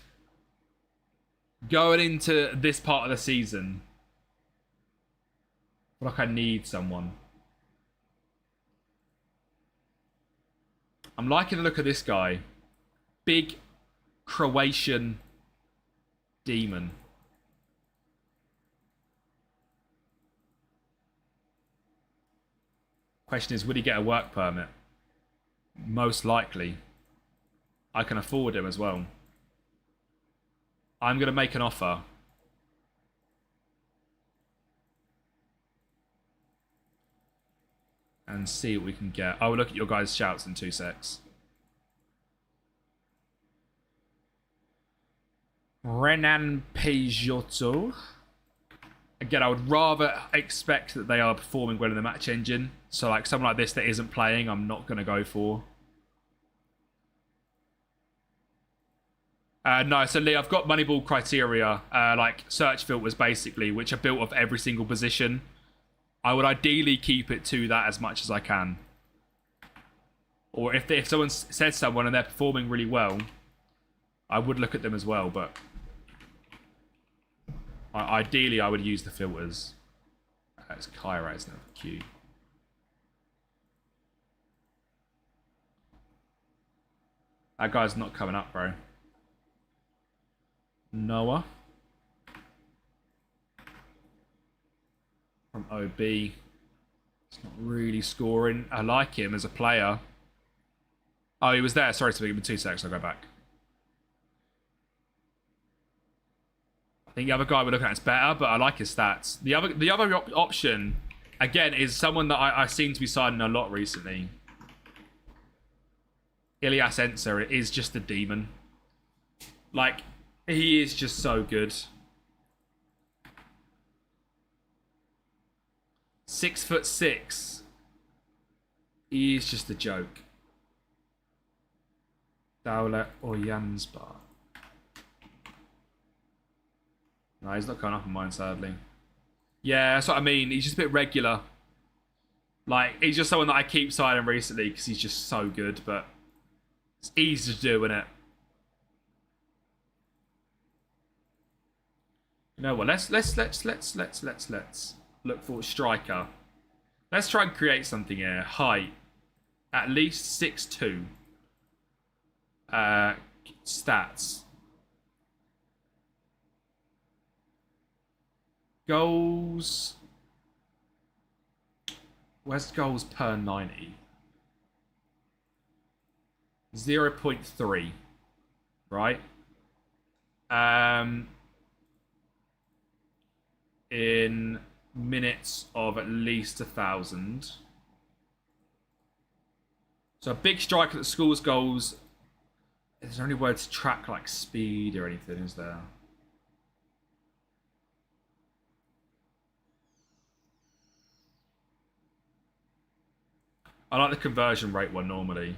Going into this part of the season, I feel like I need someone. I'm liking the look of this guy. Big Croatian demon. Question is, would he get a work permit? Most likely. I can afford him as well. I'm going to make an offer. And see what we can get. I will look at your guys' shouts in 2 secs. Renan Peugeot. Again, I would rather expect that they are performing well in the match engine. So, like, someone like this that isn't playing, I'm not going to go for. No, so Lee, I've got Moneyball criteria, like search filters basically, which are built of every single position. I would ideally keep it to that as much as I can. Or if someone says someone and they're performing really well, I would look at them as well, but ideally I would use the filters. It's Kyra, isn't it? Q. That guy's not coming up, bro. Noah. From OB. It's not really scoring. I like him as a player. Oh, he was there. Sorry to give me 2 seconds. I'll go back. I think the other guy we're looking at is better, but I like his stats. The other option, again, is someone that I seem to be signing a lot recently. Ilyas Enser is just a demon. Like, he is just so good. 6'6". He is just a joke. Dowlett or Jansbar. No, he's not going up on mine, sadly. Yeah, that's what I mean. He's just a bit regular. Like, he's just someone that I keep signing recently because he's just so good, but it's easy to do, isn't it? You know what? Let's look for a striker. Let's try and create something here. Height, at least 6'2". Stats. Goals. Where's goals per 90? 0.3. Right? In minutes of at least 1,000. So a big striker that scores goals. Is there any way to track like speed or anything, is there? I like the conversion rate one normally.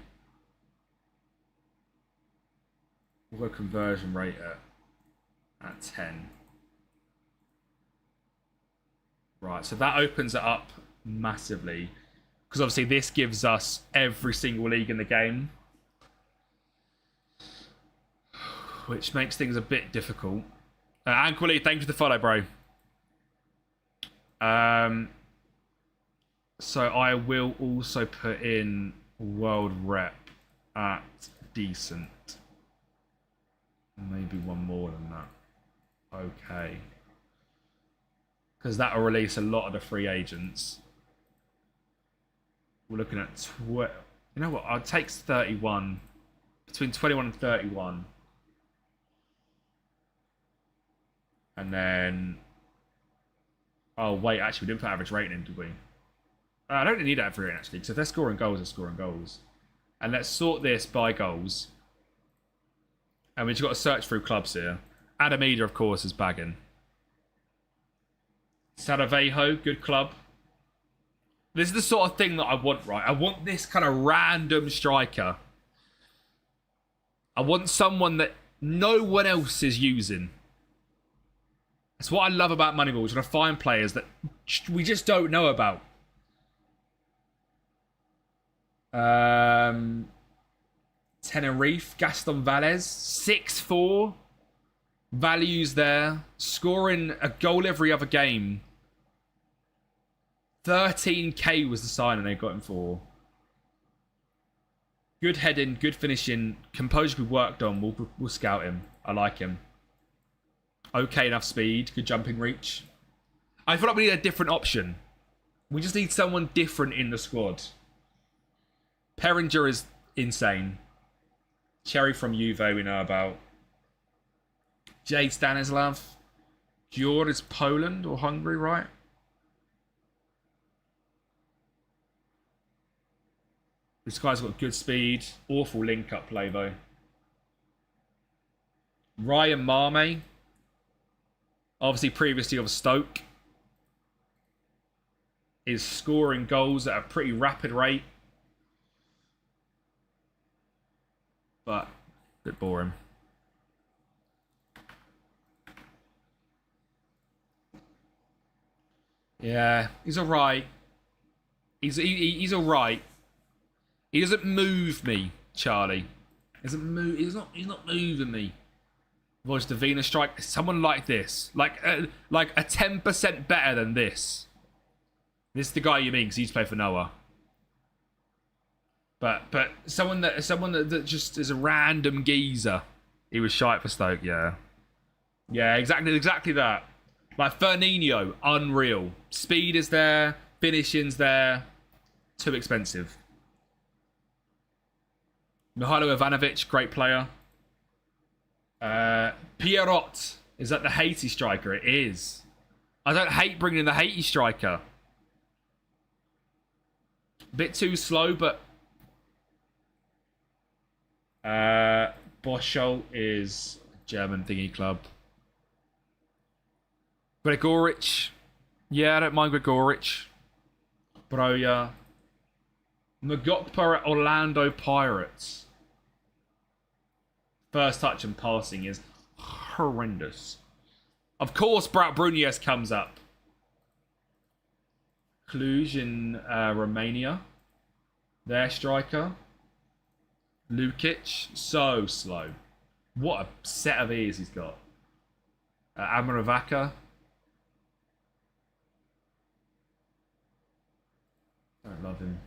We'll go conversion rate at 10. Right, so that opens it up massively. Because obviously this gives us every single league in the game. Which makes things a bit difficult. Anquilly, thank you for the follow, bro. So I will also put in world rep at decent. Maybe one more than that. Okay. Because that will release a lot of the free agents. We're looking at 12. You know what? I'll take 31. Between 21 and 31. And then... Oh, wait. Actually, we didn't put average rating in, did we? I don't need average rating, actually. Because if they're scoring goals, they're scoring goals. And let's sort this by goals. And we've got to search through clubs here. Adamida, of course, is bagging. Saravejo, good club. This is the sort of thing that I want, right? I want this kind of random striker. I want someone that no one else is using. That's what I love about Moneyball. We're going to find players that we just don't know about. Tenerife, Gaston Valles, 6'4". Values there. Scoring a goal every other game. 13k was the signing they got him for. Good heading, good finishing. Composure we worked on. We'll scout him. I like him. Okay enough speed. Good jumping reach. I feel like we need a different option. We just need someone different in the squad. Perringer is insane. Cherry from Juve we know about. Jade Stanislav. Gjord is Poland or Hungary, right? This guy's got good speed. Awful link-up play, though. Ryan Marme. Obviously, previously of Stoke. Is scoring goals at a pretty rapid rate. But, a bit boring. Yeah, he's alright. He's alright. He doesn't move me, Charlie. He doesn't move. He's not moving me. Voice Divina Strike. Someone like this, like a 10% better than this. This is the guy you mean because he used to play for Noah. But someone that just is a random geezer. He was shite for Stoke, yeah. Yeah, exactly that. Like Fernandinho, unreal. Speed is there, finishing's there. Too expensive. Mihailo Ivanovic, great player. Pierrot, is that the Haiti striker? It is. I don't hate bringing in the Haiti striker. Bit too slow, but... Boschel is German thingy club. Gregoric. Yeah, I don't mind Gregoric. Broja. Magokpa at Orlando Pirates. First touch and passing is horrendous. Of course, Brat Brunies comes up. Cluj in Romania. Their striker. Lukic. So slow. What a set of ears he's got. Amaravaca. Don't love him.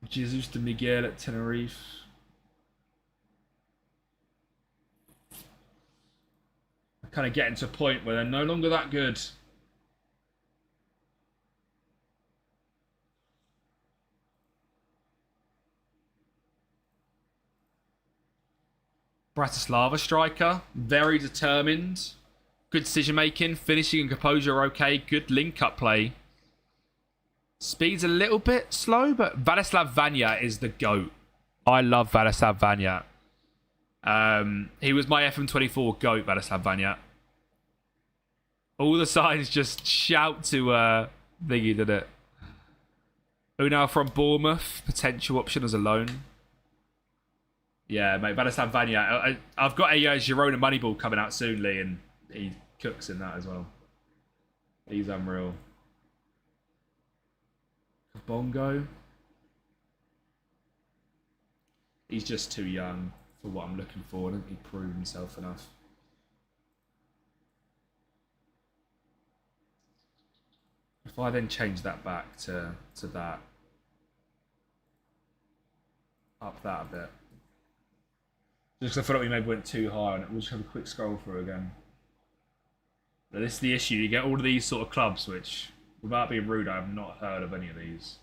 Jesus de Miguel at Tenerife. I'm kind of getting to a point where they're no longer that good. Bratislava striker, very determined, good decision making, finishing and composure okay, good link up play. Speed's a little bit slow, but Vladislav Vanya is the GOAT. I love Vladislav Vanya. He was my FM24 GOAT, Vladislav Vanya. All the signs just shout to Thingy, did it? Unal from Bournemouth, potential option as a loan. Yeah, mate, Vladislav Vanya. I've got a Girona Moneyball coming out soon, Lee, and he cooks in that as well. He's unreal. Bongo. He's just too young for what I'm looking for. I don't think he proved himself enough. If I then change that back to that, up that a bit. Just because I thought we maybe went too high on it. We'll just have a quick scroll through again. But this is the issue. You get all of these sort of clubs which, without being rude, I have not heard of any of these.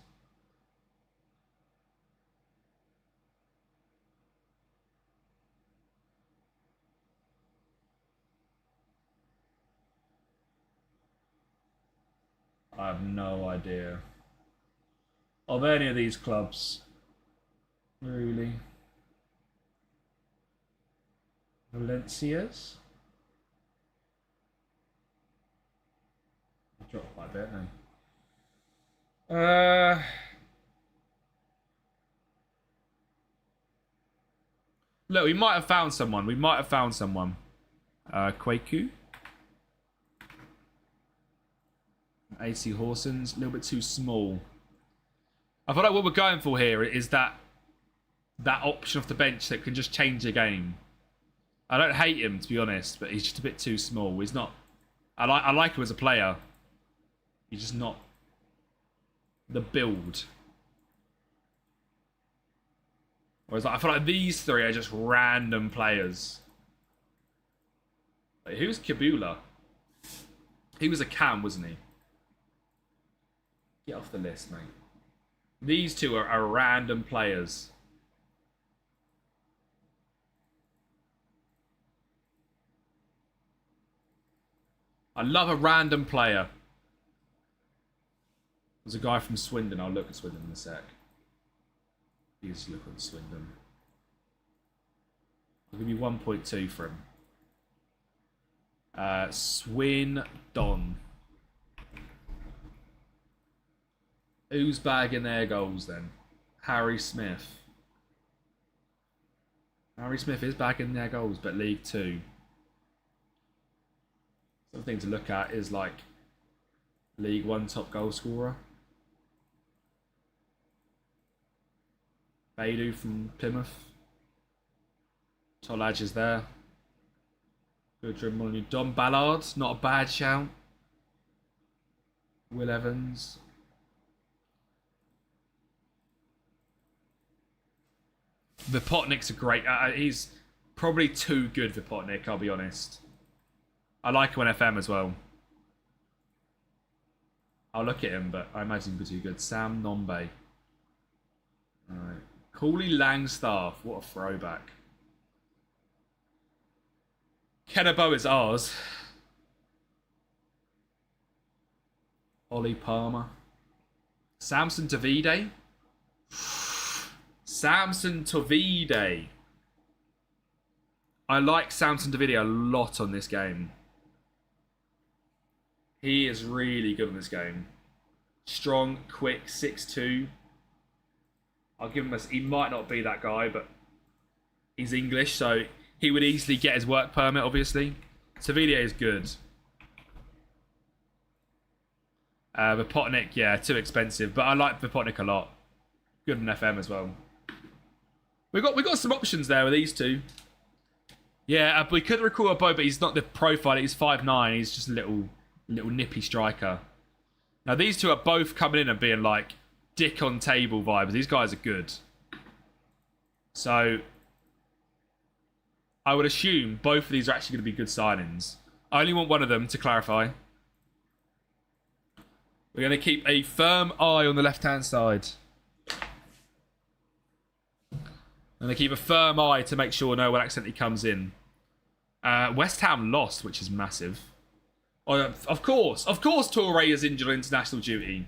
I have no idea of any of these clubs. Really? Valencia's? Dropped quite a bit now. Look, we might have found someone. Kwaku. AC Horsens, a little bit too small. I feel like what we're going for here is that option off the bench that can just change the game. I don't hate him, to be honest, but he's just a bit too small. He's not... I like him as a player. He's just not the build. Whereas I feel like these three are just random players. Wait, who's Kabula? He was a cam, wasn't he? Get off the list, mate. These two are random players. I love a random player. There's a guy from Swindon. I'll look at Swindon in a sec. He's look at Swindon. I'll give you 1.2 for him. Swindon. Who's bagging their goals then? Harry Smith. Harry Smith is bagging their goals, but League 2. Something to look at is like League 1 top goal scorer. Beidou from Plymouth. Tolaj is there. Good dribble. Don Ballard, not a bad shout. Will Evans. Vipotnik's a great... he's probably too good, Vipotnik, I'll be honest. I like him on FM as well. I'll look at him, but I imagine he'll be too good. Sam Nombe. Alright. Cooley Langstaff. What a throwback. Kenabo is ours. Ollie Palmer. Samson Tavide. Samson Tavide. I like Samson Tavide a lot on this game. He is really good on this game. Strong, quick, 6'2". I'll give him a... He might not be that guy, but he's English, so he would easily get his work permit, obviously. Tavide is good. Vipotnik, yeah, too expensive, but I like Vipotnik a lot. Good in FM as well. We got some options there with these two. Yeah, we could recall a bow, but he's not the profile. He's 5'9". He's just a little nippy striker. Now these two are both coming in and being like dick on table vibes. These guys are good. So I would assume both of these are actually going to be good signings. I only want one of them to clarify. We're going to keep a firm eye on the left-hand side. I'm going to keep a firm eye to make sure no one accidentally comes in. West Ham lost, which is massive. Oh, of course, Toure is injured on international duty.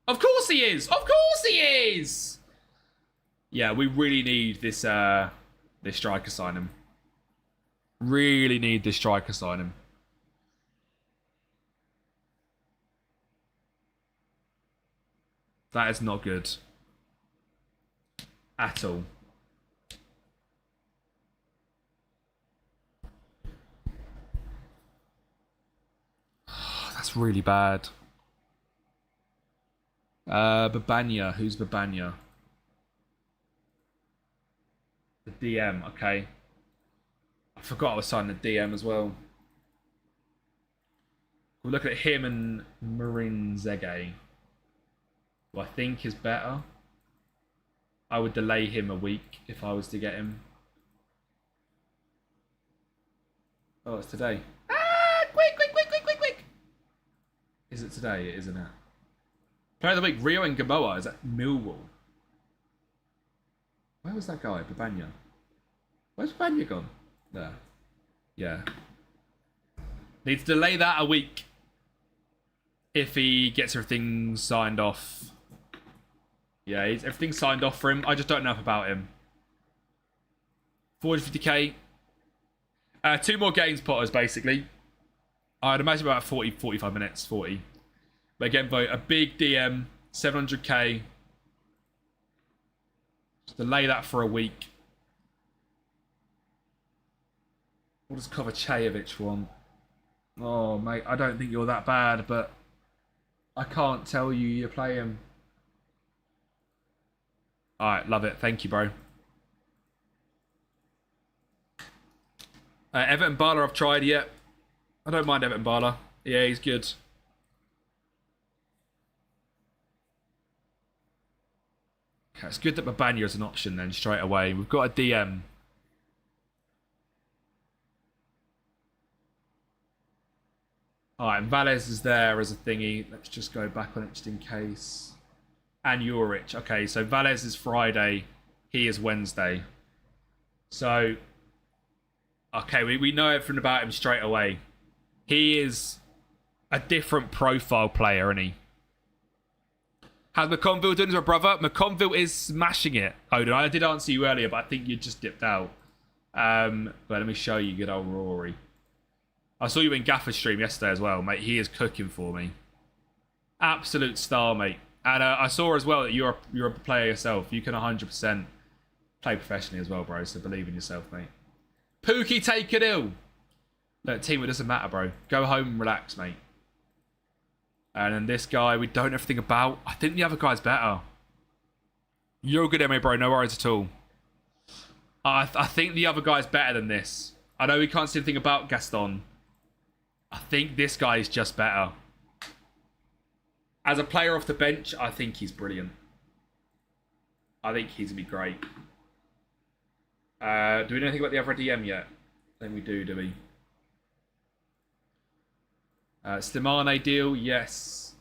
Of course he is. Of course he is. Yeah, we really need this striker signing. Really need this striker signing. That is not good at all. That's really bad. Babanya. Who's Babanya? The DM. Okay. I forgot I was signing the DM as well. We're looking at him and Marin Zege, who I think is better. I would delay him a week if I was to get him. Oh, it's today. Ah! Quick! Is it today? It is, isn't it? Player of the week, Rio and Gamoa is at Millwall. Where was that guy? Babanya. Where's Babanya gone? There. Yeah. Need to delay that a week if he gets everything signed off. Yeah, everything's signed off for him. I just don't know enough about him. 450k. 2 more games, Potters, basically. I'd imagine about 40, 45 minutes, 40. But again, vote a big DM, 700k. Just delay that for a week. What does Kovacevic want? Oh, mate, I don't think you're that bad, but I can't tell you play him. Alright, love it. Thank you, bro. Everton Barla I've tried yet. I don't mind Everton Barla. Yeah, he's good. Okay, it's good that Babanya is an option then straight away. We've got a DM. Alright, and Valles is there as a thingy. Let's just go back on it just in case. And Norwich. Okay, so Valles is Friday. He is Wednesday. So, okay, we know everything about him straight away. He is a different profile player, isn't he? How's McConville doing as a brother? McConville is smashing it. Odin, I did answer you earlier, but I think you just dipped out. But let me show you good old Rory. I saw you in Gaffer's stream yesterday as well, mate. He is cooking for me. Absolute star, mate. And I saw as well that you're a player yourself. You can 100% play professionally as well, bro. So believe in yourself, mate. Pookie, take it ill. Look, team, it doesn't matter, bro. Go home and relax, mate. And then this guy, we don't know everything about. I think the other guy's better. You're a good MA, bro. No worries at all. I think the other guy's better than this. I know we can't see anything about Gaston. I think this guy is just better. As a player off the bench, I think he's brilliant. I think he's going to be great. Do we know anything about the other DM yet? I think we do we? Slimane deal, yes.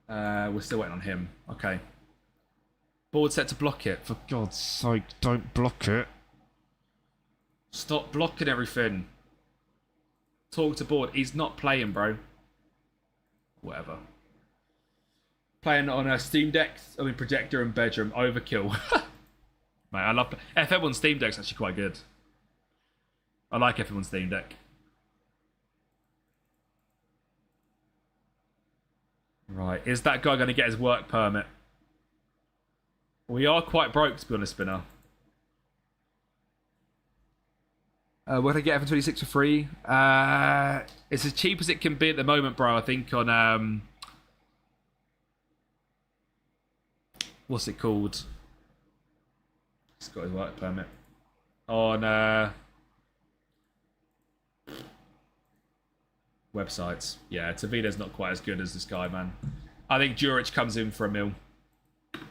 We're still waiting on him. Okay. Board set to block it. For God's sake, don't block it. Stop blocking everything. Talk to board. He's not playing, bro. Whatever. Playing on a Steam Deck, projector and bedroom. Overkill. Mate, I love... FM on Steam Deck's actually quite good. I like FM on Steam Deck. Right, is that guy going to get his work permit? We are quite broke, to be honest, Spinner. Would I get FM26 for free? It's as cheap as it can be at the moment, bro. I think on... what's it called? He's got his work permit. On... websites. Yeah, Tavida's not quite as good as this guy, man. I think Juric comes in for a mil.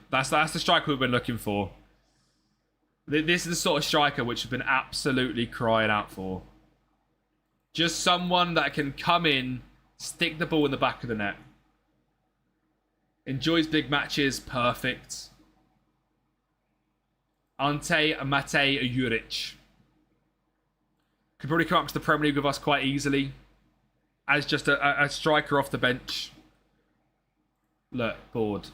That's the striker we've been looking for. This is the sort of striker which has been absolutely crying out for. Just someone that can come in, stick the ball in the back of the net. Enjoys big matches, perfect. Ante Matej Juric. Could probably come up to the Premier League with us quite easily. As just a striker off the bench. Look, bored.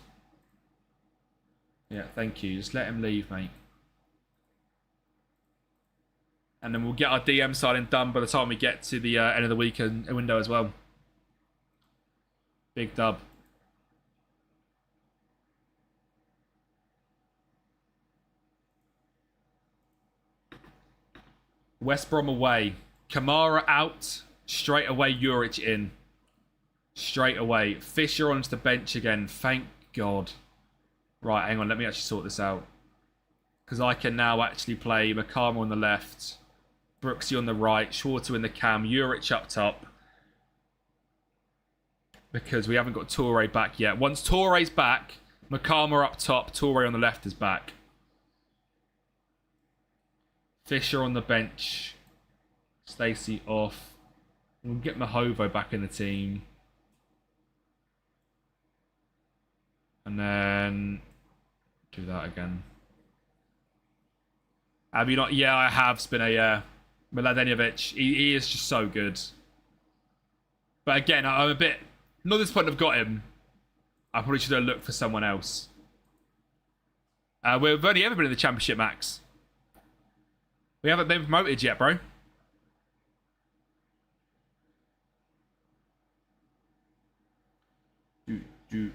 Yeah, thank you. Just let him leave, mate. And then we'll get our DM signing done by the time we get to the end of the weekend window as well. Big dub. West Brom away. Kamara out. Straight away, Juric in. Straight away. Fisher onto the bench again. Thank God. Right, hang on. Let me actually sort this out. Because I can now actually play Makama on the left. Brooksy on the right. Schwarter in the cam. Juric up top. Because we haven't got Toure back yet. Once Toure's back, Makama up top. Toure on the left is back. Fisher on the bench. Stacey off. We'll get Mahovo back in the team. And then do that again. Have you not? Yeah, I have, Spinner, yeah. Mladenovic, he is just so good. But again, I'm a bit... Not at this point I've got him. I probably should have looked for someone else. We've only ever been in the Championship, Max. We haven't been promoted yet, bro. You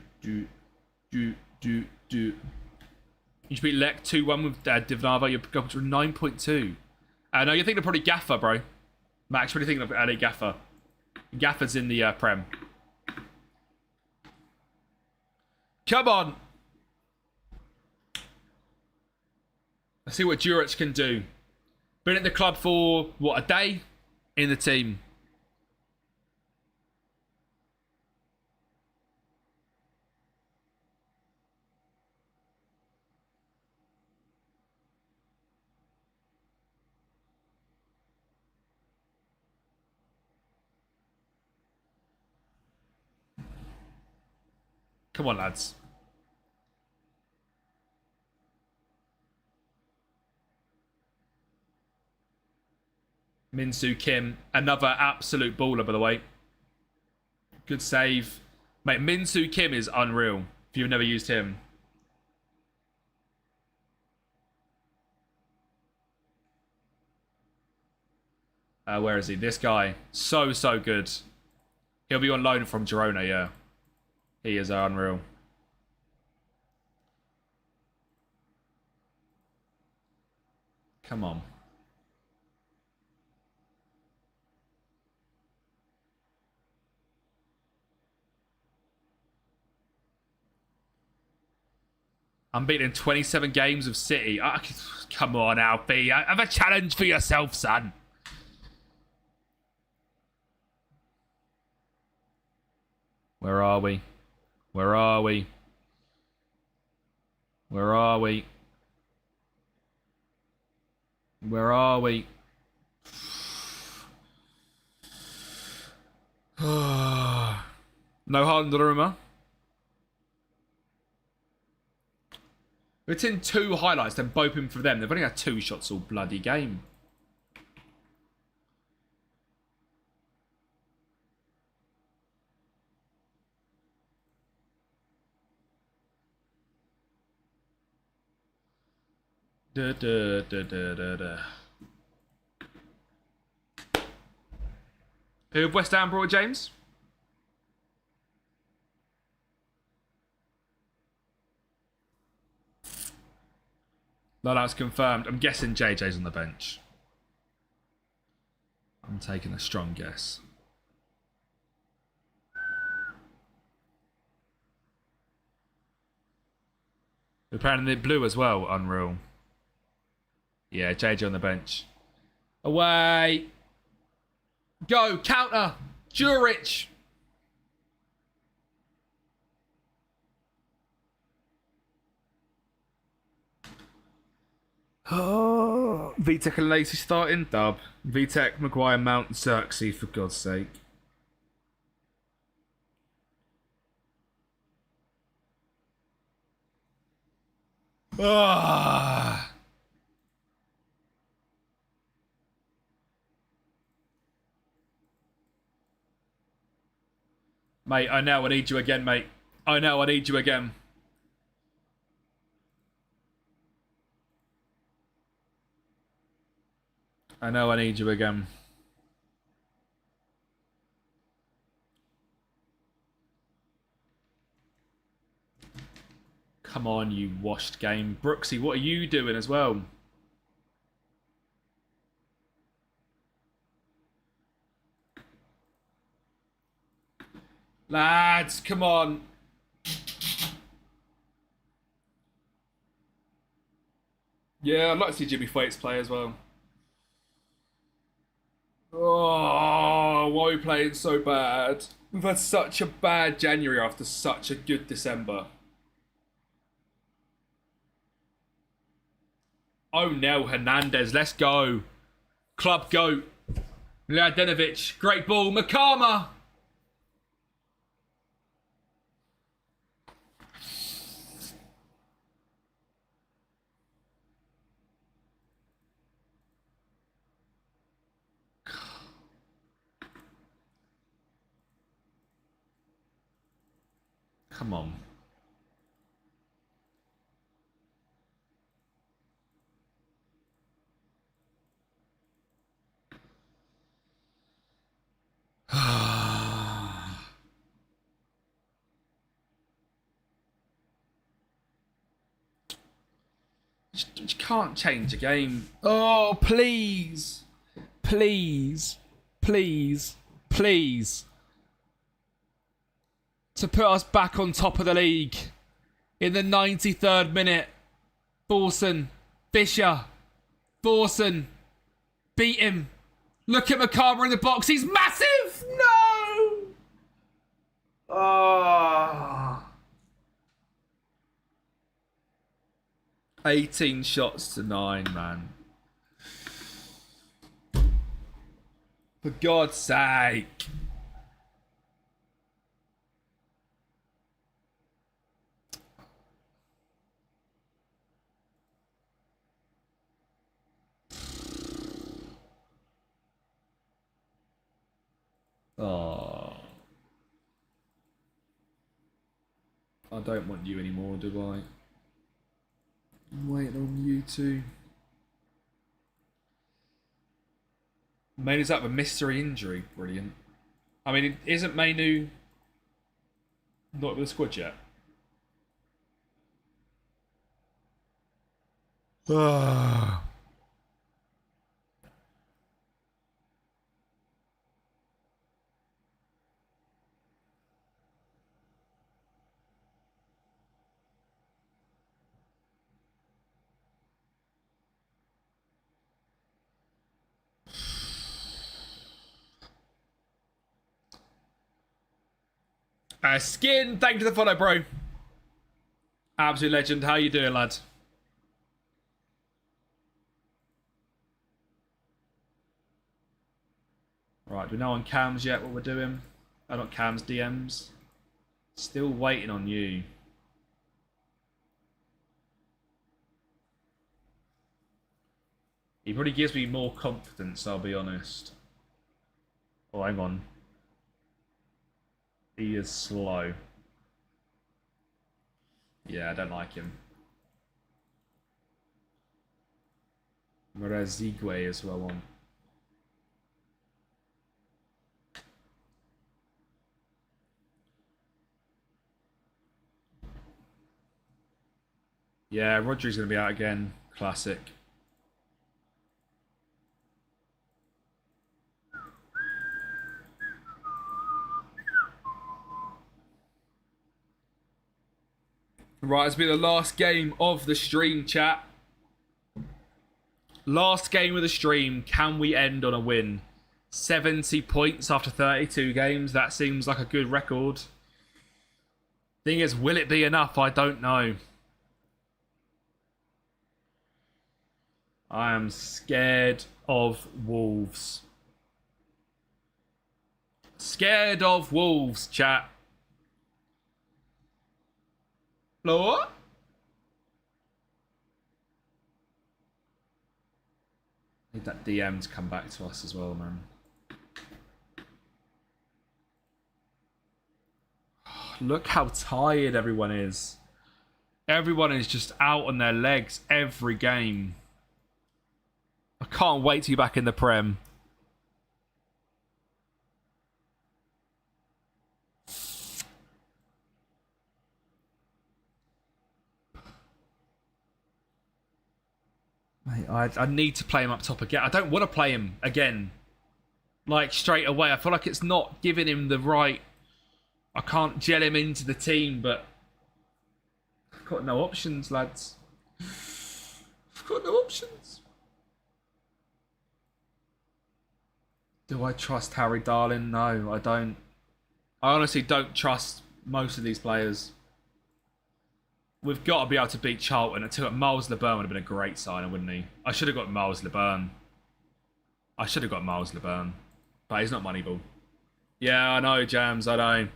should beat Lek 2-1 with Divnava. You're going to 9.2. No, you're thinking of probably Gaffer, bro. Max, what do you think of Ali Gaffer? Gaffer's in the Prem. Come on. Let's see what Juric can do. Been at the club for, what, a day? In the team. Come on, lads. Min-Soo Kim, another absolute baller, by the way. Good save. Mate, Min-Soo Kim is unreal, if you've never used him. Where is he? This guy. So good. He'll be on loan from Girona, yeah. He is unreal. Come on. I'm beaten in 27 games of City. Come on, Alfie. Have a challenge for yourself, son. Where are we? Where are we? Where are we? Where are we? No Haaland or Roma. It's in 2 highlights, then both in for them. They've only had 2 shots all bloody game. Da, da, da, da, da, da. Who have West Ham brought, James? No, that's confirmed. I'm guessing JJ's on the bench. I'm taking a strong guess. Apparently blue as well, unreal. Yeah, JJ on the bench. Away. Go, counter. Jurich. Oh, Vitek and Lacey starting. Dub. Vitek, Maguire, Mount, and Xerxes, for God's sake. Ah. Mate, I know I need you again, mate. I know I need you again. I know I need you again. Come on, you washed game. Brooksy, what are you doing as well? Lads, come on. Yeah, I'd like to see Jimmy Thwaites play as well. Oh, why are we playing so bad? We've had such a bad January after such a good December. Oh no, Hernandez, let's go. Club goat. Mladenovic, great ball. Makama. Come on. You can't change a game. Oh, please. Please. Please. Please. To put us back on top of the league. In the 93rd minute. Forson. Fisher. Forson. Beat him. Look at Makama in the box. He's massive. No. Oh. 18 shots to 9, man. For God's sake. Oh. I don't want you anymore, do I? I'm waiting on you too. Mainu's out of a mystery injury. Brilliant. I mean, isn't Mainu not with the squad yet? Skin, thank you for the follow, bro. Absolute legend. How you doing, lad? Right, do we know on cams yet what we're doing? Oh, not cams, DMs. Still waiting on you. He probably gives me more confidence, I'll be honest. Oh, hang on. He is slow. Yeah, I don't like him. Mrazigwe as well on. Yeah, Rodri's going to be out again. Classic. Right, it's been the last game of the stream, chat. Last game of the stream. Can we end on a win? 70 points after 32 games. That seems like a good record. Thing is, will it be enough? I don't know. I am scared of Wolves. Scared of Wolves, chat. What? Need that DM to come back to us as well, man. Look how tired everyone is. Everyone is just out on their legs every game. I can't wait to be back in the Prem. Mate, I need to play him up top again. I don't want to play him again. Like, straight away. I feel like it's not giving him the right... I can't gel him into the team, but... I've got no options, lads. I've got no options. Do I trust Harry Darling? No, I don't. I honestly don't trust most of these players. We've got to be able to beat Charlton. I took Miles LeBurn would have been a great signing, wouldn't he? I should have got Miles LeBurn. But he's not Moneyball. Yeah, I know, Jams, I know.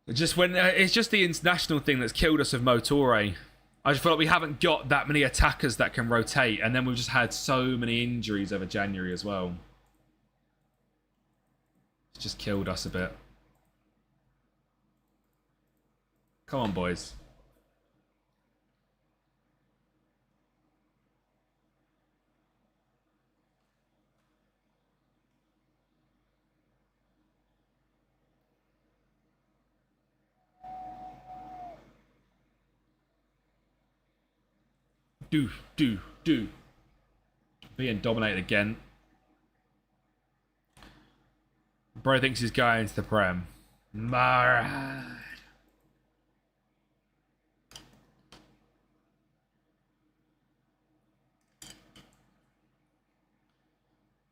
It's just the international thing that's killed us with Motore. I just feel like we haven't got that many attackers that can rotate, and then we've just had so many injuries over January as well. It's just killed us a bit. Come on, boys. Do. Being dominated again. Bro thinks he's going to the Prem. Marad.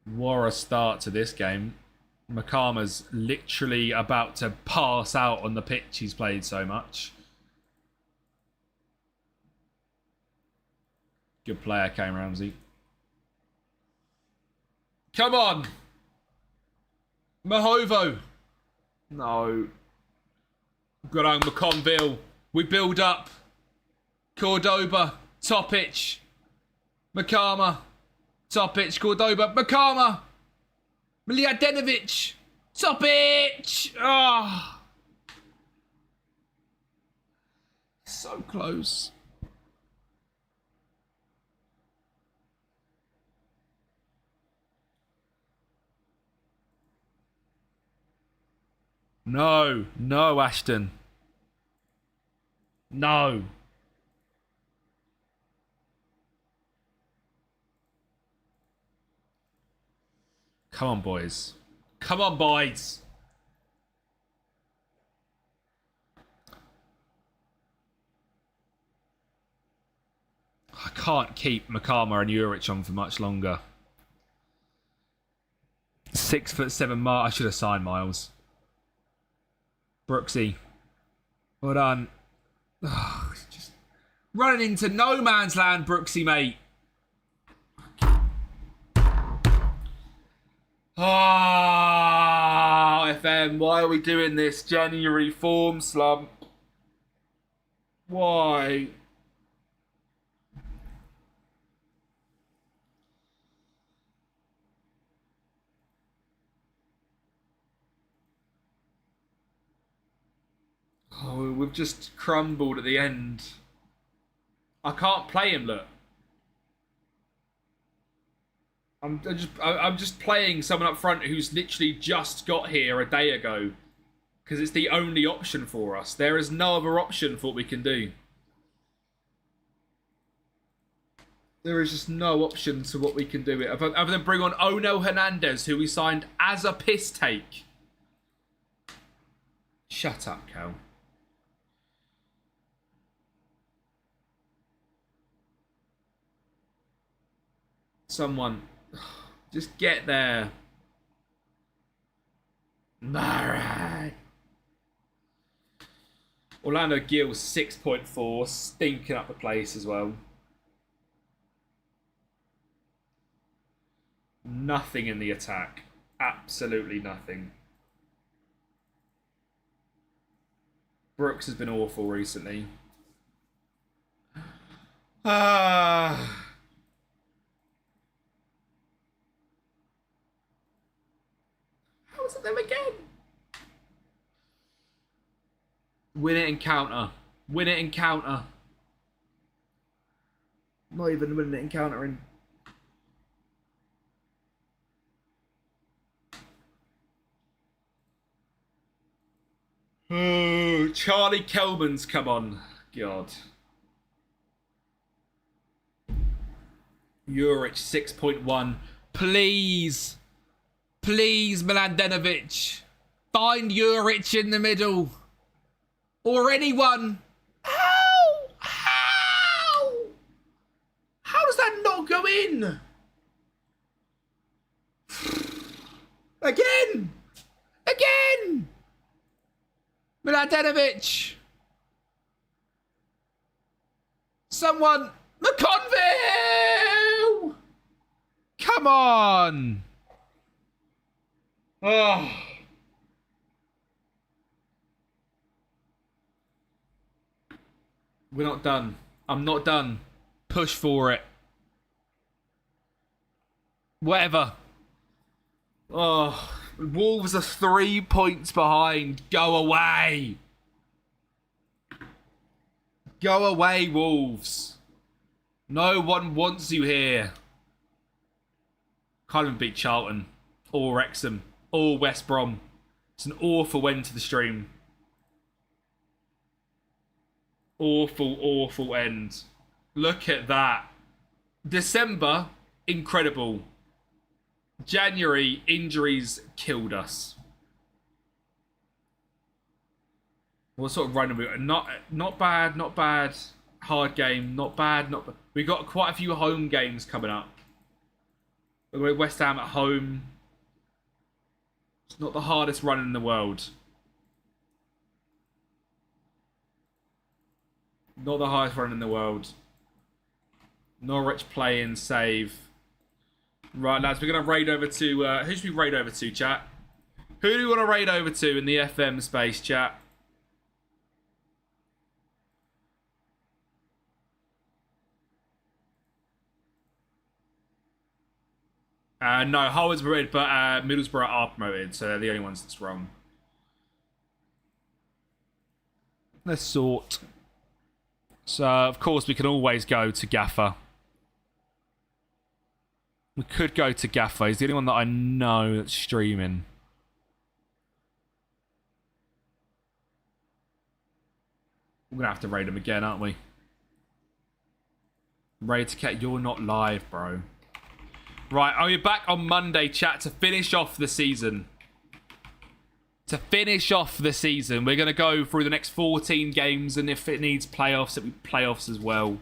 What a start to this game. Makama's literally about to pass out on the pitch. He's played so much. Good player, Kane Ramsey. Come on! Mahovo! No. Good on McConville. We build up. Cordoba. Topic. Makama. Topic. Cordoba. Makama. Miljadenovic. Topic! Ah. Oh. So close. No, Ashton. No. Come on, boys. Come on, boys. I can't keep Makama and Juric on for much longer. 6'7" Mark. I should have signed Miles. Brooksy. Well done. Oh, just running into no man's land, Brooksy, mate. Ah, FM, why are we doing this? January form slump. Why? Oh, we've just crumbled at the end. I can't play him, look. I'm just playing someone up front who's literally just got here a day ago. Because it's the only option for us. There is no other option for what we can do. There is just no option to what we can do other than bring on Ono Hernandez, who we signed as a piss take. Shut up, Cal. Someone, just get there. Alright. Orlando Gill 6.4, stinking up the place as well. Nothing in the attack. Absolutely nothing. Brooks has been awful recently. How is it them again? Win it and counter. Win it and counter. Not even winning it and countering. Oh, Charlie Kelman's come on. God. Juric 6.1. Please. Please, Mladenovic. Find Juric in the middle. Or anyone. How? How? How does that not go in? Again. Again. Mladenovic. Someone. McConville. Come on. Oh. We're not done. I'm not done. Push for it. Whatever. Oh. Wolves are 3 points behind. Go away. Go away, Wolves. No one wants you here. Can't even beat Charlton. Or Wrexham. Or West Brom. It's an awful end to the stream. Awful, awful end. Look at that. December, incredible. January, injuries killed us. What sort of run are we? Not bad, not bad. Hard game, not bad, not bad. We got quite a few home games coming up. We're West Ham at home. It's not the hardest run in the world. Not the hardest run in the world. Norwich play and save. Right, lads, we're going to raid over to... who should we raid over to, chat? Who do we want to raid over to in the FM space, chat? No, Hull is promoted, but Middlesbrough are promoted, so they're the only ones that's wrong. Let's sort. So, of course, we can always go to Gaffer. We could go to Gaffer. He's the only one that I know that's streaming. We're going to have to raid him again, aren't we? Raid to Cat, you're not live, bro. Right, I'll be back on Monday, chat, to finish off the season. To finish off the season. We're going to go through the next 14 games, and if it needs playoffs, it'll be playoffs as well.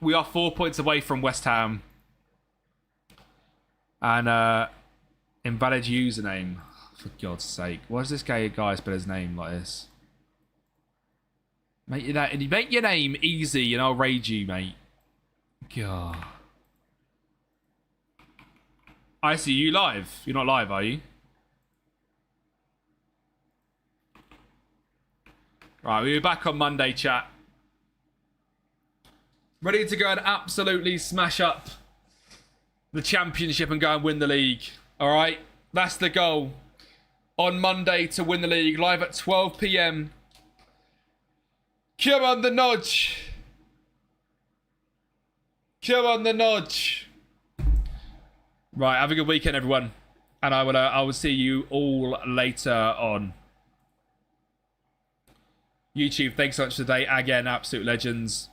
We are 4 points away from West Ham. And invalid username. For God's sake. Why does this guy spell his name like this? Make your name easy and I'll raid you, mate. God. I see you live. You're not live, are you? Right, we'll be back on Monday, chat. Ready to go and absolutely smash up the championship and go and win the league. All right? That's the goal. on Monday to win the league, live at 12 p.m. Come on, the Nodge. Come on, the Nodge. Right, have a good weekend, everyone. And I will see you all later on. YouTube, thanks so much today. Again, absolute legends.